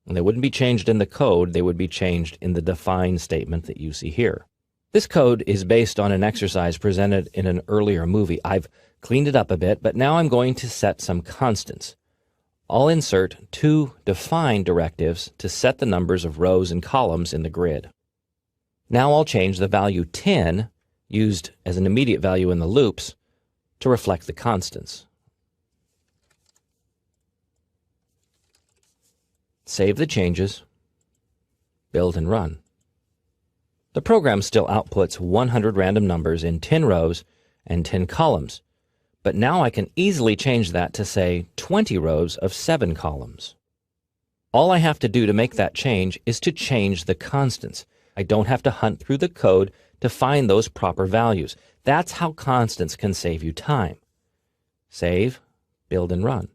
And they wouldn't be changed in the code, they would be changed in the define statement that you see here. This code is based on an exercise presented in an earlier movie. I've cleaned it up a bit, but now I'm going to set some constants. I'll insert two define directives to set the numbers of rows and columns in the grid. Now I'll change the value 10, used as an immediate value in the loops, to reflect the constants. Save the changes, build and run. The program still outputs 100 random numbers in 10 rows and 10 columns, but now I can easily change that to, say, 20 rows of 7 columns. All I have to do to make that change is to change the constants. I don't have to hunt through the code to find those proper values. That's how constants can save you time. Save, build and run.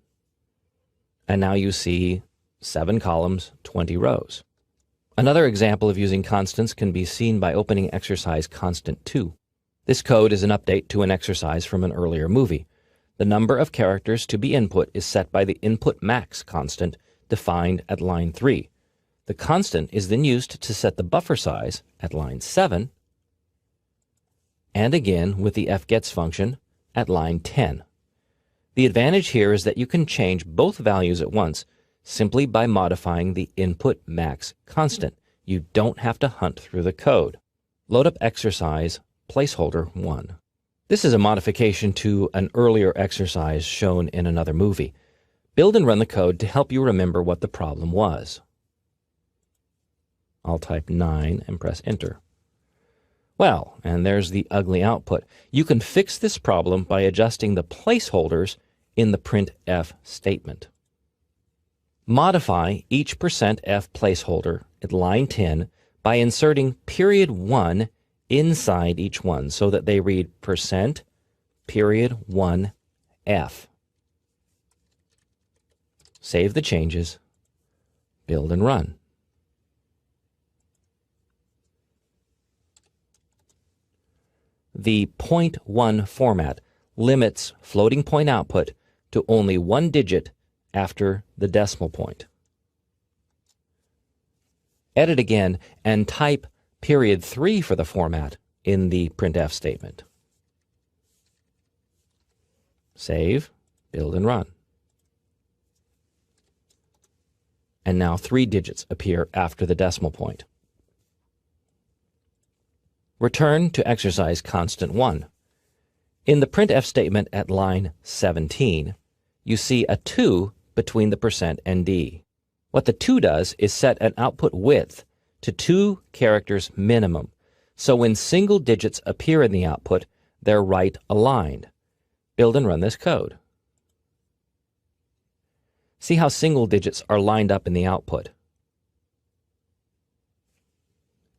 And now you see 7 columns, 20 rows. Another example of using constants can be seen by opening exercise constant 2. This code is an update to an exercise from an earlier movie. The number of characters to be input is set by the input max constant defined at line 3. The constant is then used to set the buffer size at line 7, and again with the fgets function at line 10. The advantage here is that you can change both values at once simply by modifying the input max constant. You don't have to hunt through the code. Load up exercise placeholder 1. This is a modification to an earlier exercise shown in another movie. Build and run the code to help you remember what the problem was. I'll type 9 and press enter. Well, and there's the ugly output. You can fix this problem by adjusting the placeholders in the printf statement. Modify each %f placeholder at line 10 by inserting period 1 inside each one so that they read %1f. Save the changes, build and run. The .1 format limits floating point output to only one digit after the decimal point. Edit again and type period 3 for the format in the printf statement. Save, build and run. And now 3 digits appear after the decimal point. Return to exercise constant 1. In the printf statement at line 17, you see a 2 between the % and D. What the 2 does is set an output width to 2 characters minimum, so when single digits appear in the output, they're right aligned. Build and run this code. See how single digits are lined up in the output.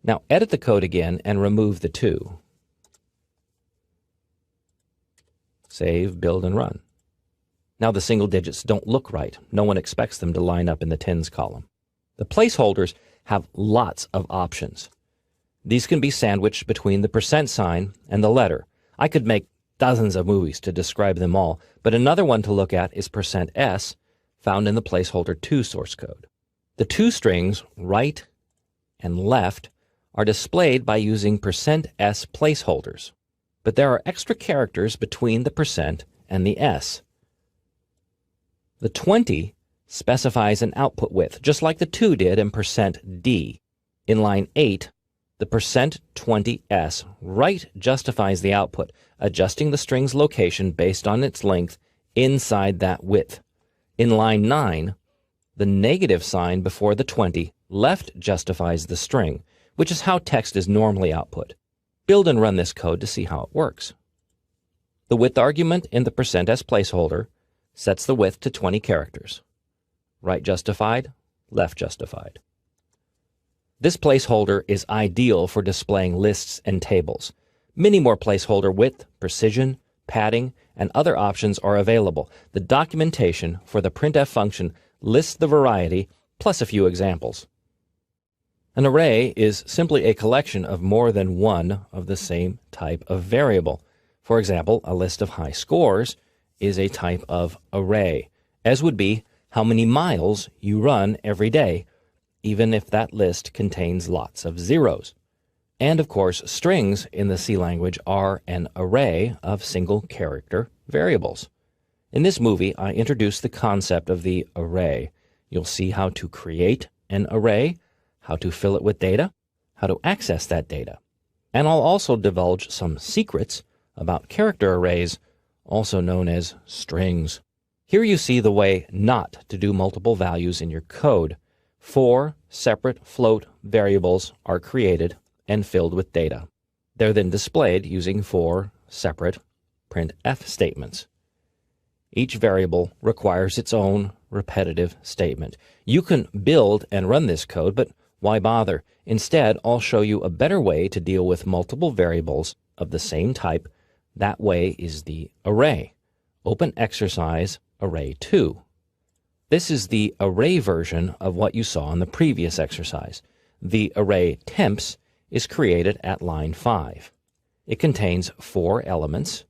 Now edit the code again and remove the 2. Save, build, and run. Now the single digits don't look right. No one expects them to line up in the tens column. The placeholders have lots of options. These can be sandwiched between the % sign and the letter. I could make dozens of movies to describe them all, but another one to look at is %s, found in the placeholder 2 source code. The 2 strings, right and left, are displayed by using %s placeholders, but there are extra characters between the % and the s. The 20 specifies an output width, just like the 2 did in %d. In line 8, the %20s right justifies the output, adjusting the string's location based on its length inside that width. In line 9, the negative sign before the 20 left justifies the string, which is how text is normally output. Build and run this code to see how it works. The width argument in the %s placeholder sets the width to 20 characters. Right justified, left justified. This placeholder is ideal for displaying lists and tables. Many more placeholder width, precision, padding, and other options are available. The documentation for the printf function lists the variety, plus a few examples. An array is simply a collection of more than one of the same type of variable. For example, a list of high scores is a type of array, as would be how many miles you run every day, even if that list contains lots of zeros. And of course, strings in the C language are an array of single-character variables. In this movie, I introduced the concept of the array. You'll see how to create an array, how to fill it with data, how to access that data. And I'll also divulge some secrets about character arrays, also known as strings. Here you see the way not to do multiple values in your code. 4 separate float variables are created and filled with data. They're then displayed using 4 separate printf statements. Each variable requires its own repetitive statement. You can build and run this code, but why bother? Instead, I'll show you a better way to deal with multiple variables of the same type. That way is the array. Open exercise array 2. This is the array version of what you saw in the previous exercise. The array temps is created at line 5. It contains 4 elements,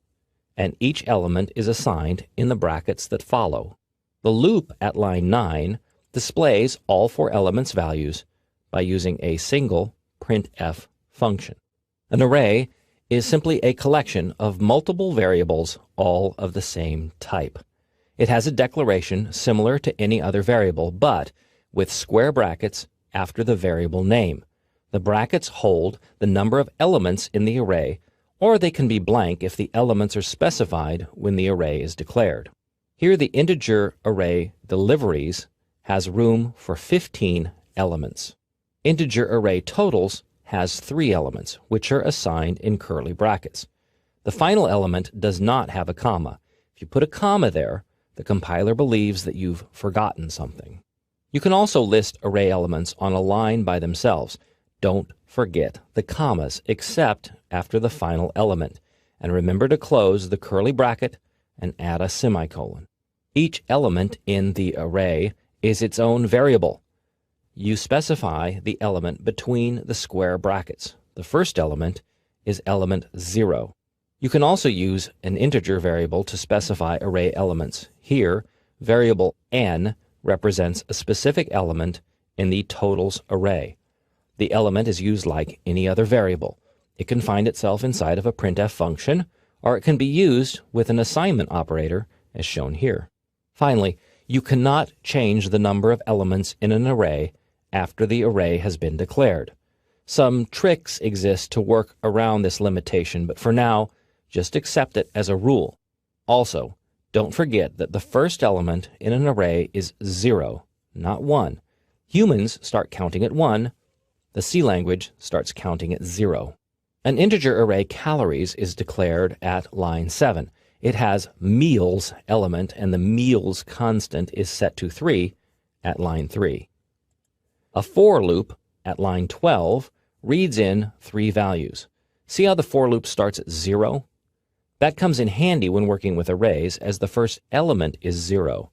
and each element is assigned in the brackets that follow. The loop at line 9 displays all 4 elements' values by using a single printf function. An array is simply a collection of multiple variables, all of the same type. It has a declaration similar to any other variable, but with square brackets after the variable name. The brackets hold the number of elements in the array, or they can be blank if the elements are specified when the array is declared. Here the integer array deliveries has room for 15 elements. Integer array totals has 3 elements, which are assigned in curly brackets. The final element does not have a comma. If you put a comma there, the compiler believes that you've forgotten something. You can also list array elements on a line by themselves. Don't forget the commas, except after the final element. And remember to close the curly bracket and add a semicolon. Each element in the array is its own variable. You specify the element between the square brackets. The first element is element 0. You can also use an integer variable to specify array elements. Here, variable n represents a specific element in the totals array. The element is used like any other variable. It can find itself inside of a printf function, or it can be used with an assignment operator, as shown here. Finally, you cannot change the number of elements in an array after the array has been declared. Some tricks exist to work around this limitation, but for now, just accept it as a rule. Also, don't forget that the first element in an array is 0, not 1. Humans start counting at 1. The C language starts counting at 0. An integer array calories is declared at line 7. It has meals element, and the meals constant is set to 3 at line 3. A for loop at line 12 reads in 3 values. See how the for loop starts at 0? That comes in handy when working with arrays, as the first element is 0.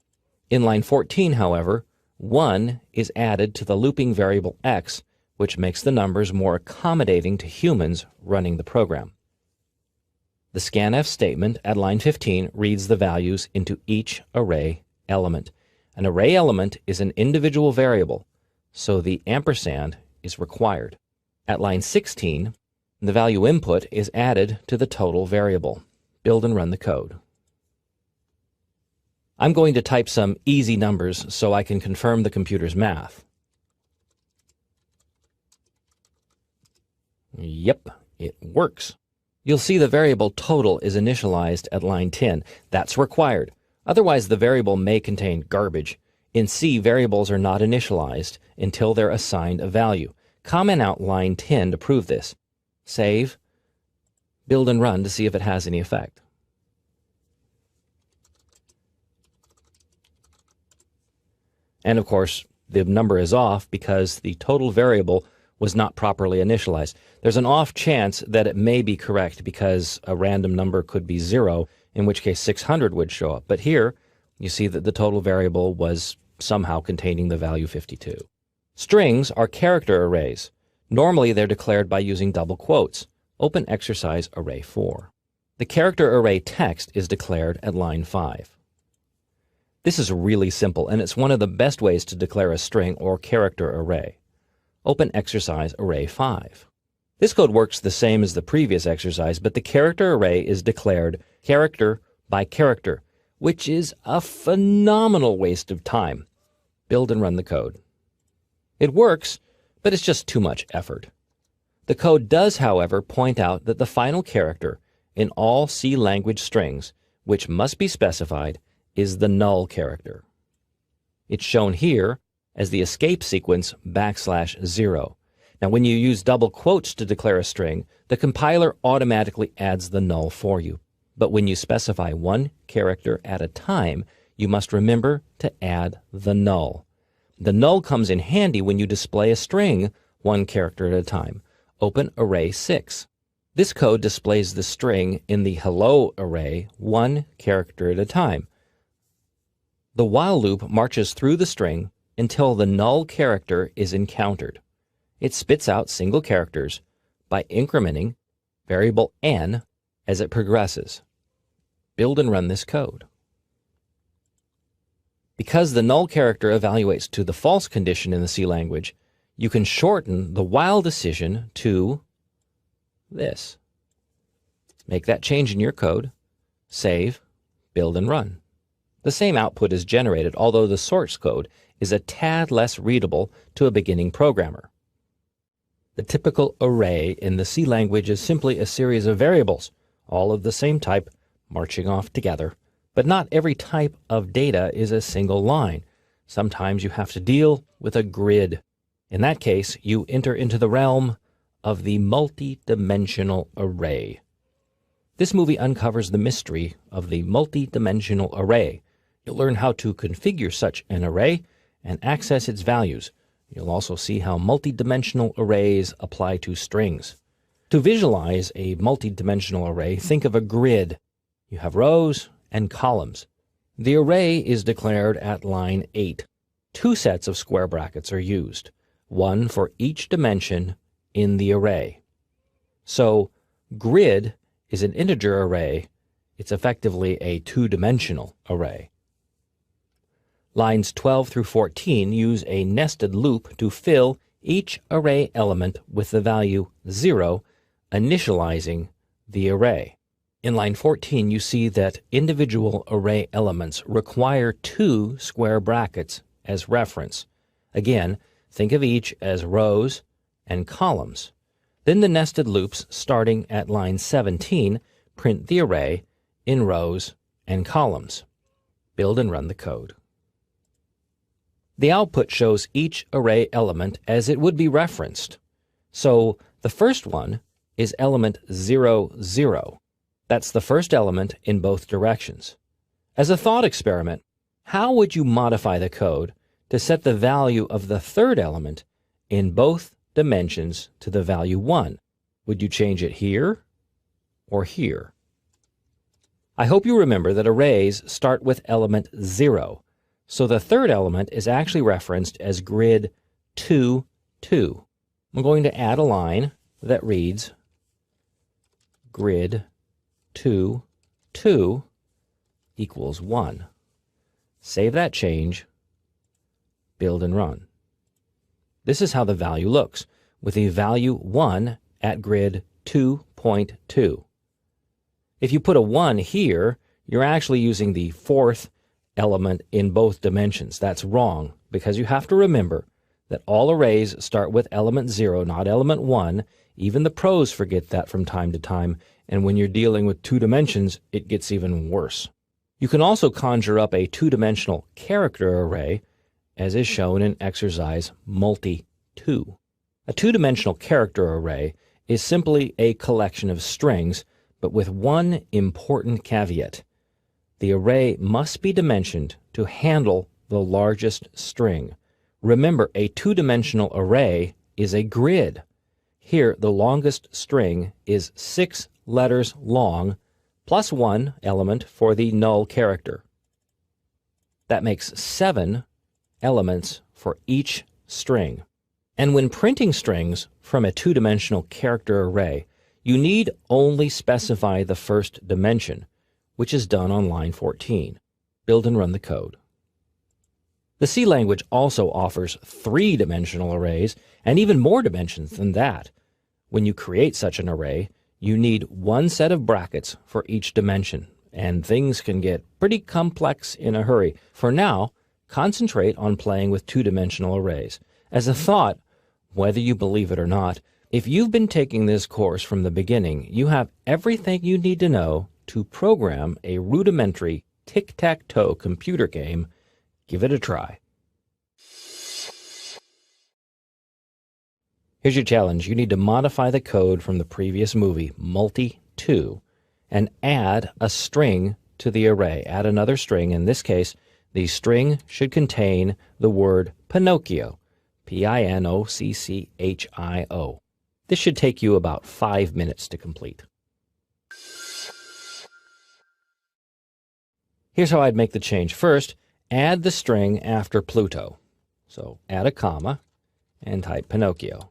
In line 14, however, 1 is added to the looping variable x, which makes the numbers more accommodating to humans running the program. The scanf statement at line 15 reads the values into each array element. An array element is an individual variable, so the ampersand is required. At line 16, the value input is added to the total variable. Build and run the code. I'm going to type some easy numbers so I can confirm the computer's math. Yep, it works. You'll see the variable total is initialized at line 10. That's required. Otherwise, the variable may contain garbage. In C, variables are not initialized until they're assigned a value. Comment out line 10 to prove this. Save, build and run to see if it has any effect. And of course, the number is off because the total variable was not properly initialized. There's an off chance that it may be correct because a random number could be 0, in which case 600 would show up. But here, you see that the total variable was somehow containing the value 52. Strings are character arrays. Normally, they're declared by using double quotes. Open exercise array 4. The character array text is declared at line 5. This is really simple, and it's one of the best ways to declare a string or character array. Open exercise array 5. This code works the same as the previous exercise, but the character array is declared character by character, which is a phenomenal waste of time. Build and run the code. It works, but it's just too much effort. The code does, however, point out that the final character in all C language strings, which must be specified, is the null character. It's shown here as the escape sequence \0. Now, when you use double quotes to declare a string, the compiler automatically adds the null for you. But when you specify one character at a time, you must remember to add the null. The null comes in handy when you display a string one character at a time. Open array 6. This code displays the string in the hello array one character at a time. The while loop marches through the string until the null character is encountered. It spits out single characters by incrementing variable n as it progresses. Build and run this code. Because the null character evaluates to the false condition in the C language, you can shorten the while decision to this. Make that change in your code, save, build and run. The same output is generated, although the source code is a tad less readable to a beginning programmer. The typical array in the C language is simply a series of variables, all of the same type, marching off together. But not every type of data is a single line. Sometimes you have to deal with a grid. In that case, you enter into the realm of the multi-dimensional array. This movie uncovers the mystery of the multi-dimensional array. You'll learn how to configure such an array and access its values. You'll also see how multi-dimensional arrays apply to strings. To visualize a multi-dimensional array, think of a grid. You have rows and columns. The array is declared at line 8. 2 sets of square brackets are used, one for each dimension in the array. So, grid is an integer array. It's effectively a 2-dimensional array. Lines 12 through 14 use a nested loop to fill each array element with the value 0, initializing the array. In line 14, you see that individual array elements require 2 square brackets as reference. Again, think of each as rows and columns. Then the nested loops starting at line 17 print the array in rows and columns. Build and run the code. The output shows each array element as it would be referenced. So the first one is element 0, 0. That's the first element in both directions. As a thought experiment, how would you modify the code to set the value of the third element in both dimensions to the value 1? Would you change it here or here? I hope you remember that arrays start with element 0, so the third element is actually referenced as grid 2, 2. I'm going to add a line that reads grid 2, 2 equals 1. Save that change, build and run. This is how the value looks, with a value 1 at grid 2.2. If you put a 1 here, you're actually using the fourth element in both dimensions. That's wrong, because you have to remember that all arrays start with element 0, not element 1. Even the pros forget that from time to time, and when you're dealing with 2 dimensions, it gets even worse. You can also conjure up a 2-dimensional character array, as is shown in exercise multi-2. A 2-dimensional character array is simply a collection of strings, but with one important caveat. The array must be dimensioned to handle the largest string. Remember, a 2-dimensional array is a grid. Here, the longest string is 6 letters long, plus 1 element for the null character. That makes 7 elements for each string. And when printing strings from a 2-dimensional character array, you need only specify the first dimension, which is done on line 14. Build and run the code. The C language also offers 3-dimensional arrays and even more dimensions than that. When you create such an array, you need 1 set of brackets for each dimension, and things can get pretty complex in a hurry. For now, concentrate on playing with 2-dimensional arrays. As a thought, whether you believe it or not, if you've been taking this course from the beginning, you have everything you need to know to program a rudimentary tic-tac-toe computer game. Give it a try. Here's your challenge. You need to modify the code from the previous movie, multi-2, and add a string to the array. Add another string. In this case, the string should contain the word Pinocchio, P-I-N-O-C-C-H-I-O. This should take you about 5 minutes to complete. Here's how I'd make the change. First, add the string after Pluto. So add a comma and type Pinocchio.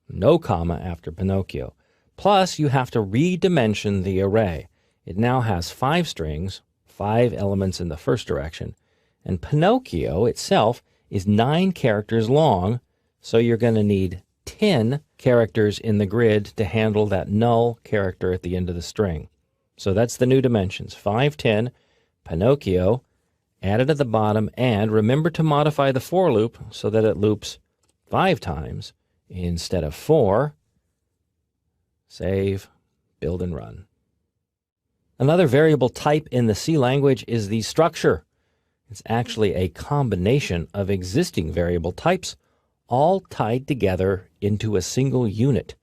No comma after Pinocchio. Plus, you have to redimension the array. It now has 5 strings, 5 elements in the first direction, and Pinocchio itself is 9 characters long, so you're going to need 10 characters in the grid to handle that null character at the end of the string. So that's the new dimensions, 5, 10, Pinocchio, added at the bottom, and remember to modify the for loop so that it loops 5 times instead of 4. Save, build, and run. Another variable type in the C language is the structure. It's actually a combination of existing variable types, all tied together into a single unit.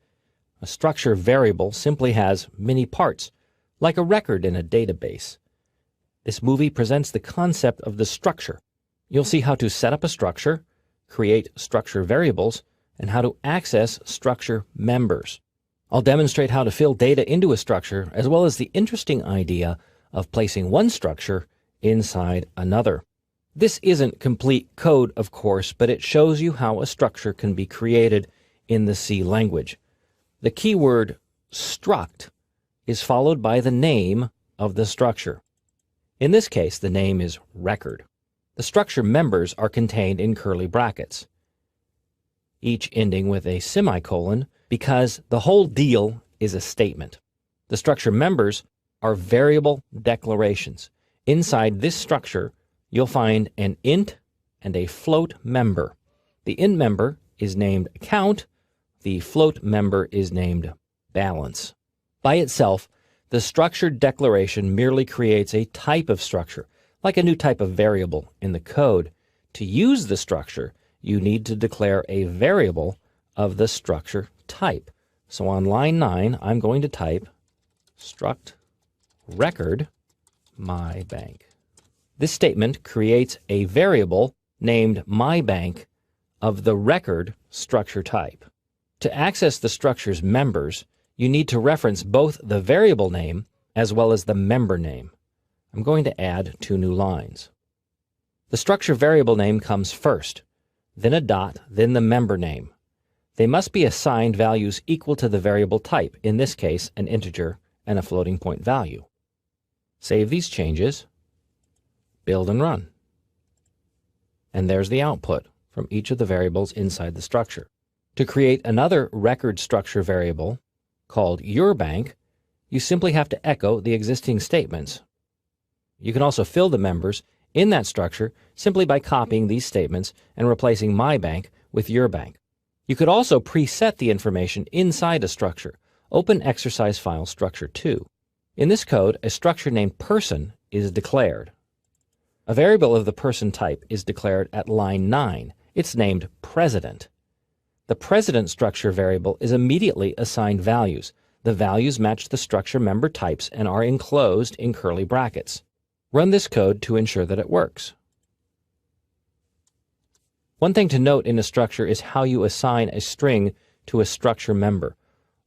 A structure variable simply has many parts, like a record in a database. This movie presents the concept of the structure. You'll see how to set up a structure, create structure variables, and how to access structure members. I'll demonstrate how to fill data into a structure, as well as the interesting idea of placing one structure inside another. This isn't complete code, of course, but it shows you how a structure can be created in the C language. The keyword struct is followed by the name of the structure. In this case, the name is record. The structure members are contained in curly brackets, each ending with a semicolon, because the whole deal is a statement. The structure members are variable declarations. Inside this structure, you'll find an int and a float member. The int member is named account. The float member is named balance. By itself, the structured declaration merely creates a type of structure, like a new type of variable in the code. To use the structure, you need to declare a variable of the structure type. So on line 9, I'm going to type struct record mybank. This statement creates a variable named mybank of the record structure type. To access the structure's members, you need to reference both the variable name as well as the member name. I'm going to add 2 new lines. The structure variable name comes first, then a dot, then the member name. They must be assigned values equal to the variable type, in this case an integer and a floating point value. Save these changes, build and run. And there's the output from each of the variables inside the structure. To create another record structure variable called yourbank, you simply have to echo the existing statements. You can also fill the members in that structure simply by copying these statements and replacing mybank with yourbank. You could also preset the information inside a structure. Open exercise file structure 2. In this code, a structure named person is declared. A variable of the person type is declared at line 9. It's named president. The president structure variable is immediately assigned values. The values match the structure member types and are enclosed in curly brackets. Run this code to ensure that it works. One thing to note in a structure is how you assign a string to a structure member.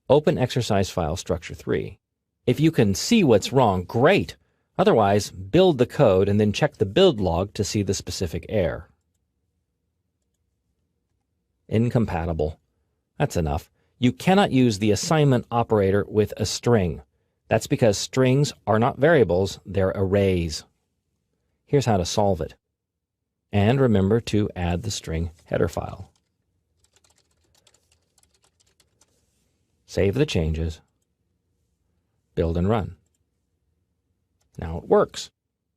Open exercise file structure 3. If you can see what's wrong, great. Otherwise, build the code and then check the build log to see the specific error. Incompatible. That's enough. You cannot use the assignment operator with a string. That's because strings are not variables, they're arrays. Here's how to solve it. And remember to add the string header file. Save the changes. Build and run. Now it works.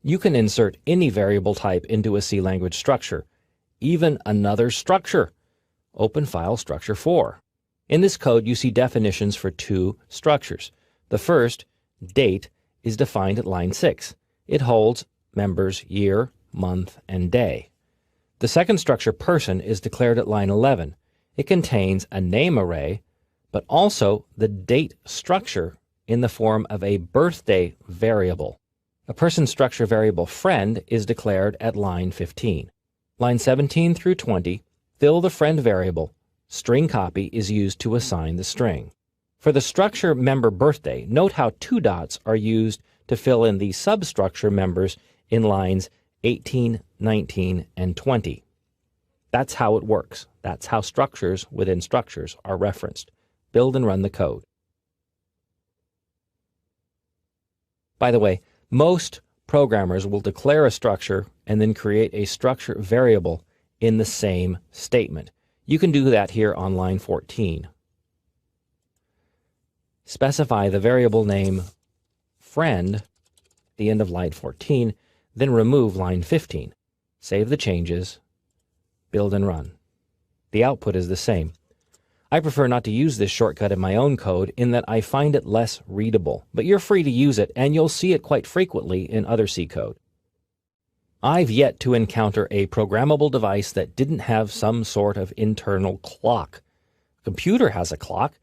You can insert any variable type into a C language structure, even another structure. Open file structure 4. In this code, you see definitions for 2 structures. The first, date, is defined at line 6. It holds members year, month, and day. The second structure, person, is declared at line 11. It contains a name array, but also the date structure in the form of a birthday variable. A person structure variable friend is declared at line 15. Line 17 through 20, fill the friend variable. String copy is used to assign the string. For the structure member birthday, note how 2 dots are used to fill in the substructure members in lines 18, 19, and 20. That's how it works. That's how structures within structures are referenced. Build and run the code. By the way, most programmers will declare a structure and then create a structure variable in the same statement. You can do that here on line 14. Specify the variable name friend at the end of line 14, then remove line 15. Save the changes, build and run. The output is the same. I prefer not to use this shortcut in my own code in that I find it less readable, but you're free to use it and you'll see it quite frequently in other C code. I've yet to encounter a programmable device that didn't have some sort of internal clock. A computer has a clock,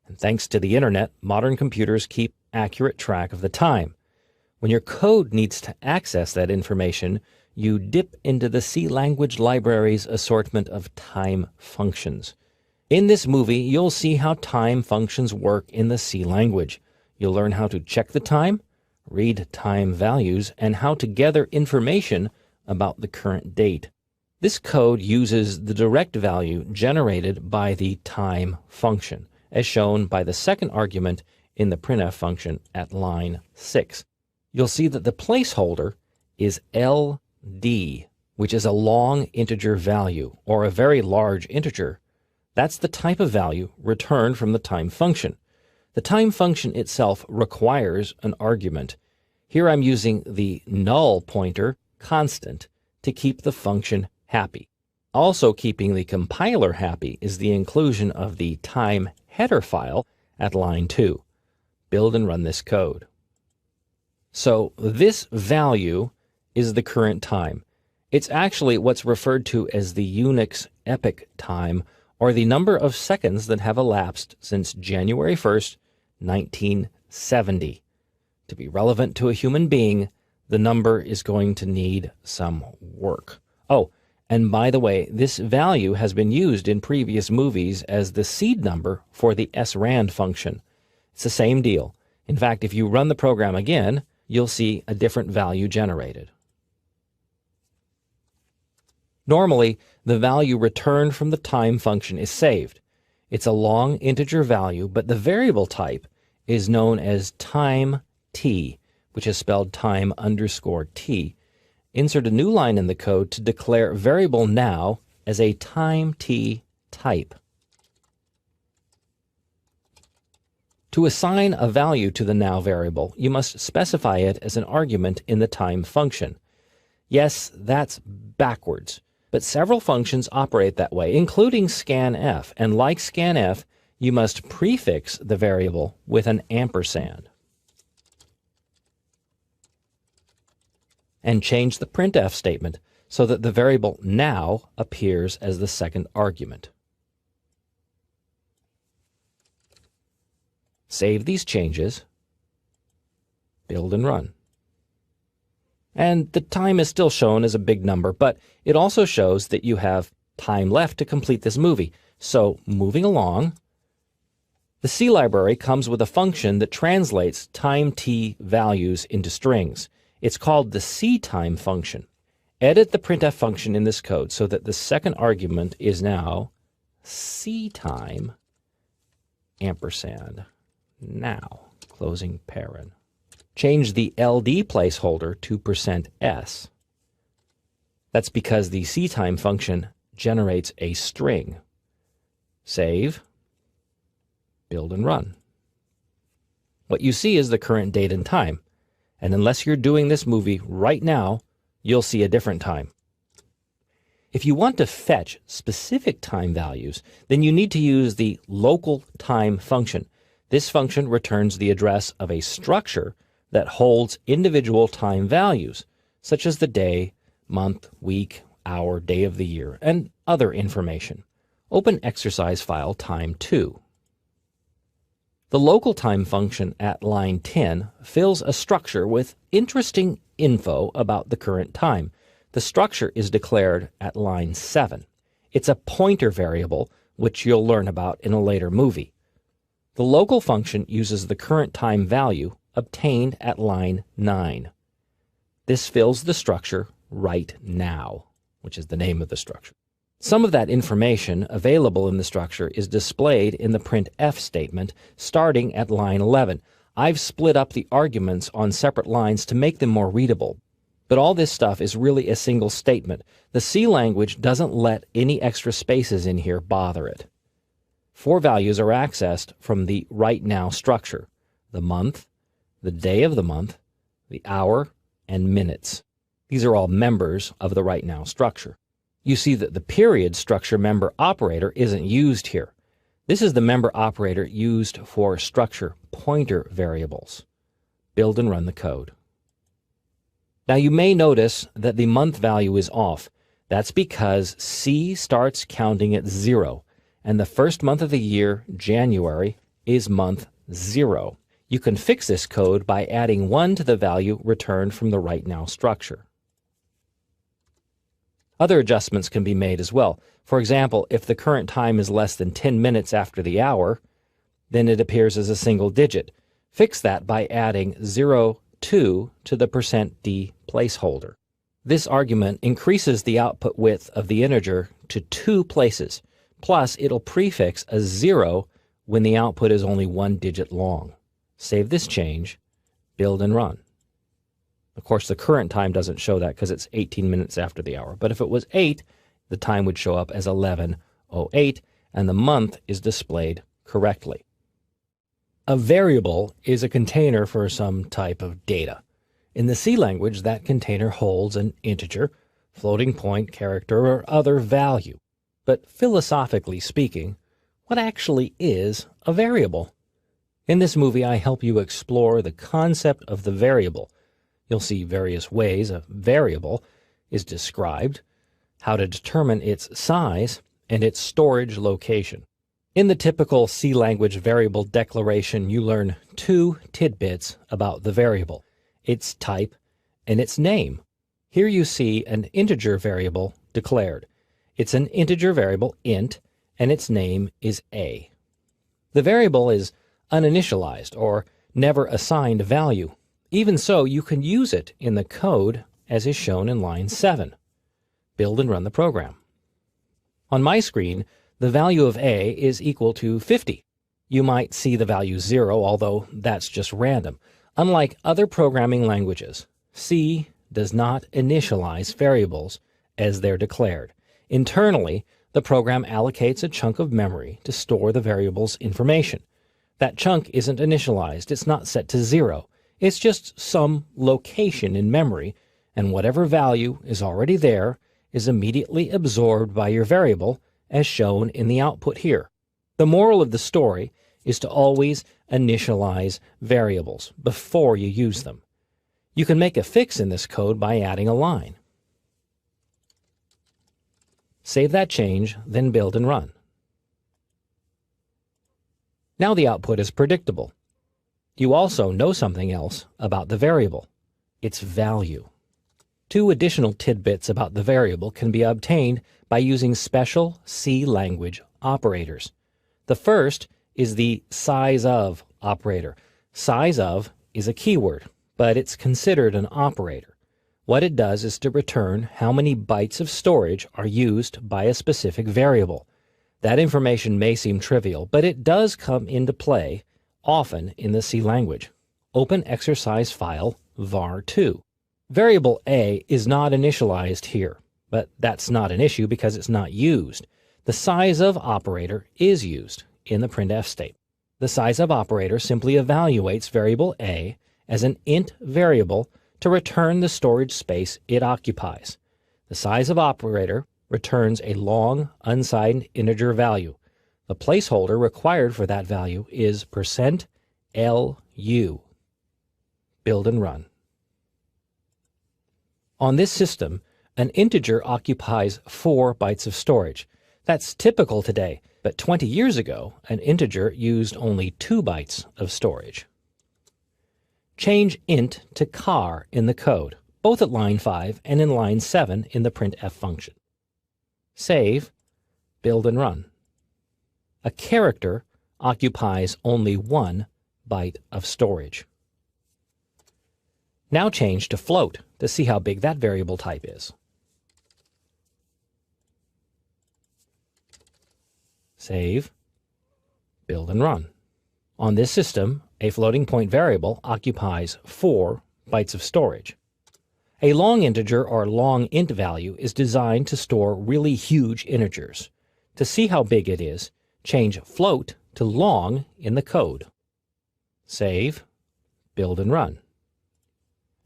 and thanks to the internet, modern computers keep accurate track of the time. When your code needs to access that information, you dip into the C language library's assortment of time functions. In this movie, you'll see how time functions work in the C language. You'll learn how to check the time, read time values, and how to gather information about the current date. This code uses the direct value generated by the time function, as shown by the second argument in the printf function at line 6. You'll see that the placeholder is LD, which is a long integer value, or a very large integer. That's the type of value returned from the time function. The time function itself requires an argument. Here I'm using the null pointer constant to keep the function happy. Also keeping the compiler happy is the inclusion of the time header file at line 2. Build and run this code. So this value is the current time. It's actually what's referred to as the Unix epoch time, or the number of seconds that have elapsed since January 1st, 1970. To be relevant to a human being, the number is going to need some work. Oh, and by the way, this value has been used in previous movies as the seed number for the srand function. It's the same deal. In fact, if you run the program again, you'll see a different value generated. Normally, the value returned from the time function is saved. It's a long integer value, but the variable type is known as time t, which is spelled time underscore t. Insert a new line in the code to declare variable now as a time t type. To assign a value to the now variable, you must specify it as an argument in the time function. Yes, that's backwards, but several functions operate that way, including scanf, and like scanf, you must prefix the variable with an ampersand. And change the printf statement so that the variable now appears as the second argument. Save these changes, build and run. And the time is still shown as a big number, but it also shows that you have time left to complete this movie. So moving along, the C library comes with a function that translates time t values into strings. It's called the ctime function. Edit the printf function in this code so that the second argument is now ctime ampersand now, closing paren. Change the LD placeholder to %s. That's because the ctime function generates a string. Save, build and run. What you see is the current date and time, and unless you're doing this movie right now, you'll see a different time. If you want to fetch specific time values, then you need to use the local time function. This function returns the address of a structure that holds individual time values, such as the day, month, week, hour, day of the year, and other information. Open exercise file time 2. The local time function at line 10 fills a structure with interesting info about the current time. The structure is declared at line 7. It's a pointer variable, which you'll learn about in a later movie. The local function uses the current time value obtained at line 9. This fills the structure right now, which is the name of the structure. Some of that information available in the structure is displayed in the printf statement starting at line 11. I've split up the arguments on separate lines to make them more readable. But all this stuff is really a single statement. The C language doesn't let any extra spaces in here bother it. 4 values are accessed from the right now structure: the month, the day of the month, the hour, and minutes. These are all members of the right now structure. You see that the period structure member operator isn't used here. This is the member operator used for structure pointer variables. Build and run the code. Now you may notice that the month value is off. That's because C starts counting at 0, and the first month of the year, January, is month 0. You can fix this code by adding 1 to the value returned from the right now structure. Other adjustments can be made as well. For example, if the current time is less than 10 minutes after the hour, then it appears as a single digit. Fix that by adding 02 to the %d placeholder. This argument increases the output width of the integer to 2 places, plus it'll prefix a 0 when the output is only 1 digit long. Save this change, build and run. Of course, the current time doesn't show that because it's 18 minutes after the hour. But if it was 8, the time would show up as 11:08, and the month is displayed correctly. A variable is a container for some type of data. In the C language, that container holds an integer, floating point, character, or other value. But philosophically speaking, what actually is a variable? In this movie, I help you explore the concept of the variable. You'll see various ways a variable is described, how to determine its size, and its storage location. In the typical C language variable declaration, you learn 2 tidbits about the variable: its type and its name. Here you see an integer variable declared. It's an integer variable, int, and its name is a. The variable is uninitialized or never assigned a value. Even so, you can use it in the code as is shown in line 7. Build and run the program. On my screen, the value of a is equal to 50. You might see the value 0, although that's just random. Unlike other programming languages, C does not initialize variables as they're declared. Internally, the program allocates a chunk of memory to store the variable's information. That chunk isn't initialized. It's not set to 0. It's just some location in memory, and whatever value is already there is immediately absorbed by your variable, as shown in the output here. The moral of the story is to always initialize variables before you use them. You can make a fix in this code by adding a line. Save that change, then build and run. Now the output is predictable. You also know something else about the variable: its value. 2 additional tidbits about the variable can be obtained by using special C language operators. The first is the size of operator. Size of is a keyword, but it's considered an operator. What it does is to return how many bytes of storage are used by a specific variable. That information may seem trivial, but it does come into play often in the C language. Open exercise file var2. Variable a is not initialized here, but that's not an issue because it's not used. The size of operator is used in the printf state. The size of operator simply evaluates variable a as an int variable to return the storage space it occupies. The size of operator returns a long, unsigned integer value. The placeholder required for that value is %lu. Build and run. On this system, an integer occupies 4 bytes of storage. That's typical today, but 20 years ago, an integer used only 2 bytes of storage. Change int to char in the code, both at line 5 and in line 7 in the printf function. Save, build and run. A character occupies only 1 byte of storage. Now change to float to see how big that variable type is. Save, build and run. On this system, a floating point variable occupies 4 bytes of storage. A long integer or long int value is designed to store really huge integers. To see how big it is, change float to long in the code. Save, build and run.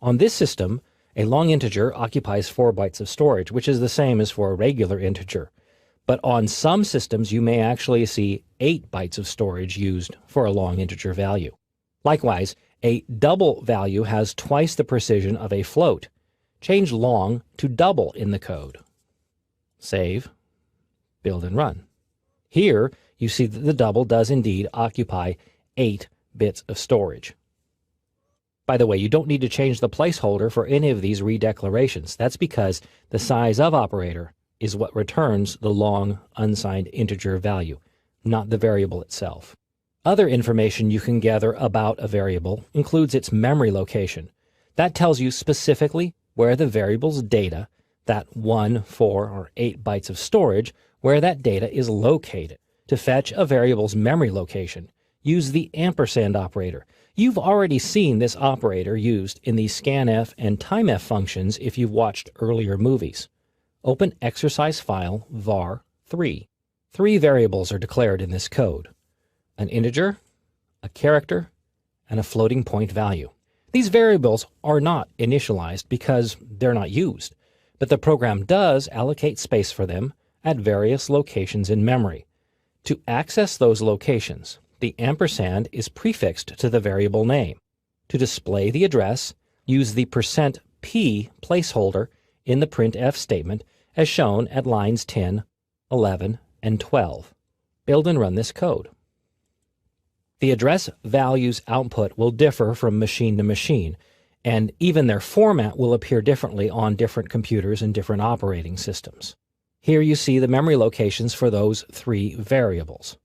On this system, a long integer occupies 4 bytes of storage, which is the same as for a regular integer. But on some systems, you may actually see 8 bytes of storage used for a long integer value. Likewise, a double value has twice the precision of a float. change long to double in the code. Save, build and run. Here, you see that the double does indeed occupy 8 bits of storage. By the way, you don't need to change the placeholder for any of these redeclarations. That's because the size of operator is what returns the long unsigned integer value, not the variable itself. Other information you can gather about a variable includes its memory location. That tells you specifically where the variable's data, that 1, 4, or 8 bytes of storage, where that data is located. To fetch a variable's memory location, use the ampersand operator. You've already seen this operator used in the scanf and timef functions if you've watched earlier movies. Open exercise file var3. 3 variables are declared in this code: an integer, a character, and a floating point value. These variables are not initialized because they're not used, but the program does allocate space for them at various locations in memory. To access those locations, the ampersand is prefixed to the variable name. To display the address, use the %p placeholder in the printf statement as shown at lines 10, 11, and 12. Build and run this code. The address values output will differ from machine to machine, and even their format will appear differently on different computers and different operating systems. Here you see the memory locations for those 3 variables.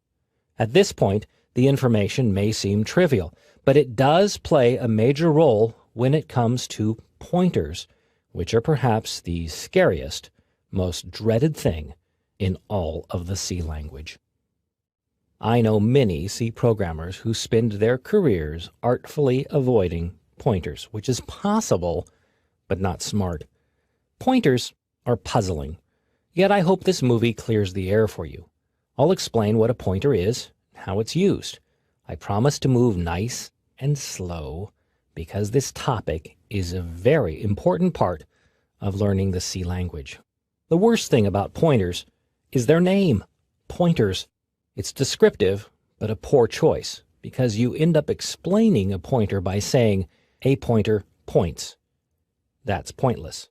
At this point, the information may seem trivial, but it does play a major role when it comes to pointers, which are perhaps the scariest, most dreaded thing in all of the C language. I know many C programmers who spend their careers artfully avoiding pointers, which is possible, but not smart. Pointers are puzzling, yet I hope this movie clears the air for you. I'll explain what a pointer is, how it's used. I promise to move nice and slow because this topic is a very important part of learning the C language. The worst thing about pointers is their name, pointers. It's descriptive, but a poor choice because you end up explaining a pointer by saying a pointer points. That's pointless.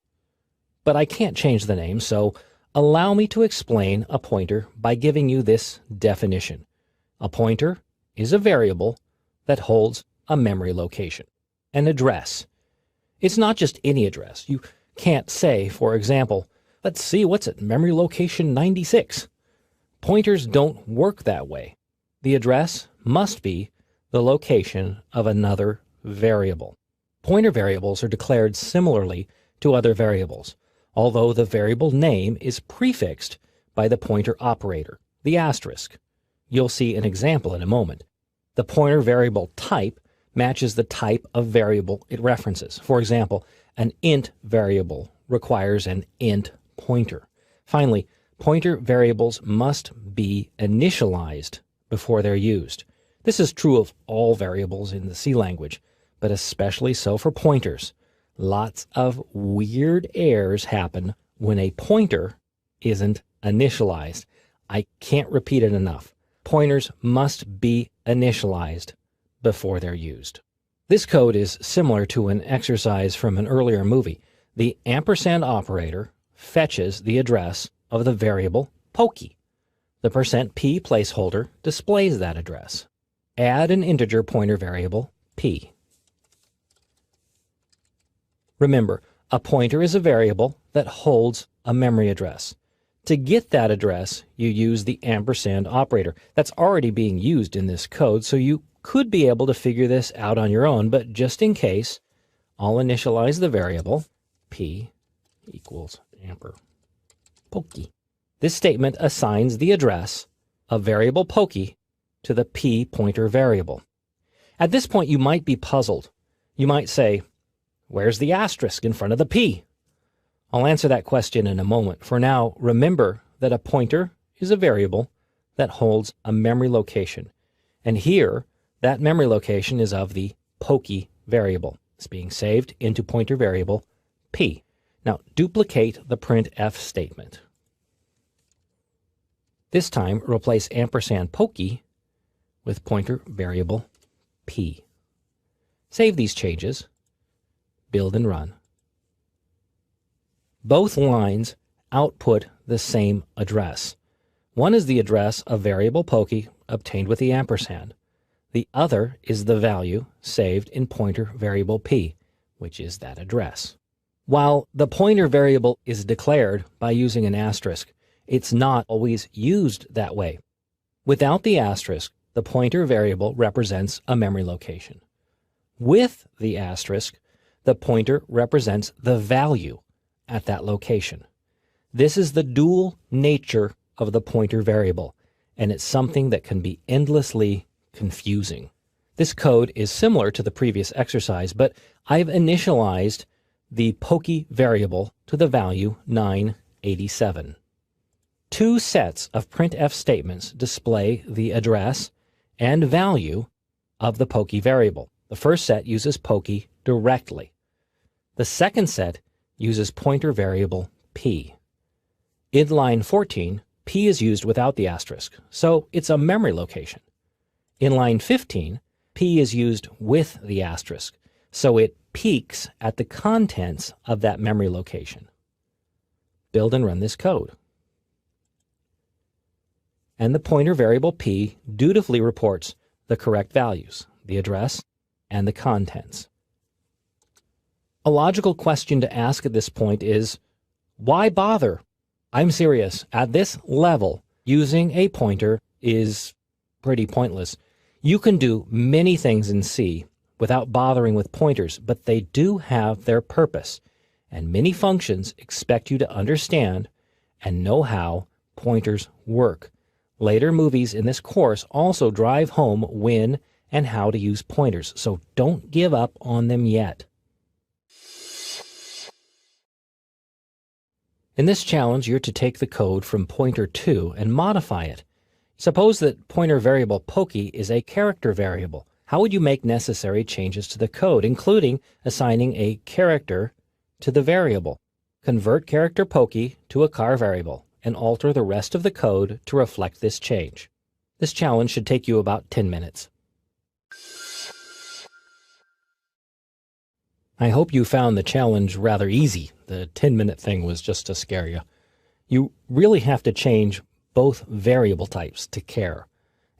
But I can't change the name, so allow me to explain a pointer by giving you this definition. A pointer is a variable that holds a memory location, an address. It's not just any address. You can't say, for example, let's see what's at memory location 96. Pointers don't work that way. The address must be the location of another variable. Pointer variables are declared similarly to other variables, although the variable name is prefixed by the pointer operator, the asterisk. You'll see an example in a moment. The pointer variable type matches the type of variable it references. For example, an int variable requires an int pointer. Finally, pointer variables must be initialized before they're used. This is true of all variables in the C language, but especially so for pointers. Lots of weird errors happen when a pointer isn't initialized. I can't repeat it enough. Pointers must be initialized before they're used. This code is similar to an exercise from an earlier movie. The ampersand operator fetches the address of the variable pokey. The %p placeholder displays that address. Add an integer pointer variable p. Remember, a pointer is a variable that holds a memory address. To get that address, you use the ampersand operator. That's already being used in this code, so you could be able to figure this out on your own, but just in case, I'll initialize the variable p equals amper pokey. This statement assigns the address of variable pokey to the p pointer variable. At this point, you might be puzzled. You might say, where's the asterisk in front of the p? I'll answer that question in a moment. For now, remember that a pointer is a variable that holds a memory location. And here, that memory location is of the pokey variable. It's being saved into pointer variable p. Now, duplicate the printf statement. This time, replace ampersand pokey with pointer variable p. Save these changes, build and run. Both lines output the same address. One is the address of variable pokey obtained with the ampersand. The other is the value saved in pointer variable p, which is that address. While the pointer variable is declared by using an asterisk, it's not always used that way. Without the asterisk, the pointer variable represents a memory location. With the asterisk, the pointer represents the value at that location. This is the dual nature of the pointer variable, and it's something that can be endlessly confusing. This code is similar to the previous exercise, but I've initialized the pokey variable to the value 987. Two sets of printf statements display the address and value of the pokey variable. The first set uses pokey directly. The second set uses pointer variable p. In line 14, p is used without the asterisk, so it's a memory location. In line 15, p is used with the asterisk, so it peeks at the contents of that memory location. Build and run this code. And the pointer variable p dutifully reports the correct values, the address, and the contents. A logical question to ask at this point is, why bother? I'm serious. At this level, using a pointer is pretty pointless. You can do many things in C without bothering with pointers, but they do have their purpose, and many functions expect you to understand and know how pointers work. Later movies in this course also drive home when and how to use pointers, so don't give up on them yet. In this challenge, you're to take the code from pointer 2 and modify it. Suppose that pointer variable pokey is a character variable. How would you make necessary changes to the code, including assigning a character to the variable? Convert character pokey to a char variable and alter the rest of the code to reflect this change. This challenge should take you about 10 minutes. I hope you found the challenge rather easy. The 10-minute thing was just to scare you. You really have to change both variable types to char.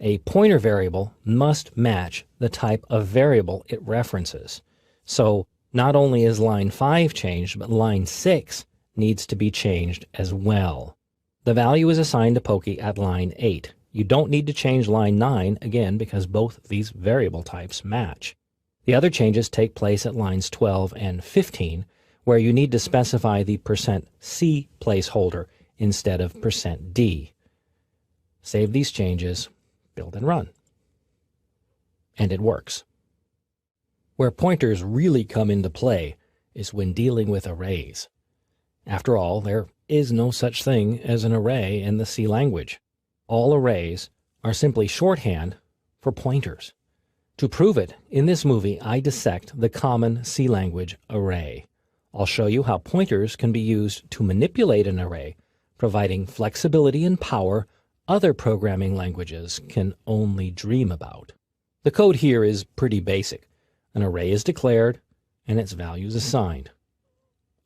A pointer variable must match the type of variable it references. So not only is line 5 changed, but line 6 needs to be changed as well. The value is assigned to pokey at line 8. You don't need to change line 9 again because both these variable types match. The other changes take place at lines 12 and 15, where you need to specify the %C placeholder instead of %D. Save these changes, build and run. And it works. Where pointers really come into play is when dealing with arrays. After all, there is no such thing as an array in the C language. All arrays are simply shorthand for pointers. To prove it, in this movie I dissect the common C language array. I'll show you how pointers can be used to manipulate an array, providing flexibility and power other programming languages can only dream about. The code here is pretty basic. An array is declared and its values assigned.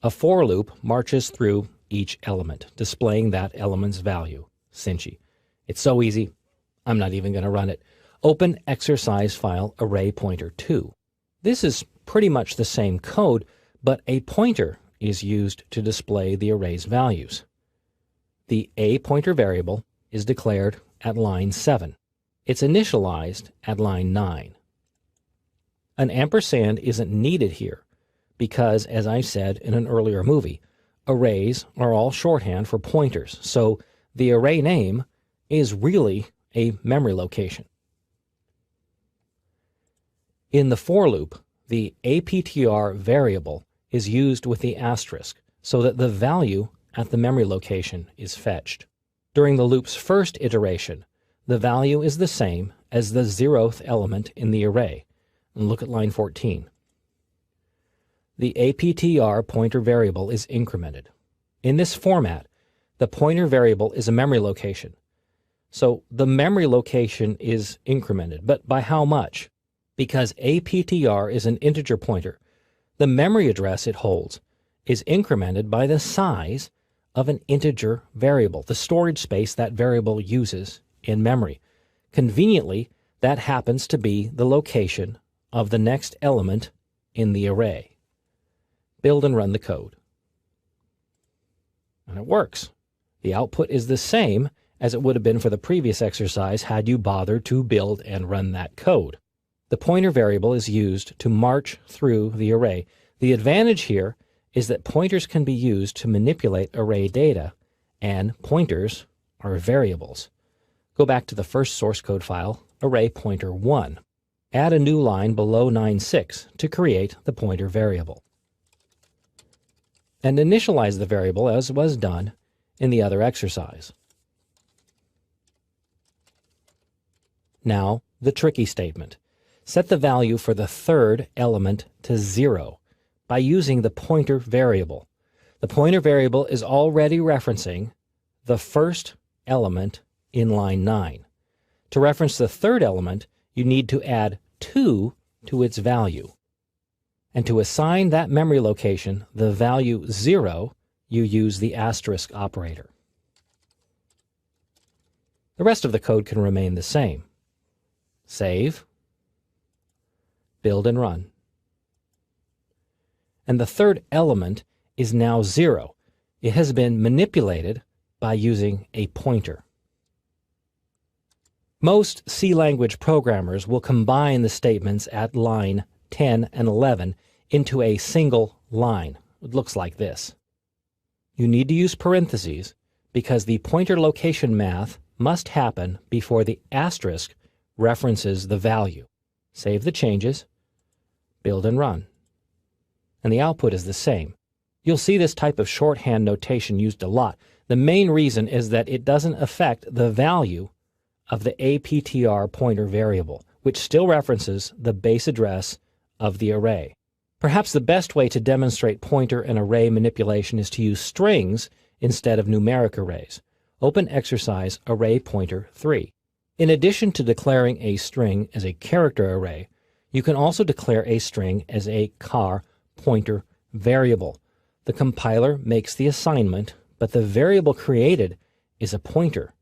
A for loop marches through each element, displaying that element's value, Cincy. It's so easy, I'm not even going to run it. Open exercise file array pointer 2. This is pretty much the same code, but a pointer is used to display the array's values. The a pointer variable is declared at line 7. It's initialized at line 9. An ampersand isn't needed here because, as I said in an earlier movie, arrays are all shorthand for pointers, so the array name is really a memory location. In the for loop, the APTR variable is used with the asterisk so that the value at the memory location is fetched. During the loop's first iteration, the value is the same as the 0th element in the array. And look at line 14. The APTR pointer variable is incremented. In this format, the pointer variable is a memory location. So the memory location is incremented, but by how much? Because APTR is an integer pointer, the memory address it holds is incremented by the size of an integer variable, the storage space that variable uses in memory. Conveniently, that happens to be the location of the next element in the array. Build and run the code. And it works. The output is the same as it would have been for the previous exercise had you bothered to build and run that code. The pointer variable is used to march through the array. The advantage here is that pointers can be used to manipulate array data, and pointers are variables. Go back to the first source code file, array pointer 1. Add a new line below 9.6 to create the pointer variable. And initialize the variable as was done in the other exercise. Now, the tricky statement. Set the value for the third element to 0 by using the pointer variable. The pointer variable is already referencing the first element in line 9. To reference the third element, you need to add 2 to its value. And to assign that memory location the value 0, you use the asterisk operator. The rest of the code can remain the same. Save, build and run. And the third element is now 0. It has been manipulated by using a pointer. Most C language programmers will combine the statements at line 10 and 11 into a single line. It looks like this. You need to use parentheses because the pointer location math must happen before the asterisk references the value. Save the changes, build and run. And the output is the same. You'll see this type of shorthand notation used a lot. The main reason is that it doesn't affect the value of the APTR pointer variable, which still references the base address of the array. Perhaps the best way to demonstrate pointer and array manipulation is to use strings instead of numeric arrays. Open exercise array pointer 3. In addition to declaring a string as a character array, you can also declare a string as a char pointer variable. The compiler makes the assignment, but the variable created is a pointer.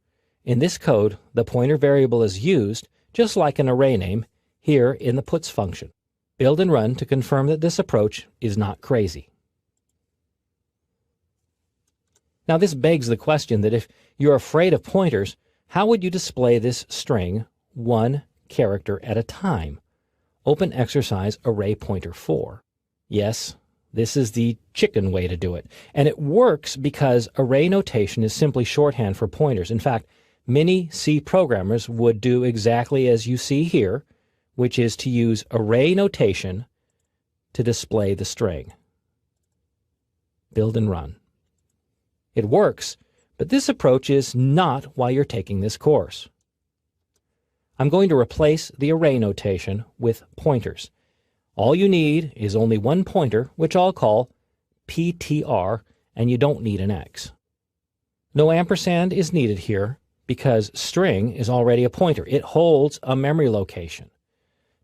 In this code, the pointer variable is used, just like an array name, here in the puts function. Build and run to confirm that this approach is not crazy. Now this begs the question that if you're afraid of pointers, how would you display this string one character at a time? Open exercise array pointer 4. Yes, this is the chicken way to do it. And it works because array notation is simply shorthand for pointers. In fact, many C programmers would do exactly as you see here, which is to use array notation to display the string. Build and run. It works, but this approach is not why you're taking this course. I'm going to replace the array notation with pointers. All you need is only one pointer, which I'll call PTR, and you don't need an X. No ampersand is needed here because string is already a pointer. It holds a memory location.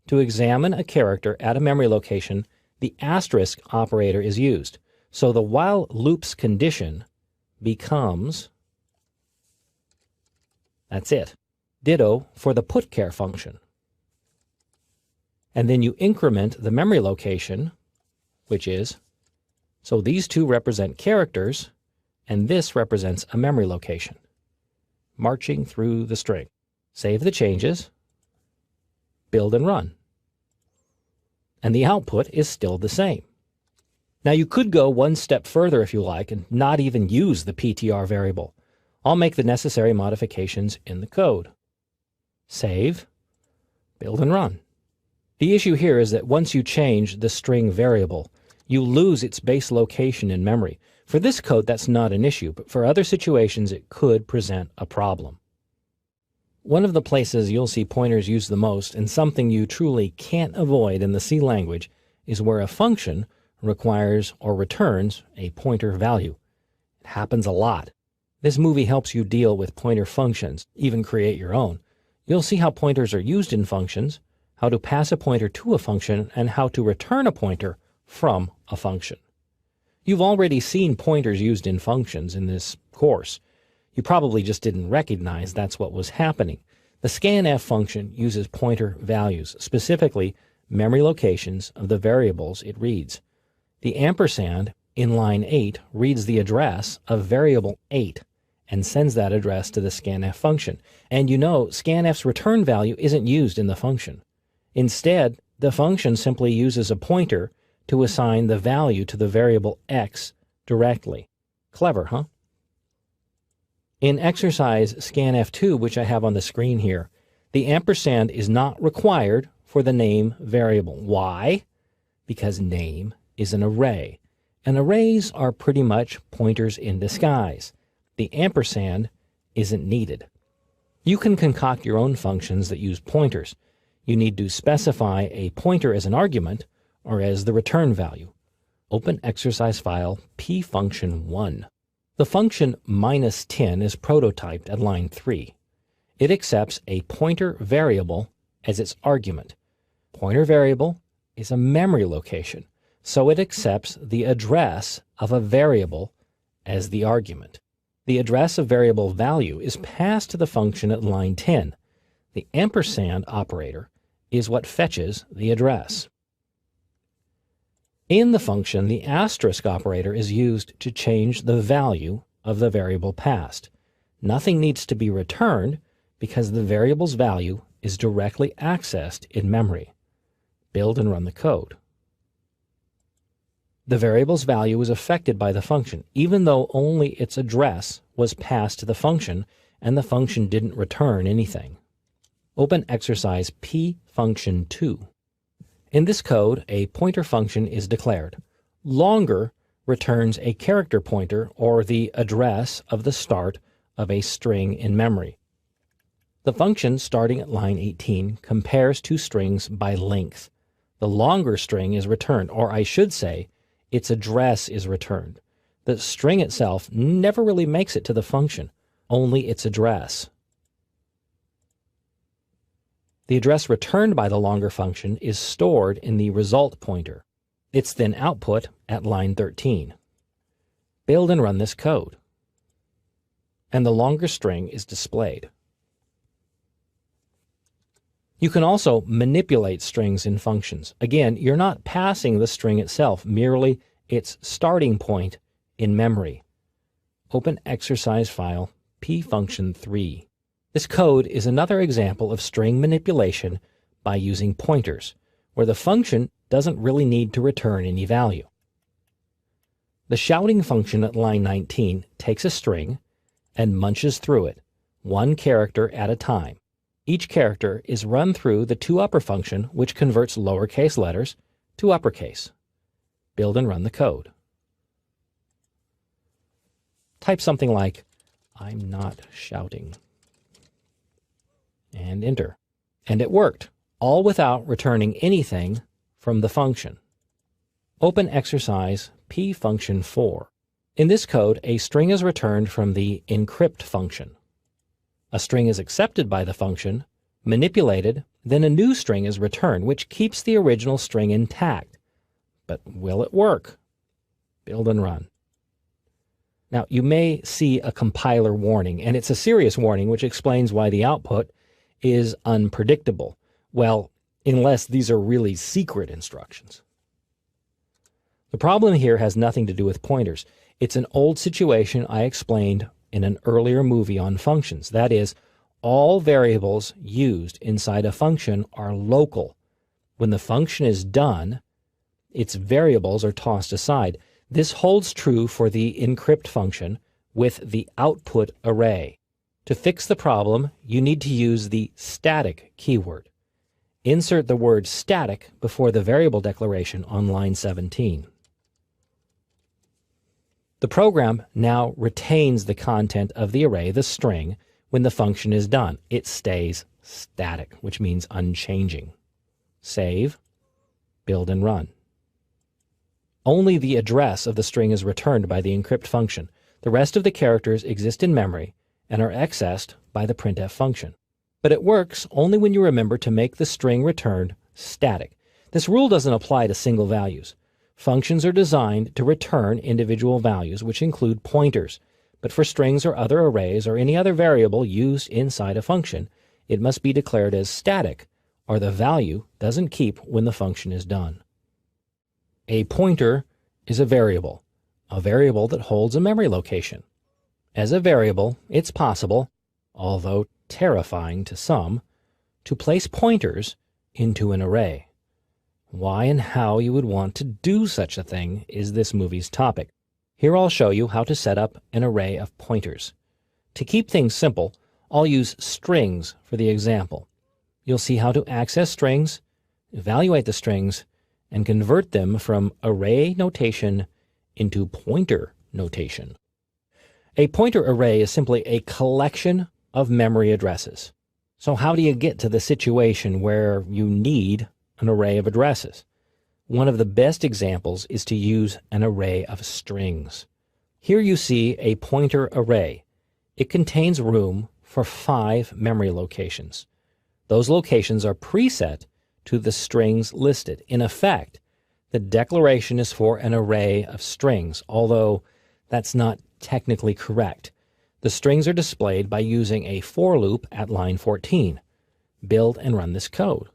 To examine a character at a memory location, the asterisk operator is used. So the while loops condition becomes, that's it. Ditto for the putchar function. And then you increment the memory location, which is, so these two represent characters, and this represents a memory location, marching through the string. Save the changes, build and run. And the output is still the same. Now you could go one step further if you like and not even use the PTR variable. I'll make the necessary modifications in the code. Save, build and run. The issue here is that once you change the string variable, you lose its base location in memory. For this code, that's not an issue, but for other situations, it could present a problem. One of the places you'll see pointers used the most, and something you truly can't avoid in the C language, is where a function requires or returns a pointer value. It happens a lot. This movie helps you deal with pointer functions, even create your own. You'll see how pointers are used in functions, how to pass a pointer to a function, and how to return a pointer from a function. You've already seen pointers used in functions in this course. You probably just didn't recognize that's what was happening. The scanf function uses pointer values, specifically memory locations of the variables it reads. The ampersand in line 8 reads the address of variable 8 and sends that address to the scanf function. And you know scanf's return value isn't used in the function. Instead, the function simply uses a pointer to assign the value to the variable x directly. Clever, huh? In exercise scanf2, which I have on the screen here, the ampersand is not required for the name variable. Why? Because name is an array, and arrays are pretty much pointers in disguise. The ampersand isn't needed. You can concoct your own functions that use pointers. You need to specify a pointer as an argument or as the return value. Open exercise file pfunction1. The function -10 is prototyped at line 3. It accepts a pointer variable as its argument. Pointer variable is a memory location, so it accepts the address of a variable as the argument. The address of variable value is passed to the function at line 10. The ampersand operator is what fetches the address. In the function, the asterisk operator is used to change the value of the variable passed. Nothing needs to be returned because the variable's value is directly accessed in memory. Build and run the code. The variable's value is affected by the function, even though only its address was passed to the function and the function didn't return anything. Open exercise pfunction2. In this code, a pointer function is declared. Longer returns a character pointer or the address of the start of a string in memory. The function starting at line 18 compares two strings by length. The longer string is returned, or I should say, its address is returned. The string itself never really makes it to the function, only its address. The address returned by the longer function is stored in the result pointer. It's then output at line 13. Build and run this code. And the longer string is displayed. You can also manipulate strings in functions. Again, you're not passing the string itself, merely its starting point in memory. Open exercise file pfunction3. This code is another example of string manipulation by using pointers, where the function doesn't really need to return any value. The shouting function at line 19 takes a string and munches through it, one character at a time. Each character is run through the toUpper function, which converts lowercase letters to uppercase. Build and run the code. Type something like, "I'm not shouting," and enter. And it worked, all without returning anything from the function. Open exercise pfunction4. In this code, a string is returned from the encrypt function. A string is accepted by the function, manipulated, then a new string is returned, which keeps the original string intact. But will it work? Build and run. Now, you may see a compiler warning, and it's a serious warning which explains why the output is unpredictable. Well, unless these are really secret instructions. The problem here has nothing to do with pointers. It's an old situation I explained in an earlier movie on functions. That is, all variables used inside a function are local. When the function is done, its variables are tossed aside. This holds true for the encrypt function with the output array. To fix the problem, you need to use the static keyword. Insert the word static before the variable declaration on line 17. The program now retains the content of the array, the string, when the function is done. It stays static, which means unchanging. Save, build and run. Only the address of the string is returned by the encrypt function. The rest of the characters exist in memory and are accessed by the printf function. But it works only when you remember to make the string returned static. This rule doesn't apply to single values. Functions are designed to return individual values, which include pointers. But for strings or other arrays or any other variable used inside a function, it must be declared as static, or the value doesn't keep when the function is done. A pointer is a variable that holds a memory location. As a variable, it's possible, although terrifying to some, to place pointers into an array. Why and how you would want to do such a thing is this movie's topic. Here I'll show you how to set up an array of pointers. To keep things simple, I'll use strings for the example. You'll see how to access strings, evaluate the strings, and convert them from array notation into pointer notation. A pointer array is simply a collection of memory addresses. So how do you get to the situation where you need an array of addresses? One of the best examples is to use an array of strings. Here you see a pointer array. It contains room for 5 memory locations. Those locations are preset to the strings listed. In effect, the declaration is for an array of strings, although that's not technically correct. The strings are displayed by using a for loop at line 14. Build and run this code.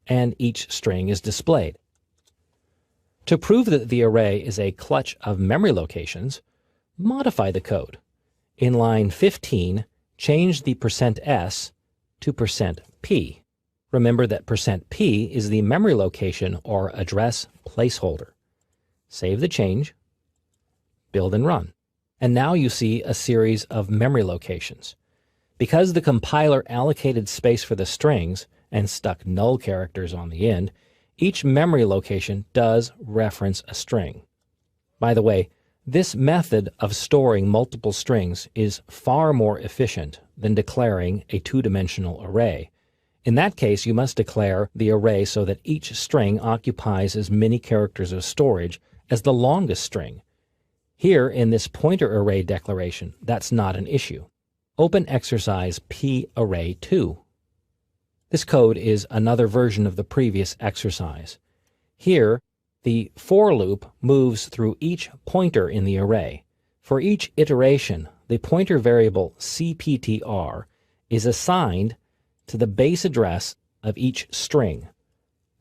And each string is displayed. To prove that the array is a clutch of memory locations, modify the code. In line 15, change the %s to %p. Remember that %p is the memory location or address placeholder. Save the change, build and run. And now you see a series of memory locations. Because the compiler allocated space for the strings and stuck null characters on the end, each memory location does reference a string. By the way, this method of storing multiple strings is far more efficient than declaring a two-dimensional array. In that case, you must declare the array so that each string occupies as many characters of storage as the longest string. Here, in this pointer array declaration, that's not an issue. Open exercise PArray2. This code is another version of the previous exercise. Here, the for loop moves through each pointer in the array. For each iteration, the pointer variable cptr is assigned to the base address of each string.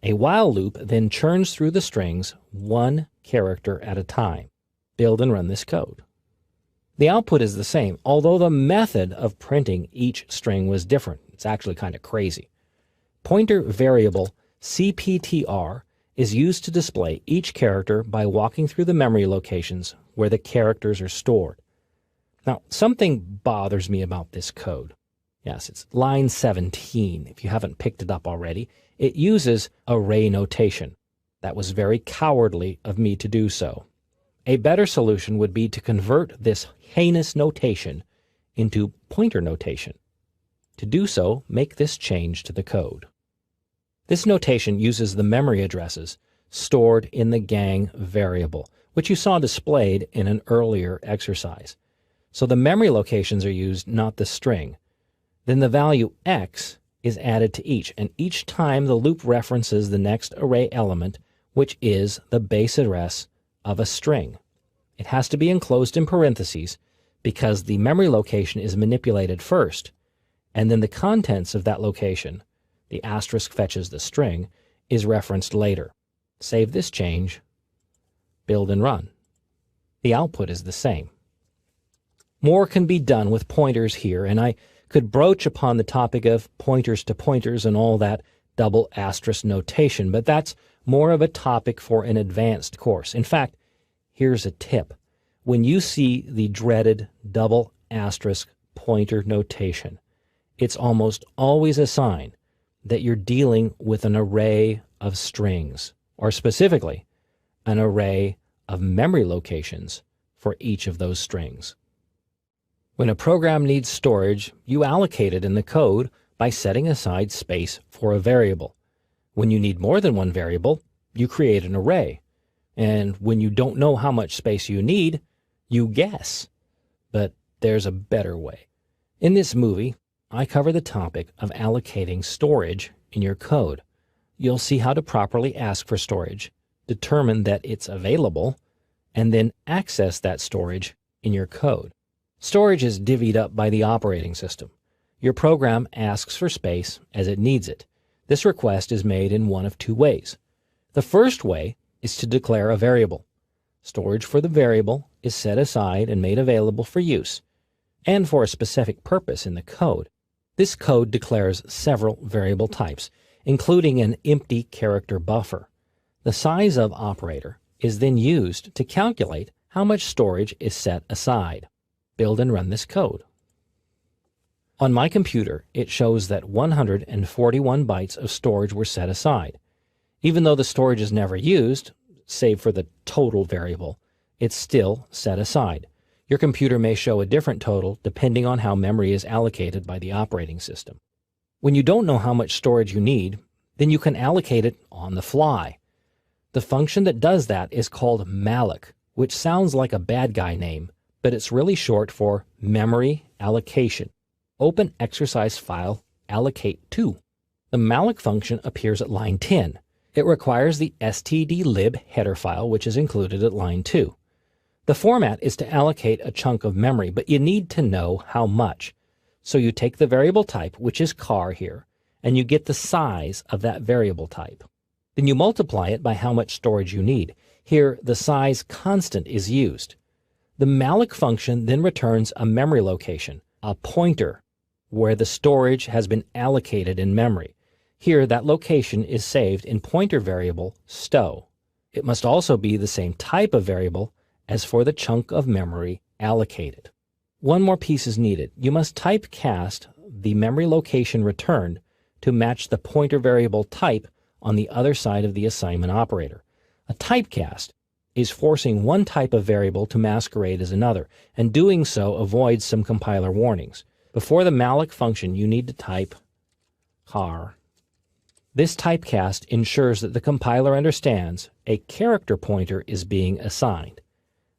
A while loop then churns through the strings one character at a time. Build and run this code. The output is the same, although the method of printing each string was different. It's actually kind of crazy. Pointer variable cptr is used to display each character by walking through the memory locations where the characters are stored. Now, something bothers me about this code. Yes, it's line 17, if you haven't picked it up already. It uses array notation. That was very cowardly of me to do so. A better solution would be to convert this heinous notation into pointer notation. To do so, make this change to the code. This notation uses the memory addresses stored in the gang variable, which you saw displayed in an earlier exercise. So the memory locations are used, not the string. Then the value x is added to each, and each time the loop references the next array element, which is the base address of a string. It has to be enclosed in parentheses because the memory location is manipulated first, and then the contents of that location, the asterisk fetches the string, is referenced later. Save this change, build and run. The output is the same. More can be done with pointers here, and I could broach upon the topic of pointers to pointers and all that double asterisk notation, but that's more of a topic for an advanced course. In fact, here's a tip. When you see the dreaded double asterisk pointer notation, it's almost always a sign that you're dealing with an array of strings, or specifically, an array of memory locations for each of those strings. When a program needs storage, you allocate it in the code by setting aside space for a variable. When you need more than one variable, you create an array. And when you don't know how much space you need, you guess. But there's a better way. In this movie, I cover the topic of allocating storage in your code. You'll see how to properly ask for storage determine that it's available, and then access that storage in your code. Storage is divvied up by the operating system. Your program asks for space as it needs it. This request is made in one of two ways. The first way is to declare a variable. Storage for the variable is set aside and made available for use, and for a specific purpose in the code. This code declares several variable types, including an empty character buffer. The size of operator is then used to calculate how much storage is set aside. Build and run this code. On my computer, it shows that 141 bytes of storage were set aside. Even though the storage is never used, save for the total variable, it's still set aside. Your computer may show a different total depending on how memory is allocated by the operating system. When you don't know how much storage you need, then you can allocate it on the fly. The function that does that is called malloc, which sounds like a bad guy name, but it's really short for memory allocation. Open exercise file allocate2. The malloc function appears at line 10. It requires the stdlib header file, which is included at line 2. The format is to allocate a chunk of memory, but you need to know how much. So you take the variable type, which is car here, and you get the size of that variable type. Then you multiply it by how much storage you need. Here, the size constant is used. The malloc function then returns a memory location, a pointer, where the storage has been allocated in memory. Here, that location is saved in pointer variable stow. It must also be the same type of variable as for the chunk of memory allocated. One more piece is needed. You must typecast the memory location returned to match the pointer variable type on the other side of the assignment operator. A typecast is forcing one type of variable to masquerade as another, and doing so avoids some compiler warnings. Before the malloc function, you need to type car. This typecast ensures that the compiler understands a character pointer is being assigned.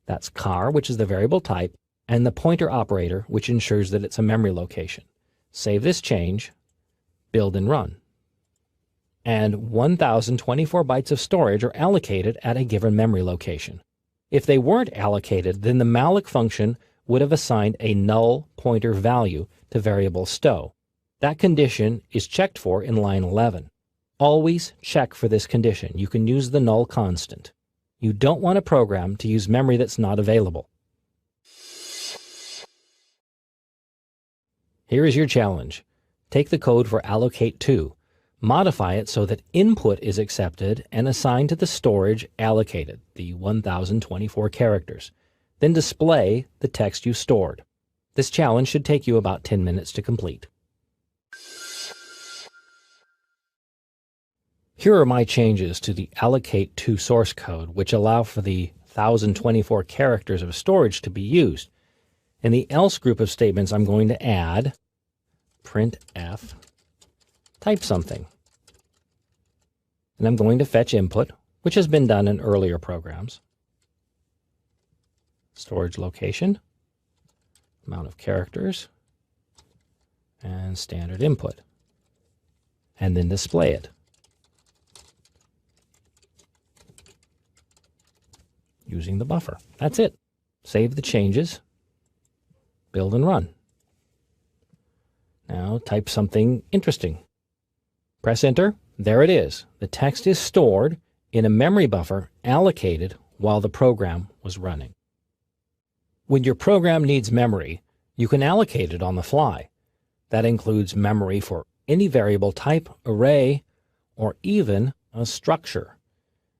That's car, which is the variable type, and the pointer operator, which ensures that it's a memory location. Save this change, build and run. And 1024 bytes of storage are allocated at a given memory location. If they weren't allocated, then the malloc function would have assigned a null pointer value to variable stow. That condition is checked for in line 11. Always check for this condition. You can use the null constant. You don't want a program to use memory that's not available. Here is your challenge. Take the code for allocate2, modify it so that input is accepted and assigned to the storage allocated, the 1024 characters. Then display the text you stored. This challenge should take you about 10 minutes to complete. Here are my changes to the allocate2 source code, which allow for the 1024 characters of storage to be used. In the else group of statements, I'm going to add printf type something. And I'm going to fetch input, which has been done in earlier programs. Storage location, amount of characters, and standard input. And then display it. Using the buffer. That's it. Save the changes, build and run. Now type something interesting. Press enter. There it is. The text is stored in a memory buffer allocated while the program was running. When your program needs memory, you can allocate it on the fly. That includes memory for any variable type, array, or even a structure.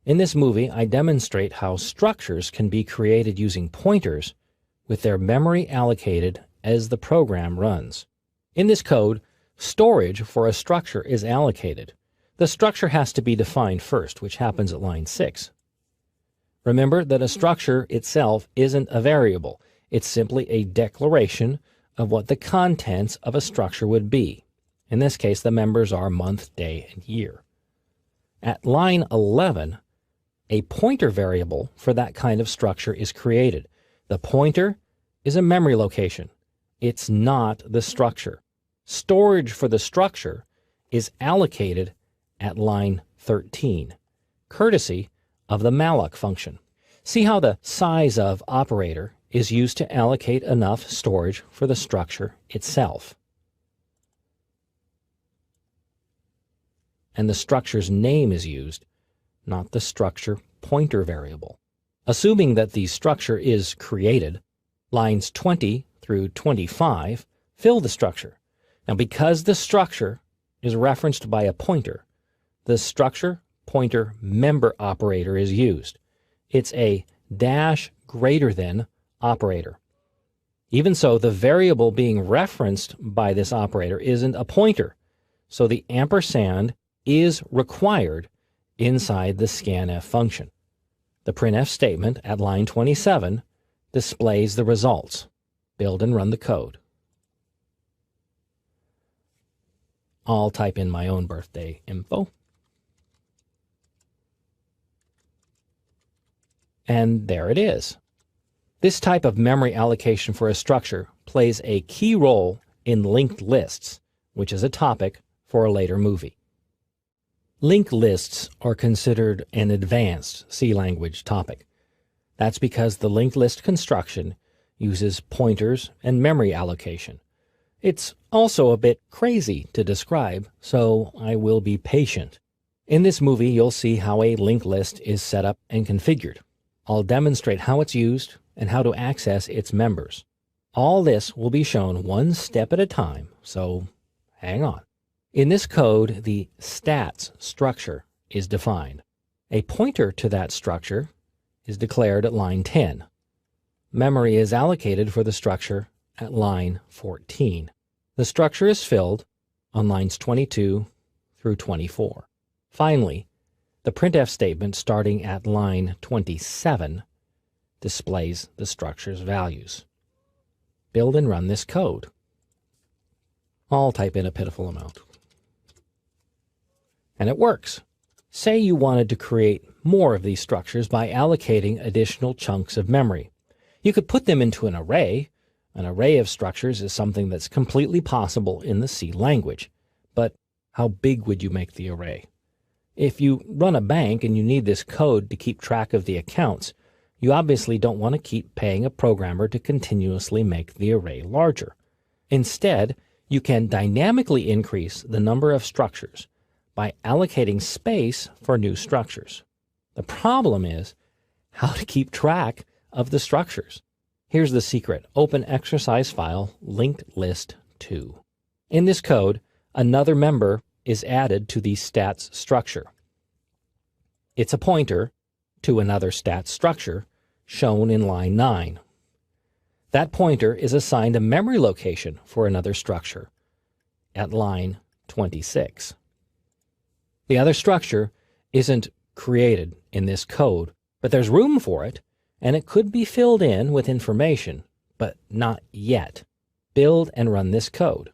In this movie, I demonstrate how structures can be created using pointers with their memory allocated as the program runs. In this code, storage for a structure is allocated. The structure has to be defined first, which happens at line 6. Remember that a structure itself isn't a variable. It's simply a declaration of what the contents of a structure would be. In this case, the members are month, day, and year. At line 11, a pointer variable for that kind of structure is created. The pointer is a memory location. It's not the structure. Storage for the structure is allocated at line 13. Courtesy of the malloc function. See how the size of operator is used to allocate enough storage for the structure itself. And the structure's name is used, not the structure pointer variable. Assuming that the structure is created, lines 20 through 25 fill the structure. Now, because the structure is referenced by a pointer, the structure pointer member operator is used. It's a dash greater than operator. Even so, the variable being referenced by this operator isn't a pointer, so the ampersand is required inside the scanf function. The printf statement at line 27 displays the results. Build and run the code. I'll type in my own birthday info. And there it is. This type of memory allocation for a structure plays a key role in linked lists, which is a topic for a later movie. Linked lists are considered an advanced C language topic. That's because the linked list construction uses pointers and memory allocation. It's also a bit crazy to describe, so I will be patient. In this movie, you'll see how a linked list is set up and configured. I'll demonstrate how it's used and how to access its members. All this will be shown one step at a time, so hang on. In this code, the stats structure is defined. A pointer to that structure is declared at line 10. Memory is allocated for the structure at line 14. The structure is filled on lines 22 through 24. Finally, the printf statement starting at line 27 displays the structure's values. Build and run this code. I'll type in a pitiful amount. And it works. Say you wanted to create more of these structures by allocating additional chunks of memory. You could put them into an array. An array of structures is something that's completely possible in the C language. But how big would you make the array? If you run a bank and you need this code to keep track of the accounts, you obviously don't want to keep paying a programmer to continuously make the array larger. Instead, you can dynamically increase the number of structures by allocating space for new structures. The problem is how to keep track of the structures. Here's the secret. Open exercise file linked list 2. In this code, another member is added to the stats structure. It's a pointer to another stats structure shown in line 9. That pointer is assigned a memory location for another structure at line 26. The other structure isn't created in this code, but there's room for it, and it could be filled in with information, but not yet. Build and run this code.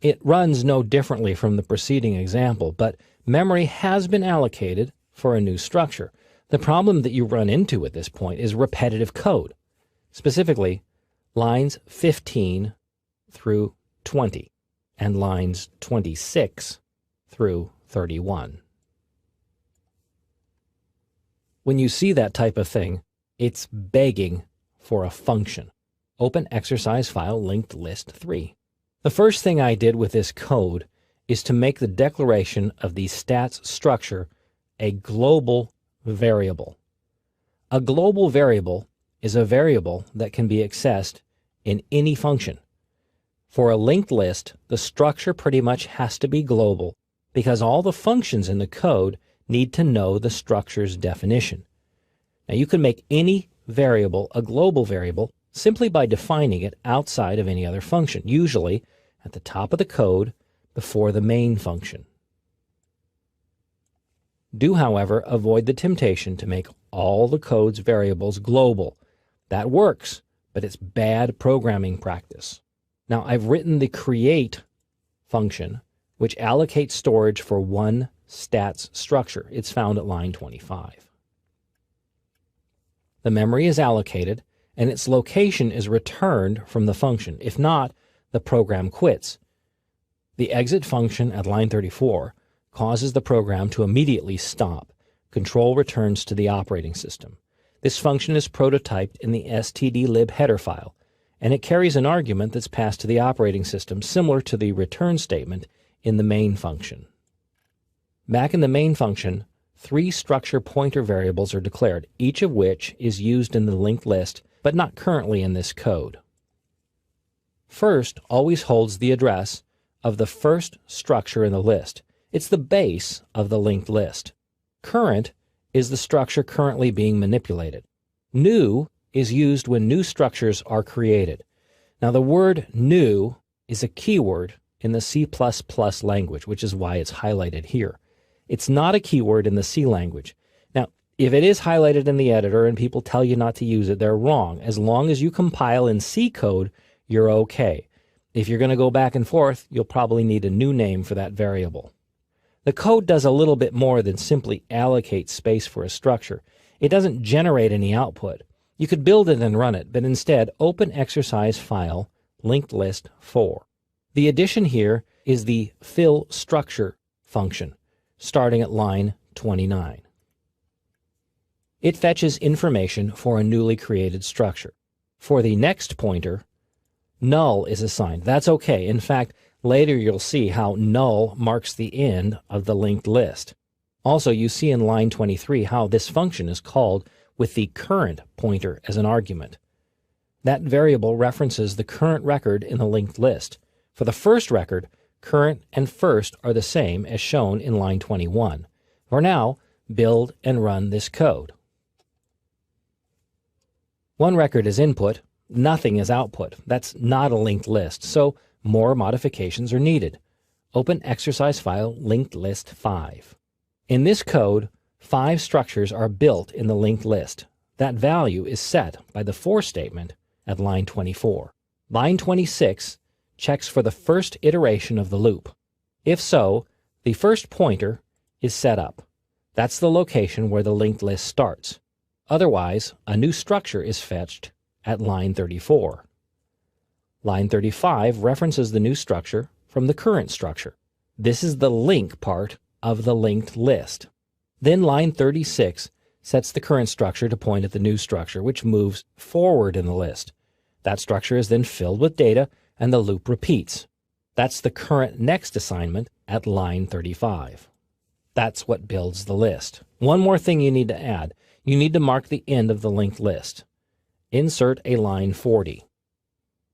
It runs no differently from the preceding example, but memory has been allocated for a new structure. The problem that you run into at this point is repetitive code, specifically lines 15 through 20 and lines 26 through 31. When you see that type of thing, it's begging for a function. Open exercise file linked list 3. The first thing I did with this code is to make the declaration of the stats structure a global variable. A global variable is a variable that can be accessed in any function. For a linked list, the structure pretty much has to be global because all the functions in the code need to know the structure's definition. Now, you can make any variable a global variable simply by defining it outside of any other function, usually at the top of the code before the main function. Do, however, avoid the temptation to make all the code's variables global. That works, but it's bad programming practice. Now, I've written the create function, which allocates storage for one stats structure. It's found at line 25. The memory is allocated, and its location is returned from the function. If not, the program quits. The exit function at line 34 causes the program to immediately stop. Control returns to the operating system. This function is prototyped in the stdlib header file, and it carries an argument that's passed to the operating system similar to the return statement in the main function. Back in the main function, 3 structure pointer variables are declared, each of which is used in the linked list, but not currently in this code. First always holds the address of the first structure in the list. It's the base of the linked list. Current is the structure currently being manipulated. New is used when new structures are created. Now the word new is a keyword in the C++ language, which is why it's highlighted here. It's not a keyword in the C language. Now, if it is highlighted in the editor and people tell you not to use it, they're wrong. As long as you compile in C code, you're okay. If you're going to go back and forth, you'll probably need a new name for that variable. The code does a little bit more than simply allocate space for a structure. It doesn't generate any output. You could build it and run it, but instead open exercise file linked list 4. The addition here is the fill structure function, starting at line 29. It fetches information for a newly created structure. For the next pointer, null is assigned. That's okay. In fact, later you'll see how null marks the end of the linked list. Also, you see in line 23 how this function is called with the current pointer as an argument. That variable references the current record in the linked list. For the first record, current and first are the same as shown in line 21. For now, build and run this code. One record is input, nothing is output. That's not a linked list, so more modifications are needed. Open exercise file linked list 5. In this code, 5 structures are built in the linked list. That value is set by the for statement at line 24. Line 26 checks for the first iteration of the loop. If so, the first pointer is set up. That's the location where the linked list starts. Otherwise, a new structure is fetched at line 34. Line 35 references the new structure from the current structure. This is the link part of the linked list. Then line 36 sets the current structure to point at the new structure, which moves forward in the list. That structure is then filled with data, and the loop repeats. That's the current next assignment at line 35. That's what builds the list. One more thing you need to add. You need to mark the end of the linked list. Insert a line 40.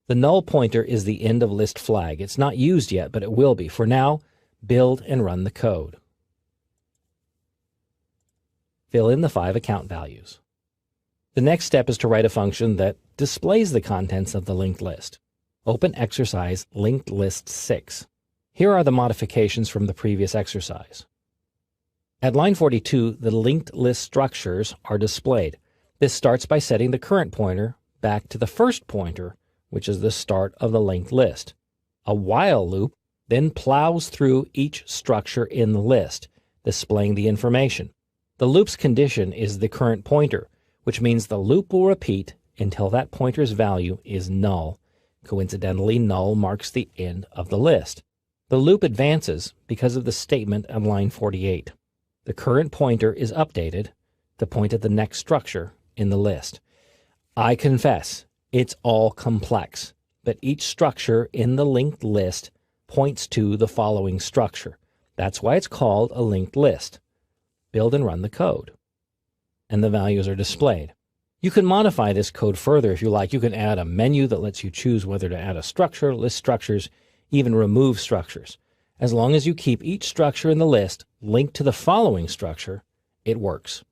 The null pointer is the end of list flag. It's not used yet, but it will be. For now, build and run the code. Fill in the 5 account values. The next step is to write a function that displays the contents of the linked list. Open exercise linked list 6. Here are the modifications from the previous exercise. At line 42, the linked list structures are displayed. This starts by setting the current pointer back to the first pointer, which is the start of the linked list. A while loop then plows through each structure in the list, displaying the information. The loop's condition is the current pointer, which means the loop will repeat until that pointer's value is null. Coincidentally, null marks the end of the list. The loop advances because of the statement on line 48. The current pointer is updated to point at the next structure in the list. I confess, it's all complex, but each structure in the linked list points to the following structure. That's why it's called a linked list. Build and run the code. And the values are displayed. You can modify this code further if you like. You can add a menu that lets you choose whether to add a structure, list structures, even remove structures. As long as you keep each structure in the list linked to the following structure, it works.